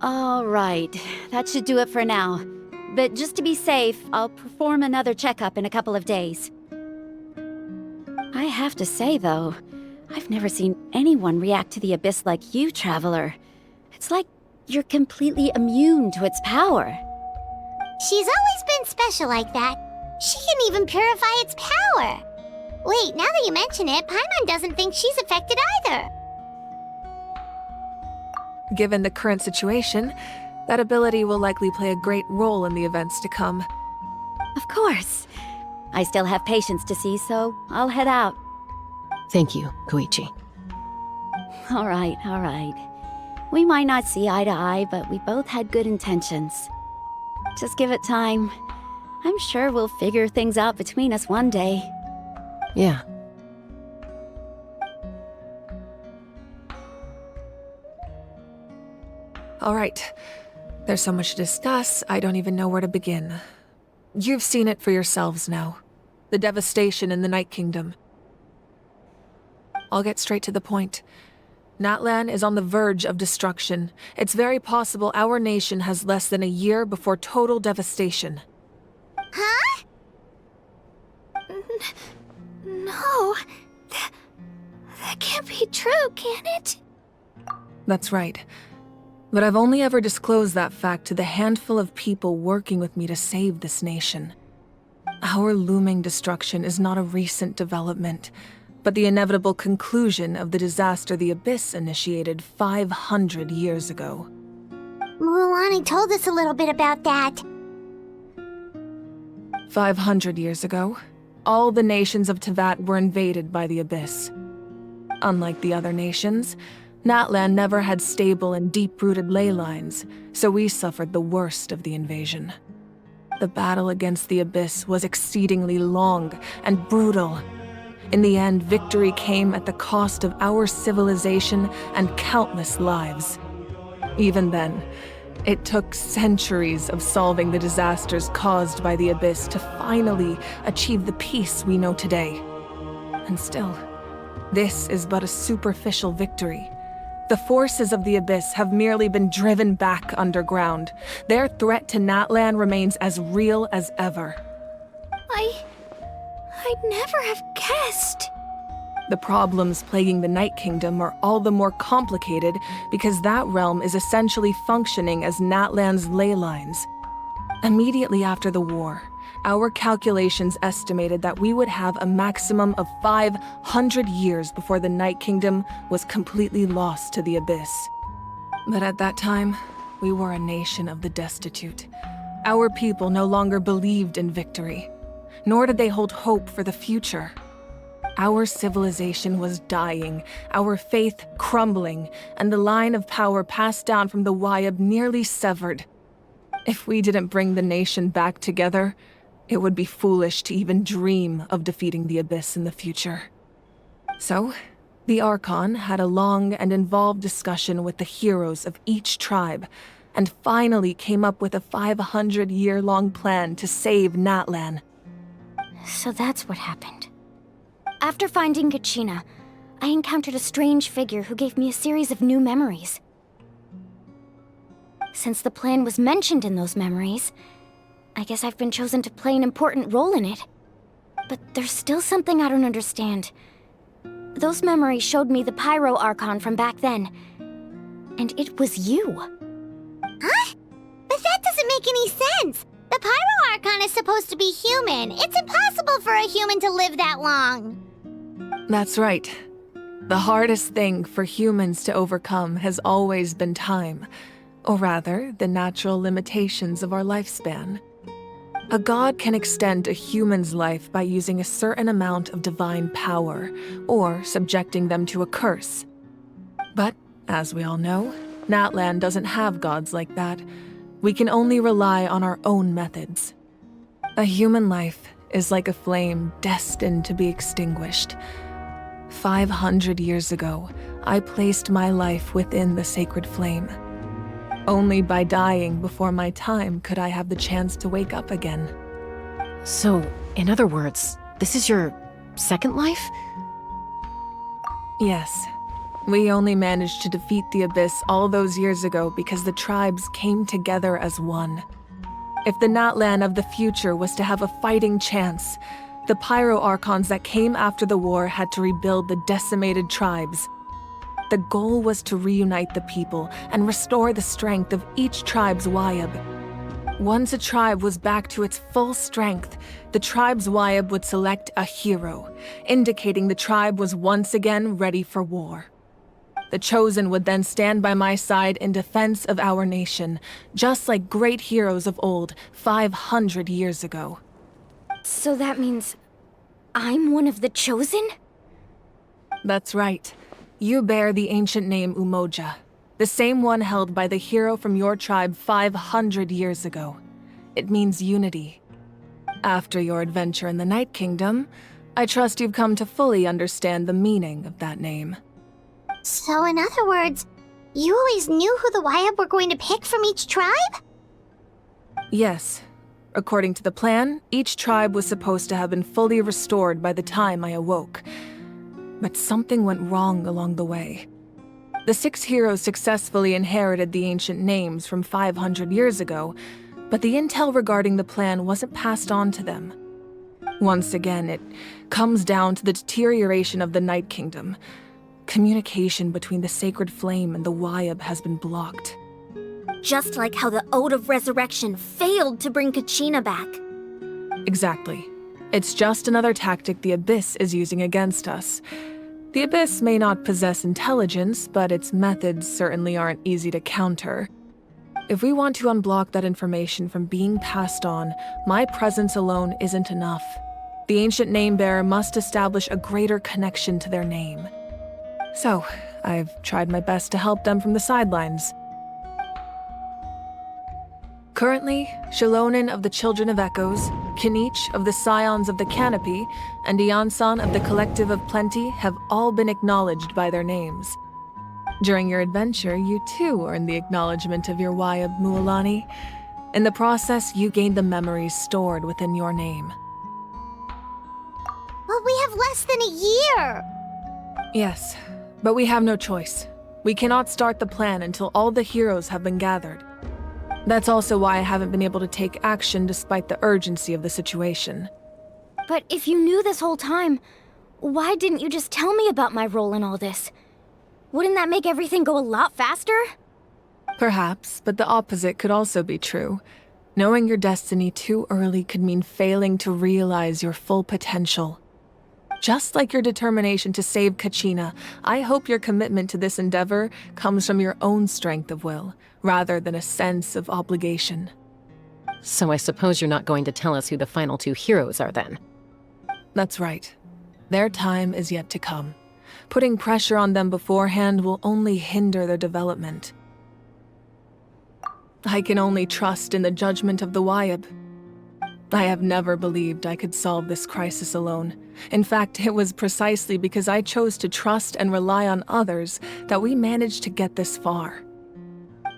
All right, that should do it for now. But just to be safe, I'll perform another checkup in a couple of days. I have to say, though, I've never seen anyone react to the Abyss like you, Traveler. It's like you're completely immune to its power. She's always been special like that. She can even purify its power. Wait, now that you mention it, Paimon doesn't think she's affected either. Given the current situation, that ability will likely play a great role in the events to come. Of course. I still have patients to see, so I'll head out. Thank you, Koichi. All right, all right. We might not see eye to eye, but we both had good intentions. Just give it time. I'm sure we'll figure things out between us one day. Yeah. All right. There's so much to discuss, I don't even know where to begin. You've seen it for yourselves now. The devastation in the Night Kingdom. I'll get straight to the point. Natlan is on the verge of destruction. It's very possible our nation has less than a year before total devastation. Huh? No. That can't be true, can it? That's right. But I've only ever disclosed that fact to the handful of people working with me to save this nation. Our looming destruction is not a recent development, but the inevitable conclusion of the disaster the Abyss initiated 500 years ago. Mualani told us a little bit about that. 500 years ago, all the nations of Teyvat were invaded by the Abyss. Unlike the other nations, Natlan never had stable and deep-rooted ley lines, so we suffered the worst of the invasion. The battle against the Abyss was exceedingly long and brutal. In the end, victory came at the cost of our civilization and countless lives. Even then, it took centuries of solving the disasters caused by the Abyss to finally achieve the peace we know today. And still, this is but a superficial victory. The forces of the Abyss have merely been driven back underground. Their threat to Natlan remains as real as ever. I'd never have guessed. The problems plaguing the Night Kingdom are all the more complicated because that realm is essentially functioning as Natlan's ley lines. Immediately after the war, our calculations estimated that we would have a maximum of 500 years before the Night Kingdom was completely lost to the Abyss. But at that time, we were a nation of the destitute. Our people no longer believed in victory, nor did they hold hope for the future. Our civilization was dying, our faith crumbling, and the line of power passed down from the Y-Up nearly severed. If we didn't bring the nation back together, it would be foolish to even dream of defeating the Abyss in the future. So, the Archon had a long and involved discussion with the heroes of each tribe, and finally came up with a 500-year-long plan to save Natlan. So that's what happened. After finding Kachina, I encountered a strange figure who gave me a series of new memories. Since the plan was mentioned in those memories, I guess I've been chosen to play an important role in it. But there's still something I don't understand. Those memories showed me the Pyro Archon from back then, and it was you. Huh? But that doesn't make any sense! The Pyro Archon is supposed to be human. It's impossible for a human to live that long. That's right. The hardest thing for humans to overcome has always been time, or rather, the natural limitations of our lifespan. A god can extend a human's life by using a certain amount of divine power, or subjecting them to a curse. But, as we all know, Natlan doesn't have gods like that. We can only rely on our own methods. A human life is like a flame destined to be extinguished. 500 years ago, I placed my life within the sacred flame. Only by dying before my time could I have the chance to wake up again. So, in other words, this is your second life? Yes. We only managed to defeat the Abyss all those years ago because the tribes came together as one. If the Natlan of the future was to have a fighting chance, the Pyro Archons that came after the war had to rebuild the decimated tribes. The goal was to reunite the people and restore the strength of each tribe's Wayab. Once a tribe was back to its full strength, the tribe's Wayab would select a hero, indicating the tribe was once again ready for war. The Chosen would then stand by my side in defense of our nation, just like great heroes of old 500 years ago. So that means I'm one of the Chosen? That's right. You bear the ancient name Umoja, the same one held by the hero from your tribe 500 years ago. It means unity. After your adventure in the Night Kingdom, I trust you've come to fully understand the meaning of that name. So in other words, you always knew who the Wayab were going to pick from each tribe? Yes. According to the plan, each tribe was supposed to have been fully restored by the time I awoke. But something went wrong along the way. The 6 heroes successfully inherited the ancient names from 500 years ago, but the intel regarding the plan wasn't passed on to them. Once again, it comes down to the deterioration of the Night Kingdom. Communication between the Sacred Flame and the Wayab has been blocked. Just like how the Ode of Resurrection failed to bring Kachina back. Exactly. It's just another tactic the Abyss is using against us. The Abyss may not possess intelligence, but its methods certainly aren't easy to counter. If we want to unblock that information from being passed on, my presence alone isn't enough. The ancient name-bearer must establish a greater connection to their name. So, I've tried my best to help them from the sidelines. Currently, Shilonen of the Children of Echoes, Kinich of the Scions of the Canopy, and Iansan of the Collective of Plenty have all been acknowledged by their names. During your adventure, you too earned the acknowledgement of your Wayab, Mualani. In the process, you gained the memories stored within your name. Well, we have less than a year! Yes, but we have no choice. We cannot start the plan until all the heroes have been gathered. That's also why I haven't been able to take action despite the urgency of the situation. But if you knew this whole time, why didn't you just tell me about my role in all this? Wouldn't that make everything go a lot faster? Perhaps, but the opposite could also be true. Knowing your destiny too early could mean failing to realize your full potential. Just like your determination to save Kachina, I hope your commitment to this endeavor comes from your own strength of will, rather than a sense of obligation. So I suppose you're not going to tell us who the final 2 heroes are then? That's right. Their time is yet to come. Putting pressure on them beforehand will only hinder their development. I can only trust in the judgment of the Wyab. I have never believed I could solve this crisis alone. In fact, it was precisely because I chose to trust and rely on others that we managed to get this far.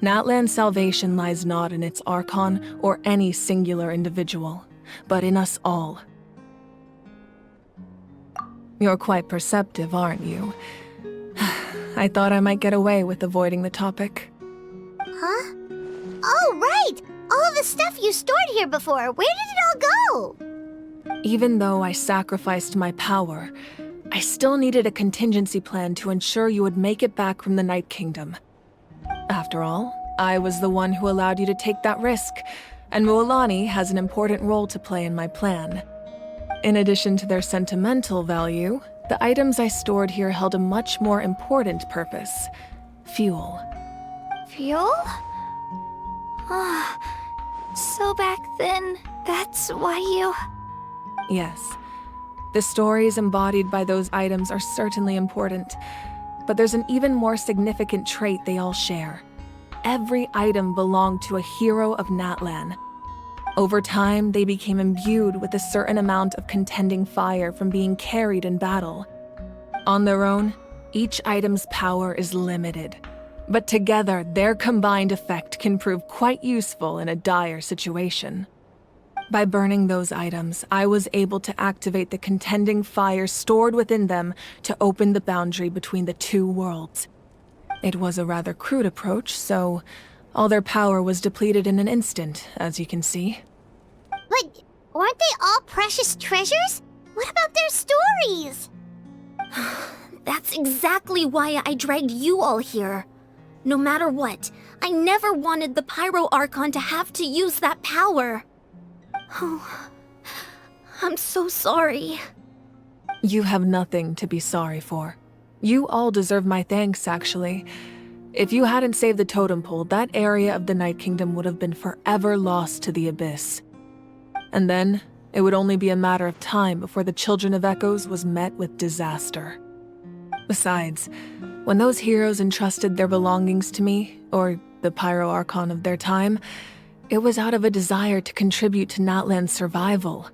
Natlan's salvation lies not in its Archon or any singular individual, but in us all. You're quite perceptive, aren't you? I thought I might get away with avoiding the topic. Huh? Oh, right! All of the stuff you stored here before, where did it all go? Even though I sacrificed my power, I still needed a contingency plan to ensure you would make it back from the Night Kingdom. After all, I was the one who allowed you to take that risk, and Mualani has an important role to play in my plan. In addition to their sentimental value, the items I stored here held a much more important purpose: fuel. Fuel? Ah, so back then, that's why you... Yes. The stories embodied by those items are certainly important, but there's an even more significant trait they all share. Every item belonged to a hero of Natlan. Over time, they became imbued with a certain amount of contending fire from being carried in battle. On their own, each item's power is limited, but together, their combined effect can prove quite useful in a dire situation. By burning those items, I was able to activate the contending fire stored within them to open the boundary between the two worlds. It was a rather crude approach, so all their power was depleted in an instant, as you can see. But weren't they all precious treasures? What about their stories? That's exactly why I dragged you all here. No matter what, I never wanted the Pyro Archon to have to use that power. Oh, I'm so sorry. You have nothing to be sorry for. You all deserve my thanks, actually. If you hadn't saved the totem pole, that area of the Night Kingdom would have been forever lost to the abyss. And then, it would only be a matter of time before the Children of Echoes was met with disaster. Besides, when those heroes entrusted their belongings to me, or the Pyro Archon of their time, it was out of a desire to contribute to Natlan's survival.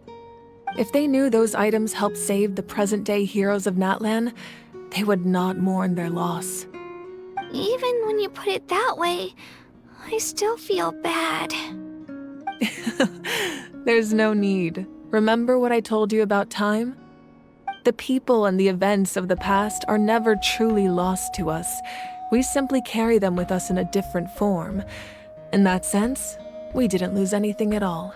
If they knew those items helped save the present-day heroes of Natlan, they would not mourn their loss. Even when you put it that way, I still feel bad. There's no need. Remember what I told you about time? The people and the events of the past are never truly lost to us. We simply carry them with us in a different form. In that sense, we didn't lose anything at all.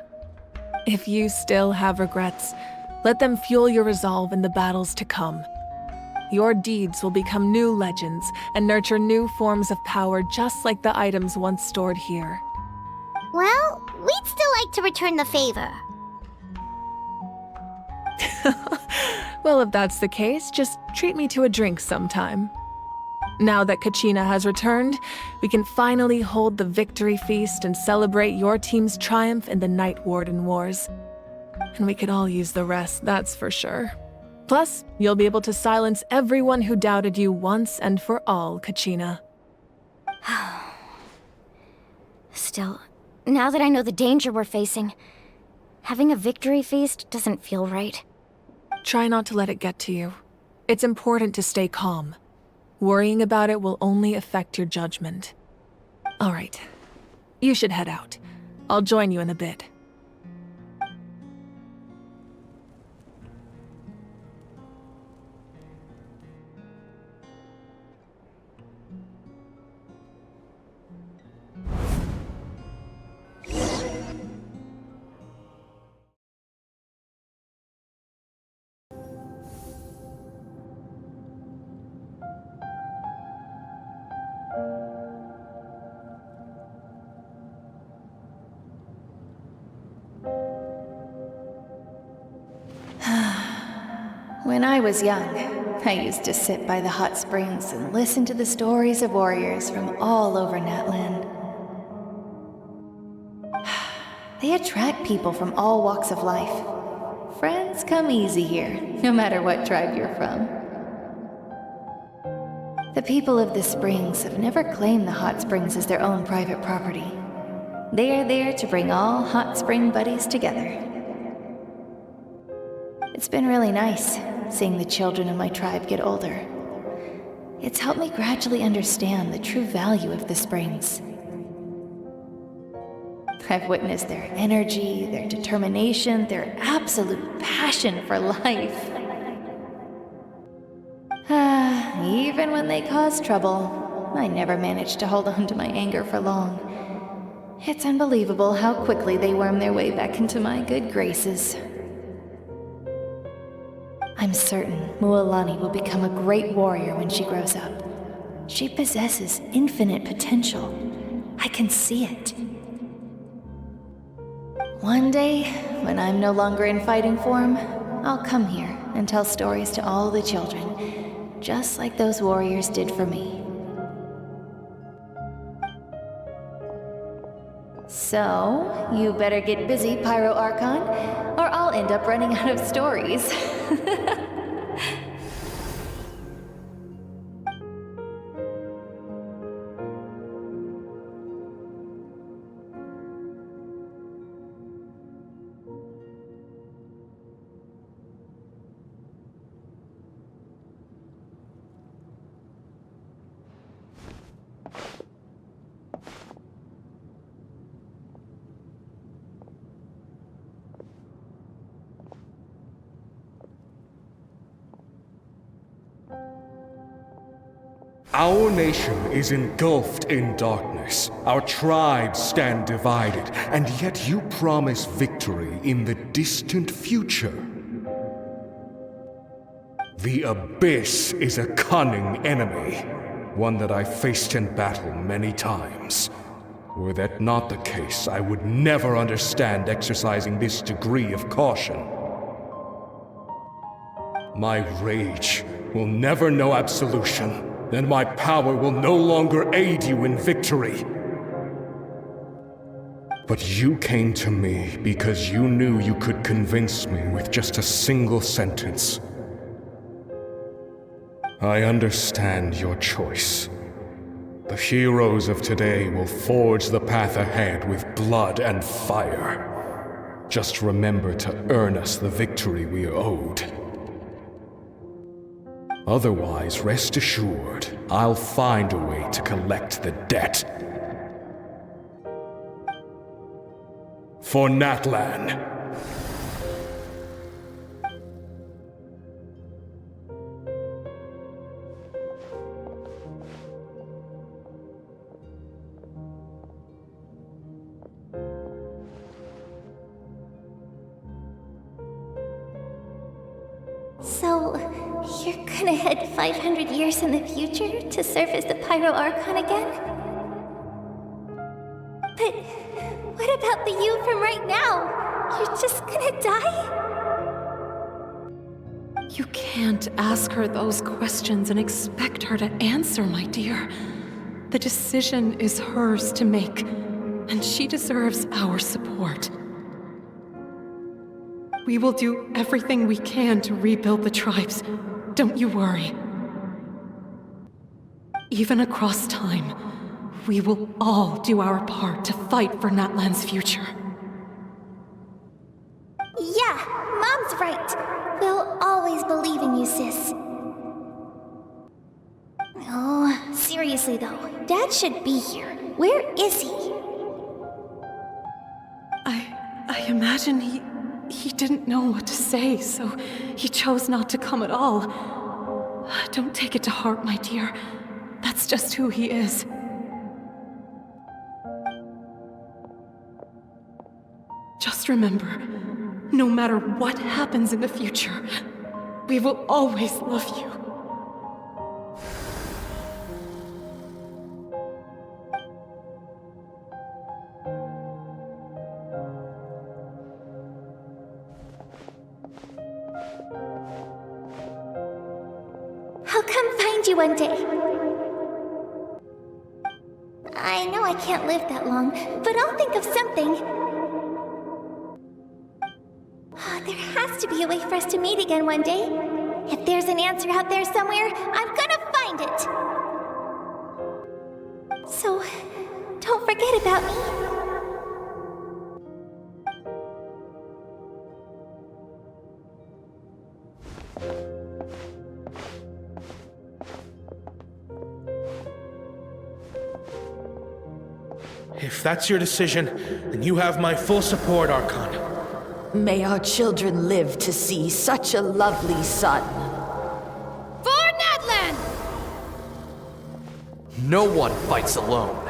If you still have regrets, let them fuel your resolve in the battles to come. Your deeds will become new legends and nurture new forms of power just like the items once stored here. Well, we'd still like to return the favor. Well, if that's the case, just treat me to a drink sometime. Now that Kachina has returned, we can finally hold the victory feast and celebrate your team's triumph in the Night Warden Wars. And we could all use the rest, that's for sure. Plus, you'll be able to silence everyone who doubted you once and for all, Kachina. Still, now that I know the danger we're facing, having a victory feast doesn't feel right. Try not to let it get to you. It's important to stay calm. Worrying about it will only affect your judgment. All right. You should head out. I'll join you in a bit. When I was young, I used to sit by the hot springs and listen to the stories of warriors from all over Natlan. They attract people from all walks of life. Friends come easy here, no matter what tribe you're from. The people of the springs have never claimed the hot springs as their own private property. They are there to bring all hot spring buddies together. It's been really nice seeing the children of my tribe get older. It's helped me gradually understand the true value of the springs. I've witnessed their energy, their determination, their absolute passion for life. Even when they cause trouble, I never managed to hold on to my anger for long. It's unbelievable how quickly they worm their way back into my good graces. I'm certain Mualani will become a great warrior when she grows up. She possesses infinite potential. I can see it. One day, when I'm no longer in fighting form, I'll come here and tell stories to all the children, just like those warriors did for me. So, you better get busy, Pyro Archon, or I'll end up running out of stories. Our nation is engulfed in darkness. Our tribes stand divided, and yet you promise victory in the distant future. The Abyss is a cunning enemy, one that I faced in battle many times. Were that not the case, I would never understand exercising this degree of caution. My rage will never know absolution. Then my power will no longer aid you in victory. But you came to me because you knew you could convince me with just a single sentence. I understand your choice. The heroes of today will forge the path ahead with blood and fire. Just remember to earn us the victory we are owed. Otherwise, rest assured, I'll find a way to collect the debt. For Natlan. So, you're gonna head 500 years in the future to serve as the Pyro Archon again? But what about the you from right now? You're just gonna die? You can't ask her those questions and expect her to answer, my dear. The decision is hers to make, and she deserves our support. We will do everything we can to rebuild the tribes. Don't you worry. Even across time, we will all do our part to fight for Natlan's future. Yeah, Mom's right. We'll always believe in you, sis. Oh, seriously though, Dad should be here. Where is he? I imagine he didn't know what to say, so he chose not to come at all. Don't take it to heart, my dear. That's just who he is. Just remember, no matter what happens in the future, we will always love you. I'll come find you one day. I know I can't live that long, but I'll think of something. There has to be a way for us to meet again one day. If there's an answer out there somewhere, I'm gonna find it. So, don't forget about me. If that's your decision, then you have my full support, Arconte. May our children live to see such a lovely son. For Natlan! No one fights alone.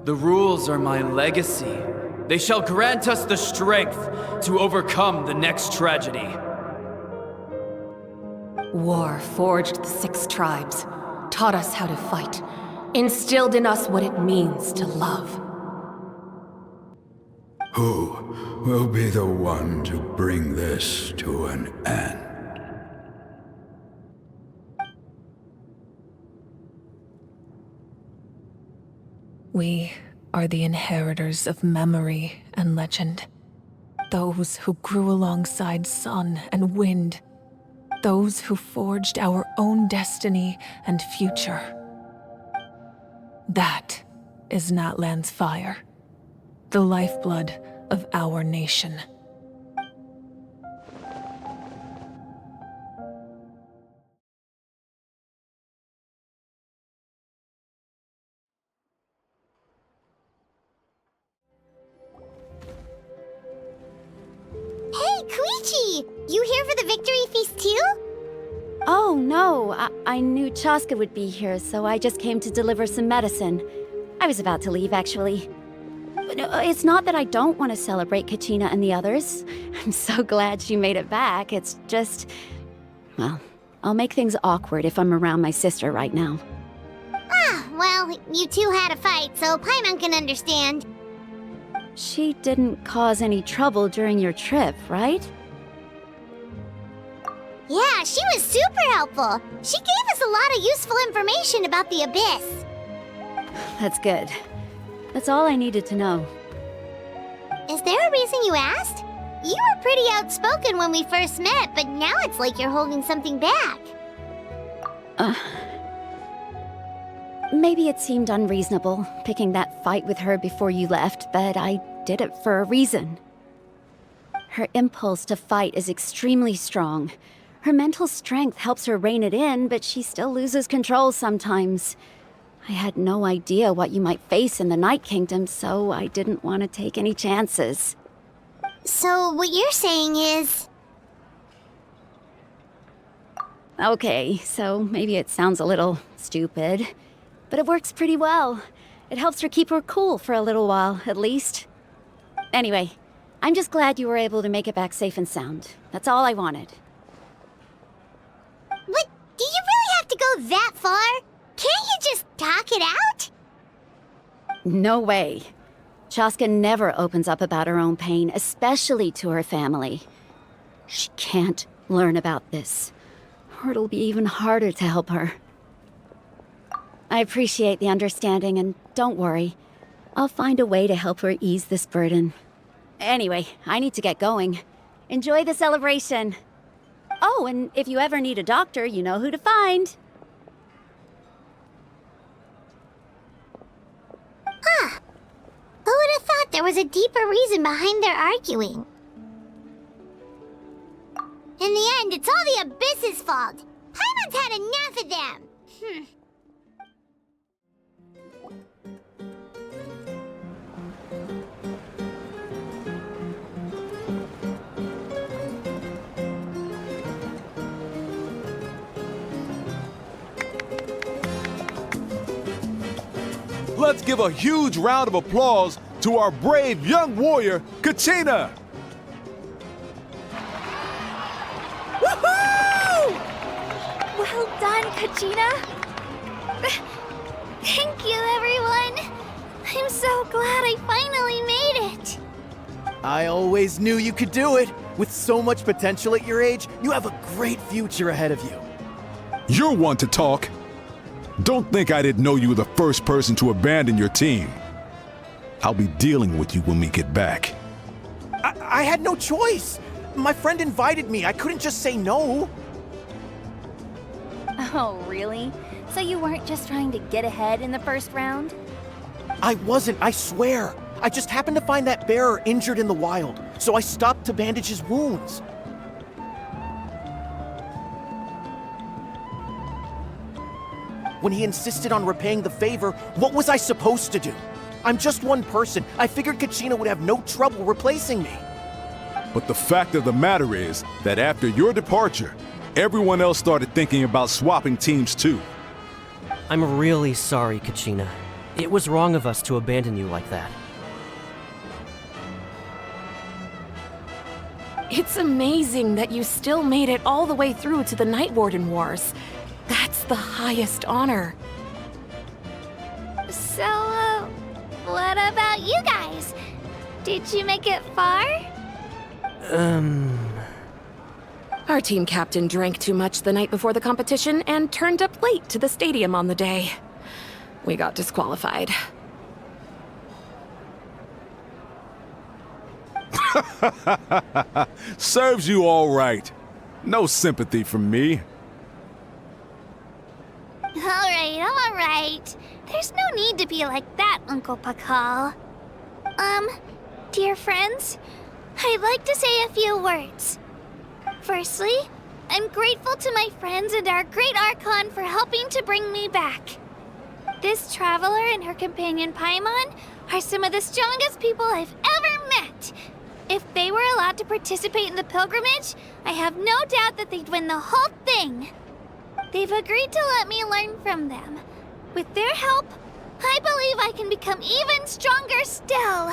The rules are my legacy. They shall grant us the strength to overcome the next tragedy. War forged the 6 tribes, taught us how to fight, instilled in us what it means to love. Who will be the one to bring this to an end? We are the inheritors of memory and legend. Those who grew alongside sun and wind. Those who forged our own destiny and future. That is Natlan's fire, the lifeblood of our nation. Hey, Koichi! You here for the victory feast too? Oh, no. I knew Chaska would be here, so I just came to deliver some medicine. I was about to leave, actually. It's not that I don't want to celebrate Kachina and the others. I'm so glad she made it back. It's just... well, I'll make things awkward if I'm around my sister right now. Ah, well, you two had a fight, so Paimon can understand. She didn't cause any trouble during your trip, right? Yeah, she was super helpful. She gave us a lot of useful information about the Abyss. That's good. That's all I needed to know. Is there a reason you asked? You were pretty outspoken when we first met, but now it's like you're holding something back. Maybe it seemed unreasonable, picking that fight with her before you left, but I did it for a reason. Her impulse to fight is extremely strong. Her mental strength helps her rein it in, but she still loses control sometimes. I had no idea what you might face in the Night Kingdom, so I didn't want to take any chances. So what you're saying is... Okay, so maybe it sounds a little stupid, but it works pretty well. It helps her keep her cool for a little while, at least. Anyway, I'm just glad you were able to make it back safe and sound. That's all I wanted. But do you really have to go that far? Can't you just talk it out? No way. Chaska never opens up about her own pain, especially to her family. She can't learn about this, or it'll be even harder to help her. I appreciate the understanding, and don't worry. I'll find a way to help her ease this burden. Anyway, I need to get going. Enjoy the celebration. Oh, and if you ever need a doctor, you know who to find. Huh. Who would have thought there was a deeper reason behind their arguing? In the end, it's all the Abyss's fault. Paimon's had enough of them. Let's give a huge round of applause to our brave young warrior, Kachina! Woohoo! Well done, Kachina! Thank you, everyone! I'm so glad I finally made it! I always knew you could do it! With so much potential at your age, you have a great future ahead of you. You're one to talk. Don't think I didn't know you were the first person to abandon your team. I'll be dealing with you when we get back. I had no choice. My friend invited me. I couldn't just say no. Oh, really? So you weren't just trying to get ahead in the first round? I wasn't, I swear. I just happened to find that bearer injured in the wild. so I stopped to bandage his wounds. When he insisted on repaying the favor, what was I supposed to do? I'm just one person. I figured Kachina would have no trouble replacing me. But the fact of the matter is that after your departure, everyone else started thinking about swapping teams too. I'm really sorry, Kachina. It was wrong of us to abandon you like that. It's amazing that you still made it all the way through to the Night Warden Wars. That's the highest honor. So, what about you guys? Did you make it far? Our team captain drank too much the night before the competition and turned up late to the stadium on the day. We got disqualified. Serves you all right. No sympathy from me. All right. There's no need to be like that, Uncle Pakal. Dear friends, I'd like to say a few words. Firstly, I'm grateful to my friends and our great Archon for helping to bring me back. This traveler and her companion Paimon are some of the strongest people I've ever met. If they were allowed to participate in the pilgrimage, I have no doubt that they'd win the whole thing. They've agreed to let me learn from them. With their help, I believe I can become even stronger still.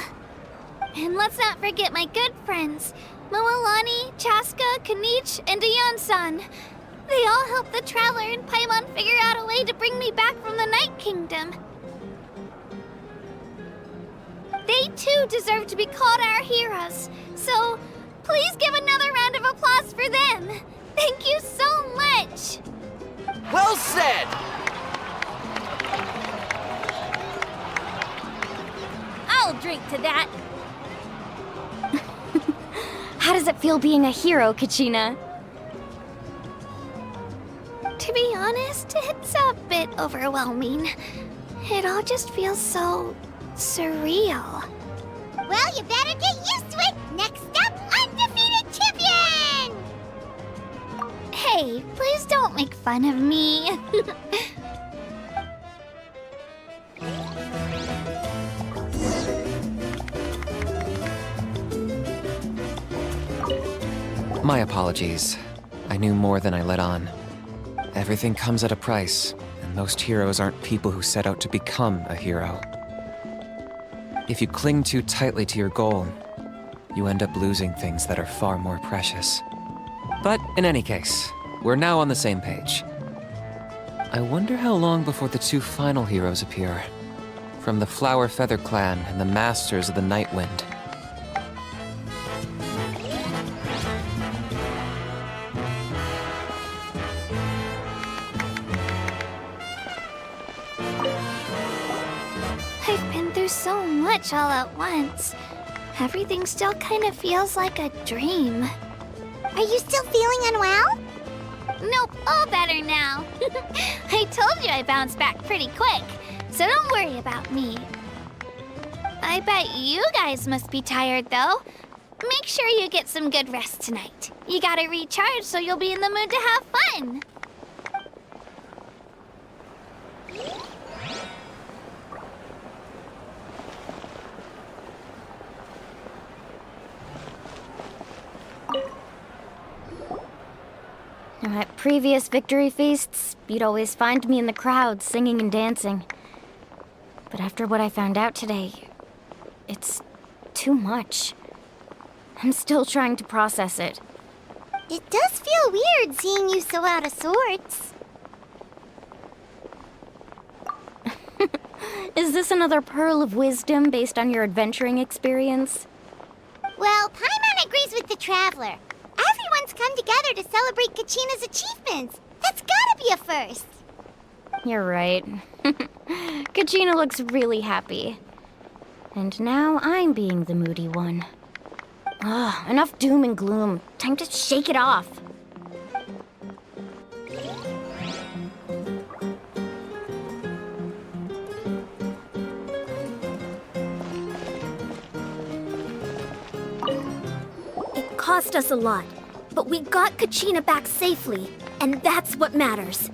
And let's not forget my good friends, Moalani, Chaska, Kanich, and Ayan-san. They all helped the Traveler and Paimon figure out a way to bring me back from the Night Kingdom. They too deserve to be called our heroes, so please give another round of applause for them. Thank you so much! Well said! I'll drink to that. How does it feel being a hero, Kachina? To be honest, it's a bit overwhelming. It all just feels so surreal. Well, you better get used to it. Next up, undefeated champion! Hey, please don't make fun of me. My apologies. I knew more than I let on. Everything comes at a price, and most heroes aren't people who set out to become a hero. If you cling too tightly to your goal, you end up losing things that are far more precious. But in any case, we're now on the same page. I wonder how long before the two final heroes appear. From the Flower Feather Clan and the Masters of the Night Wind. I've been through so much all at once. Everything still kind of feels like a dream. Are you still feeling unwell? Nope, all better now. I told you I bounced back pretty quick, so don't worry about me. I bet you guys must be tired, though. Make sure you get some good rest tonight. You gotta recharge so you'll be in the mood to have fun. At previous victory feasts, you'd always find me in the crowd singing and dancing. But after what I found out today, it's too much. I'm still trying to process it. It does feel weird seeing you so out of sorts. Is this another pearl of wisdom based on your adventuring experience? Well, Paimon agrees with the Traveler. Everyone's come together to celebrate Kachina's achievements. That's gotta be a first. You're right. Kachina looks really happy. And now I'm being the moody one. Ugh, enough doom and gloom. Time to shake it off. cost us a lot, but we got Kachina back safely, and that's what matters.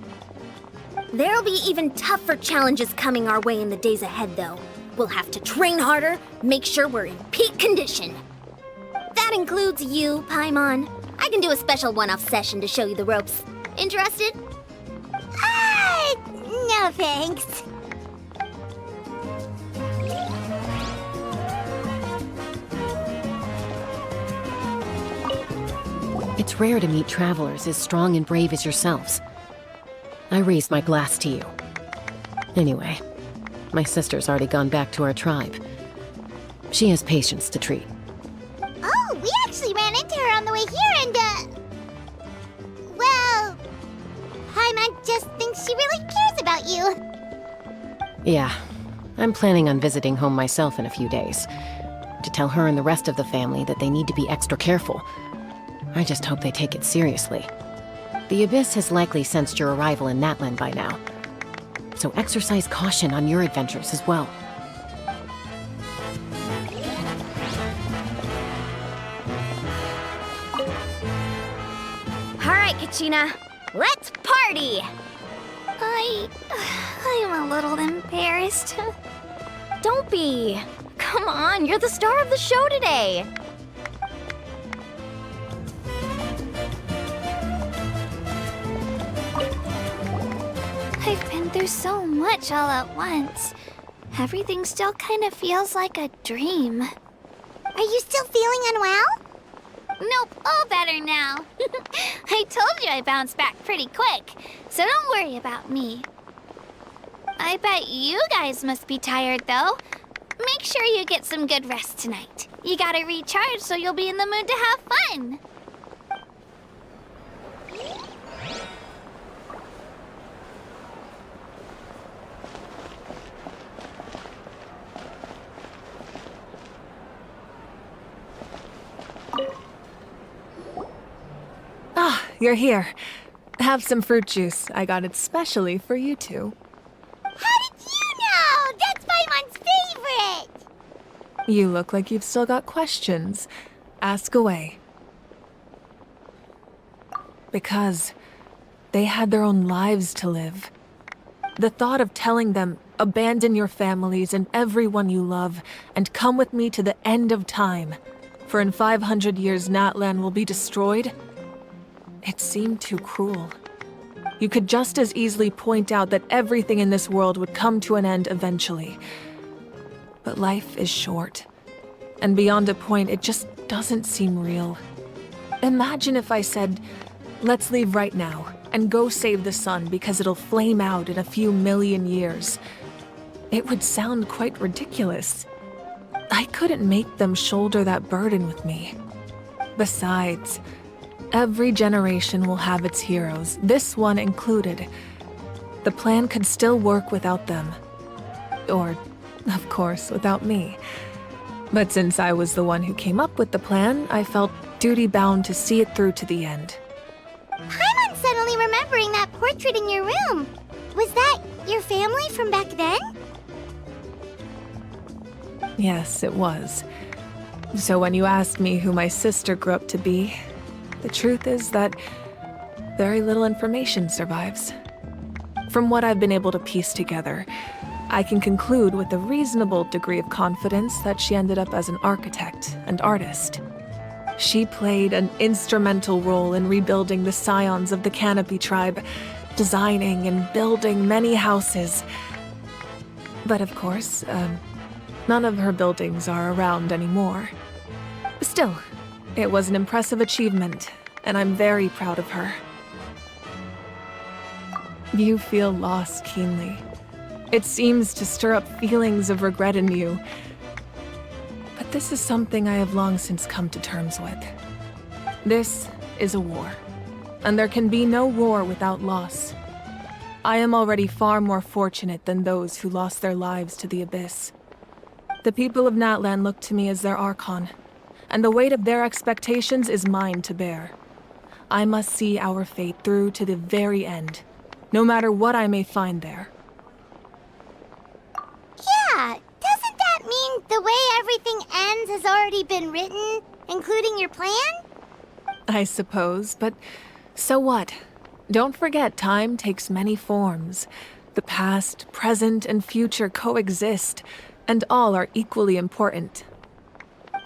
There'll be even tougher challenges coming our way in the days ahead, though. We'll have to train harder, make sure we're in peak condition. That includes you, Paimon. I can do a special one-off session to show you the ropes. Interested? No thanks. It's rare to meet travelers as strong and brave as yourselves. I raise my glass to you. Anyway, my sister's already gone back to our tribe. She has patients to treat. Oh, we actually ran into her on the way here and, well, Paimon just thinks she really cares about you. Yeah, I'm planning on visiting home myself in a few days. To tell her and the rest of the family that they need to be extra careful. I just hope they take it seriously. The Abyss has likely sensed your arrival in Natlan by now. So exercise caution on your adventures as well. Alright, Kachina. Let's party! I'm a little embarrassed. Don't be. Come on, you're the star of the show today. I've been through so much all at once. Everything still kind of feels like a dream. Are you still feeling unwell? Nope, all better now. I told you I bounced back pretty quick, so don't worry about me. I bet you guys must be tired, though. Make sure you get some good rest tonight. You gotta recharge so you'll be in the mood to have fun. Ah, you're here. Have some fruit juice. I got it specially for you two. How did you know? That's Paimon's favorite! You look like you've still got questions. Ask away. Because they had their own lives to live. The thought of telling them, abandon your families and everyone you love, and come with me to the end of time, for in 500 years Natlan will be destroyed, it seemed too cruel. You could just as easily point out that everything in this world would come to an end eventually. But life is short, and beyond a point, it just doesn't seem real. Imagine if I said, let's leave right now, and go save the sun because it'll flame out in a few million years. It would sound quite ridiculous. I couldn't make them shoulder that burden with me. Besides, every generation will have its heroes, this one included. The plan could still work without them. Or, of course, without me. But since I was the one who came up with the plan, I felt duty-bound to see it through to the end. Paimon's suddenly remembering that portrait in your room. Was that your family from back then? Yes, it was. So when you asked me who my sister grew up to be, the truth is that very little information survives. From what I've been able to piece together, I can conclude with a reasonable degree of confidence that she ended up as an architect and artist. She played an instrumental role in rebuilding the scions of the Canopy tribe, designing and building many houses. But of course, none of her buildings are around anymore. Still, it was an impressive achievement, and I'm very proud of her. You feel loss keenly. It seems to stir up feelings of regret in you. But this is something I have long since come to terms with. This is a war, and there can be no war without loss. I am already far more fortunate than those who lost their lives to the Abyss. The people of Natlan look to me as their Archon, and the weight of their expectations is mine to bear. I must see our fate through to the very end, no matter what I may find there. Yeah, doesn't that mean the way everything ends has already been written, including your plan? I suppose, but so what? Don't forget, time takes many forms. The past, present, and future coexist, and all are equally important.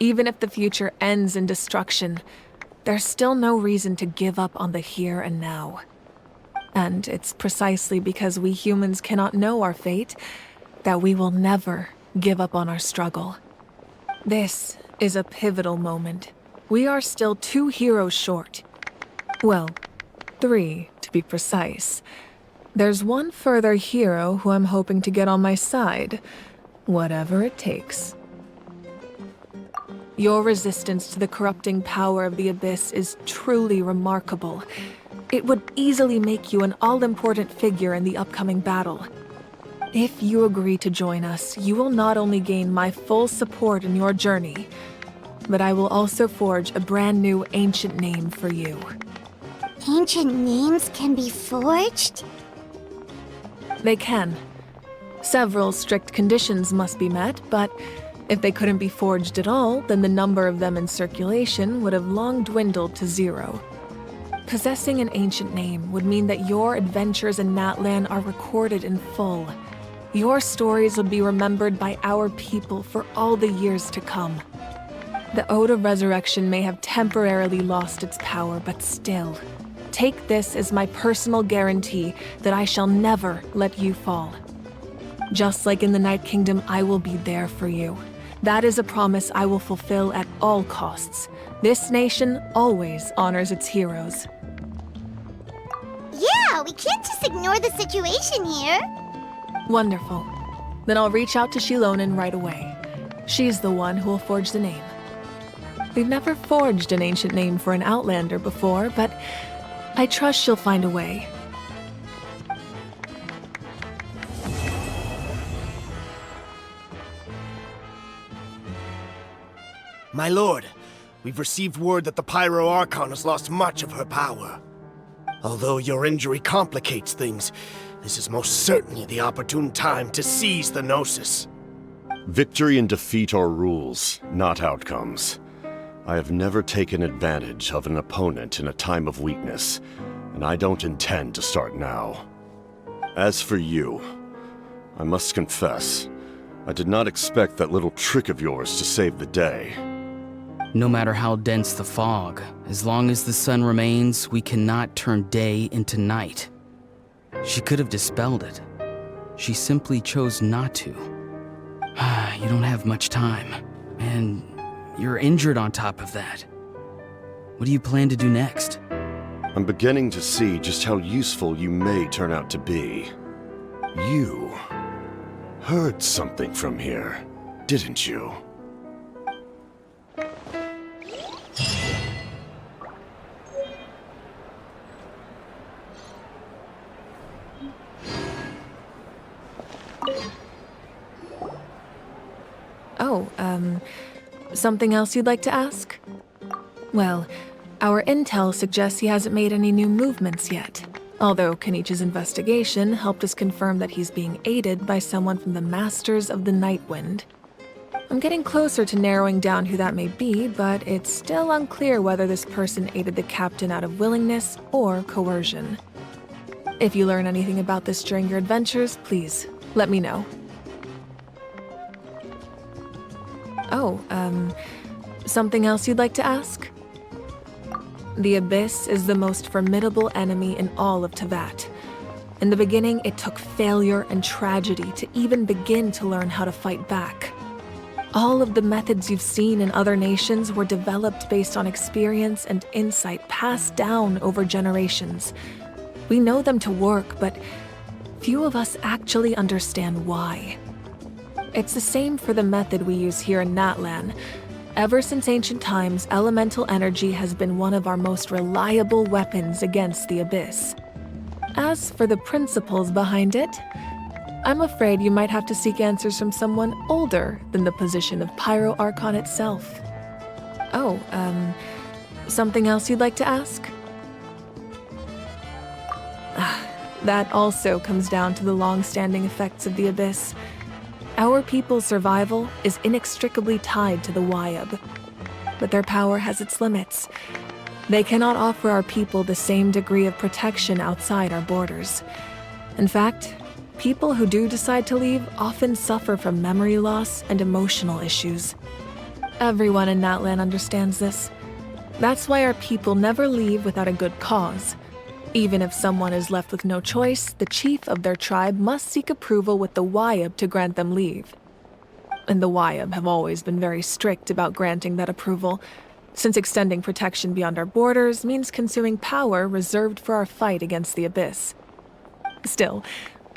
Even if the future ends in destruction, there's still no reason to give up on the here and now. And it's precisely because we humans cannot know our fate that we will never give up on our struggle. This is a pivotal moment. We are still 2 heroes short. Well, 3 to be precise. There's one further hero who I'm hoping to get on my side, whatever it takes. Your resistance to the corrupting power of the Abyss is truly remarkable. It would easily make you an all-important figure in the upcoming battle. If you agree to join us, you will not only gain my full support in your journey, but I will also forge a brand new ancient name for you. Ancient names can be forged? They can. Several strict conditions must be met, but if they couldn't be forged at all, then the number of them in circulation would have long dwindled to 0. Possessing an ancient name would mean that your adventures in Natlan are recorded in full. Your stories would be remembered by our people for all the years to come. The Ode of Resurrection may have temporarily lost its power, but still, take this as my personal guarantee that I shall never let you fall. Just like in the Night Kingdom, I will be there for you. That is a promise I will fulfill at all costs. This nation always honors its heroes. Yeah, we can't just ignore the situation here. Wonderful. Then I'll reach out to Shilonen right away. She's the one who will forge the name. We've never forged an ancient name for an Outlander before, but I trust she'll find a way. My lord, we've received word that the Pyro Archon has lost much of her power. Although your injury complicates things, this is most certainly the opportune time to seize the Gnosis. Victory and defeat are rules, not outcomes. I have never taken advantage of an opponent in a time of weakness, and I don't intend to start now. As for you, I must confess, I did not expect that little trick of yours to save the day. No matter how dense the fog, as long as the sun remains, we cannot turn day into night. She could have dispelled it. She simply chose not to. You don't have much time, and you're injured on top of that. What do you plan to do next? I'm beginning to see just how useful you may turn out to be. You heard something from here, didn't you? Something else you'd like to ask? Well, our intel suggests he hasn't made any new movements yet. Although Kenichi's investigation helped us confirm that he's being aided by someone from the Masters of the Nightwind. I'm getting closer to narrowing down who that may be, but it's still unclear whether this person aided the captain out of willingness or coercion. If you learn anything about this during your adventures, please let me know. Something else you'd like to ask? The Abyss is the most formidable enemy in all of Teyvat. In the beginning, it took failure and tragedy to even begin to learn how to fight back. All of the methods you've seen in other nations were developed based on experience and insight passed down over generations. We know them to work, but few of us actually understand why. It's the same for the method we use here in Natlan. Ever since ancient times, elemental energy has been one of our most reliable weapons against the Abyss. As for the principles behind it, I'm afraid you might have to seek answers from someone older than the position of Pyro Archon itself. Something else you'd like to ask? That also comes down to the long-standing effects of the Abyss. Our people's survival is inextricably tied to the Wyab, but their power has its limits. They cannot offer our people the same degree of protection outside our borders. In fact, people who do decide to leave often suffer from memory loss and emotional issues. Everyone in Natlan understands this. That's why our people never leave without a good cause. Even if someone is left with no choice, the chief of their tribe must seek approval with the Wyab to grant them leave. And the Wyab have always been very strict about granting that approval, since extending protection beyond our borders means consuming power reserved for our fight against the Abyss. Still,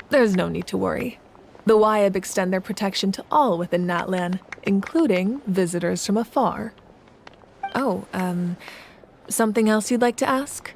there's no need to worry. The Wyab extend their protection to all within Natlan, including visitors from afar. Oh, something else you'd like to ask?